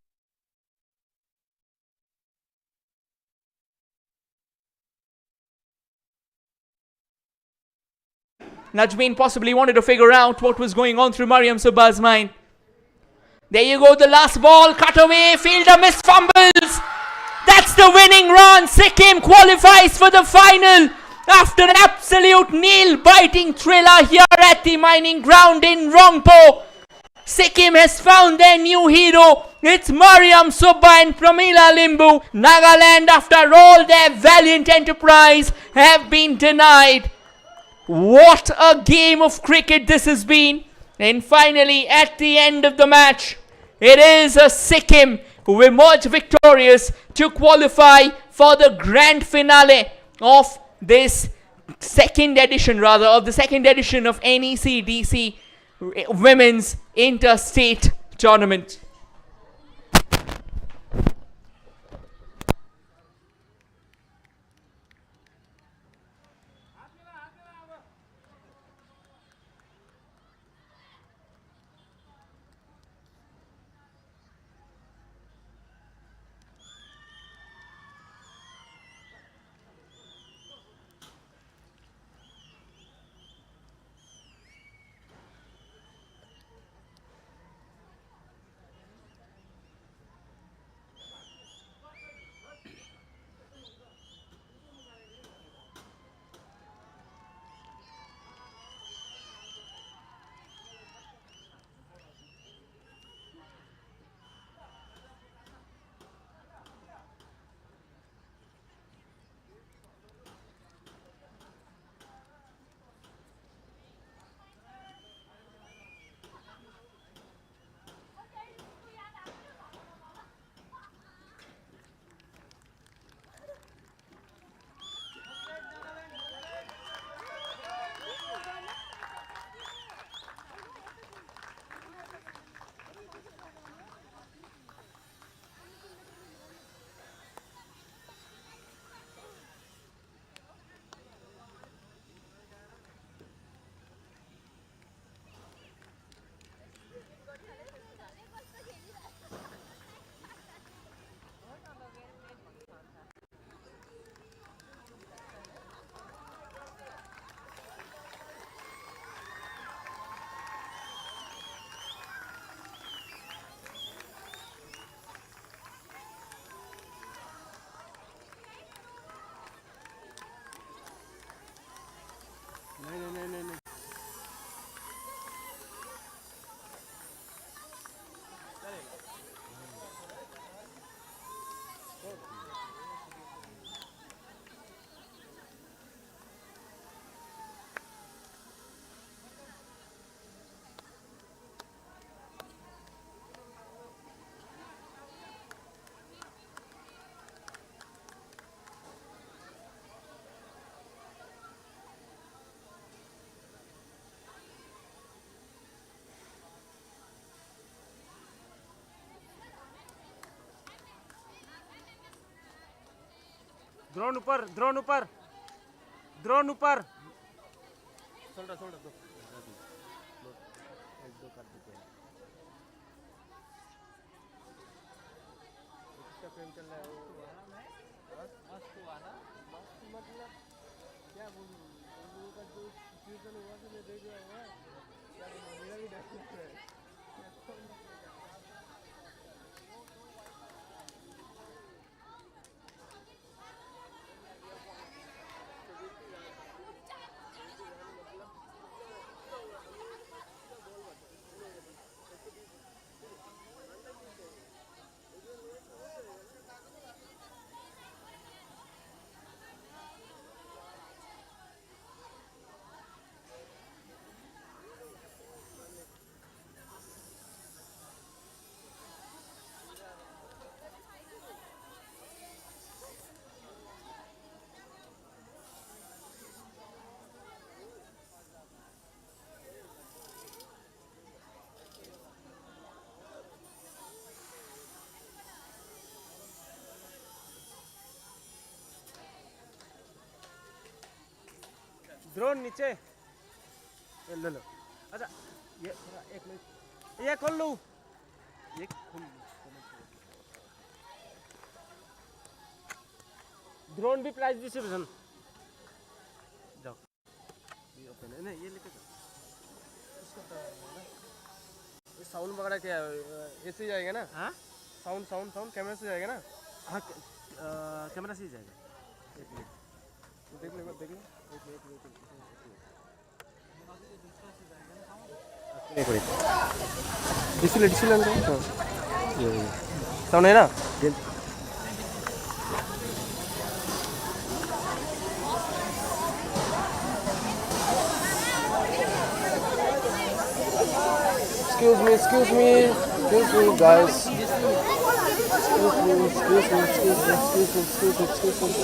Najmeen possibly wanted to figure out what was going on through Mariam Sabah's mind. There you go, the last ball, cut away, fielder miss, fumbles. That's the winning run. Sikkim qualifies for the final after an absolute nail-biting thriller here at the mining ground in Rangpo. Sikkim has found their new hero. It's Mariam Subba and Pramila Limbu. Nagaland, after all their valiant enterprise, have been denied. What a game of cricket this has been. And finally, at the end of the match, it is a Sikkim who emerged victorious to qualify for the grand finale of this second edition of NECDC Women's Interstate Tournament. Drone ऊपर drone ऊपर drone ऊपर shoulder shoulder दो कर देते हैं इसका frame चल रहा है मतलब क्या बोलूं उन लोगों का जो सिचुएशन हुआ तो मैं देख रहा हूँ क्या मेरा भी डर लग रहा है ड्रोन नीचे ले लो अच्छा ये थोड़ा एक मिनट ये खोल लो ये खोल ड्रोन भी प्राइस डिस्ट्रीब्यूशन जाओ ये ओपन है नहीं ये लेके जाओ इसका तो ये साउंड वगैरह क्या ऐसे जाएगा ना हाँ साउंड साउंड साउंड कैमरा से जाएगा ना हाँ कैमरा से ही जाएगा एक मिनट देख ले एक डिस्प्ले साउंड है ना Excuse me, guys. Excuse me.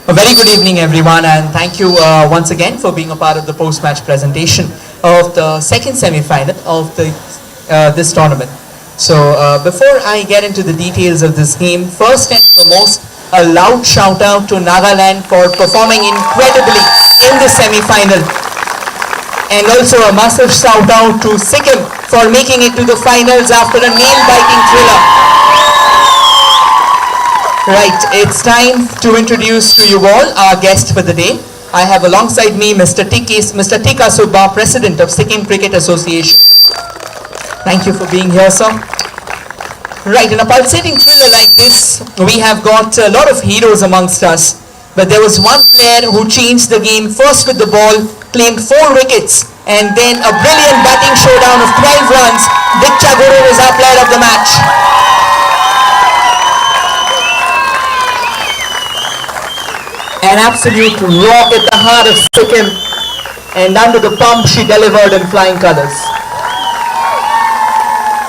A very good evening everyone, and thank you once again for being a part of the post-match presentation of the second semi-final of this tournament. So before I get into the details of this game, first and foremost, a loud shout out to Nagaland for performing incredibly in the semi-final, and also a massive shout out to Sikkim for making it to the finals after a nail-biting thriller. Right, it's time to introduce to you all our guest for the day. I have alongside me Mr. Tika Subba, President of Sikkim Cricket Association. Thank you for being here, sir. Right, in a pulsating thriller like this, we have got a lot of heroes amongst us. But there was one player who changed the game first with the ball, claimed 4 wickets, and then a brilliant batting showdown of 12 runs. Dick Chaguru is our player of the match. An absolute rock at the heart of Sikkim, and under the pump she delivered in flying colours.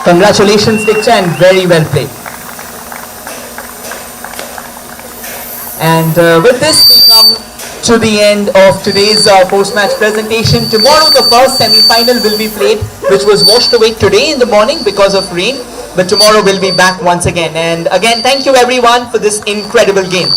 Congratulations Diksha, and very well played. And with this, we come to the end of today's post-match presentation. Tomorrow, the first semi-final will be played, which was washed away today in the morning because of rain. But tomorrow we'll be back once again. And again, thank you everyone for this incredible game.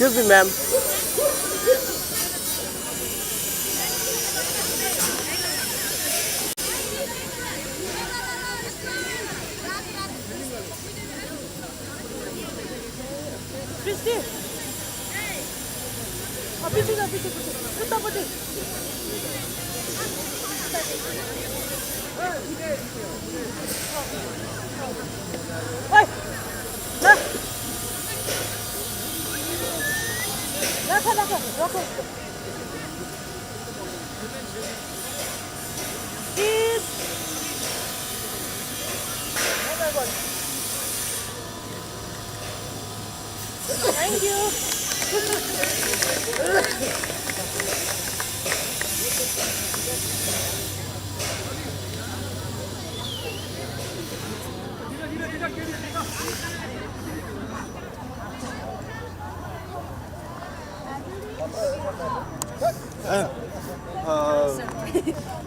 Excuse me, ma'am. Thank you.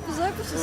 Güzel bir şey.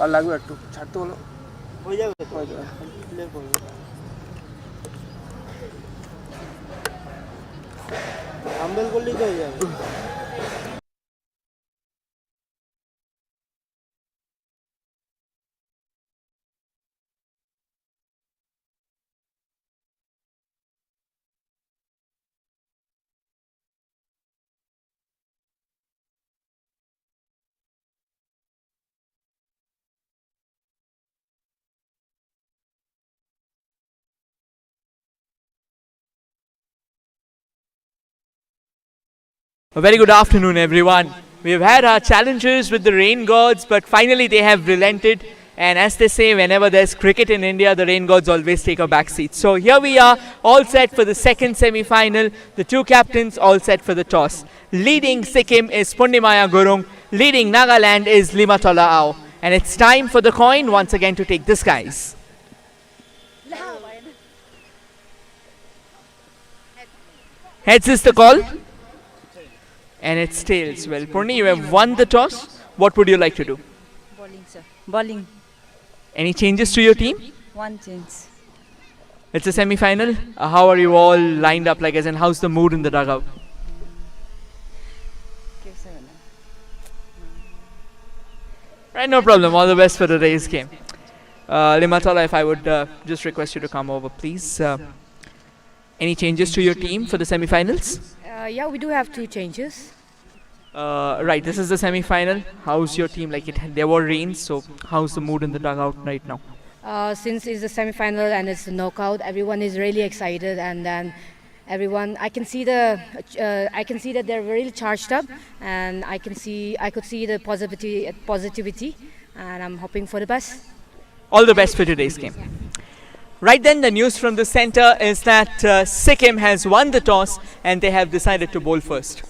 আর লাগবে একটু ছাড়তে হলো হয়ে যাবে তো clear করবে আম্বেল করলেই তো হয়ে যাবে A very good afternoon, everyone. We've had our challenges with the rain gods, but finally they have relented. And as they say, whenever there's cricket in India, the rain gods always take a back seat. So here we are, all set for the second semi-final. The two captains all set for the toss. Leading Sikkim is Pundimaya Gurung. Leading Nagaland is Limatola Ao. And it's time for the coin once again to take the skies. Heads is the call. And it's tails. Well, Purni, you have won the toss. What would you like to do? Bowling, sir. Bowling. Any changes to your team? One change. It's a semi-final. How are you all lined up? Like, as in, how's the mood in the dugout? Right, no problem. All the best for today's game. Limatola, if I would just request you to come over, please. Any changes to your team for the semi-finals? Yeah, we do have two changes. Right, this is the semi-final. How's your team? Like, there were rains, so how's the mood in the dugout right now? Since it's the semi-final and it's a knockout, everyone is really excited, and then everyone, I can see that they're really charged up, and I could see the positivity, and I'm hoping for the best. All the best for today's game. Right then, the news from the center is that Sikkim has won the toss and they have decided to bowl first.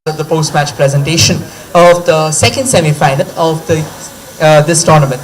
The post-match presentation of the second semi-final of the this tournament.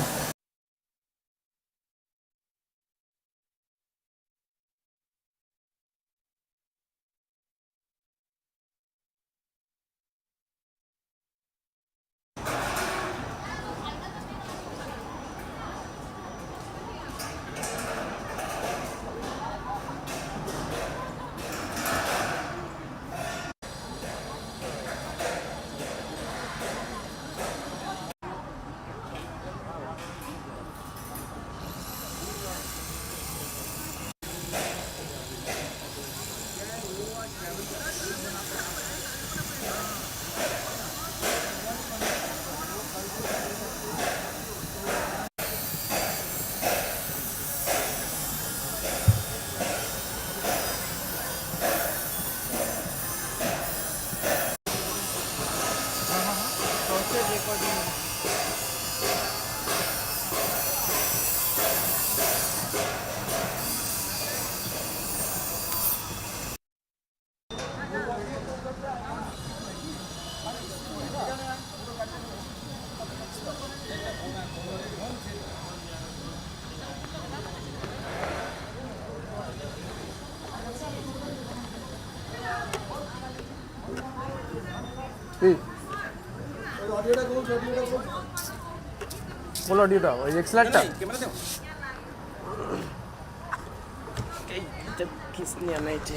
কোন অডিওটা ওই এক্সলারটা এইটা কিসনি আনা এটা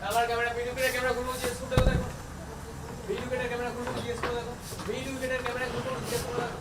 আমার camera video করে camera খুলবো যে স্কুলটা দেখো ভিডিও করে ক্যামেরা খুলবো যে স্কুল দেখো ভিডিও করে ক্যামেরা খুলবো যে স্কুল দেখো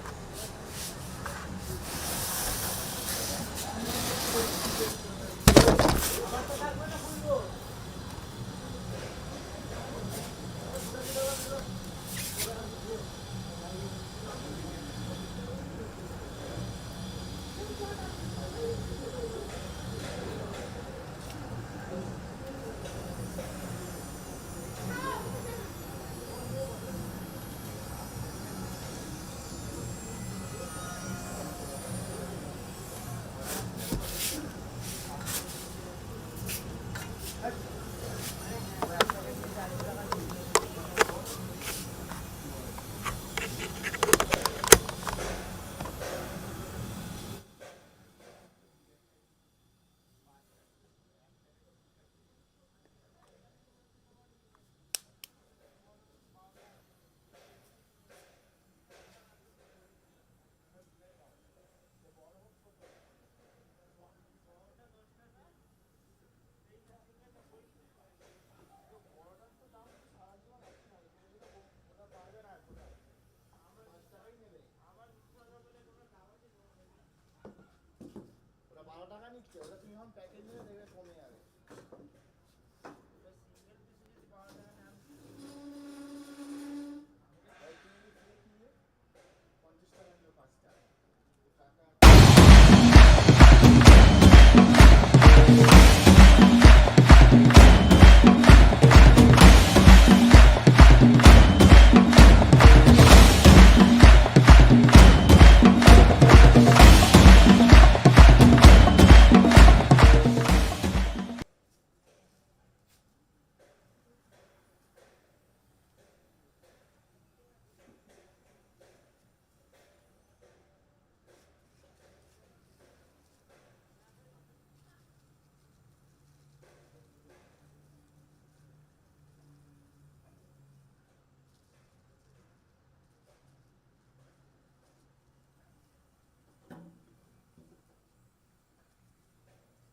हम पैकेज में देखो कौन है यार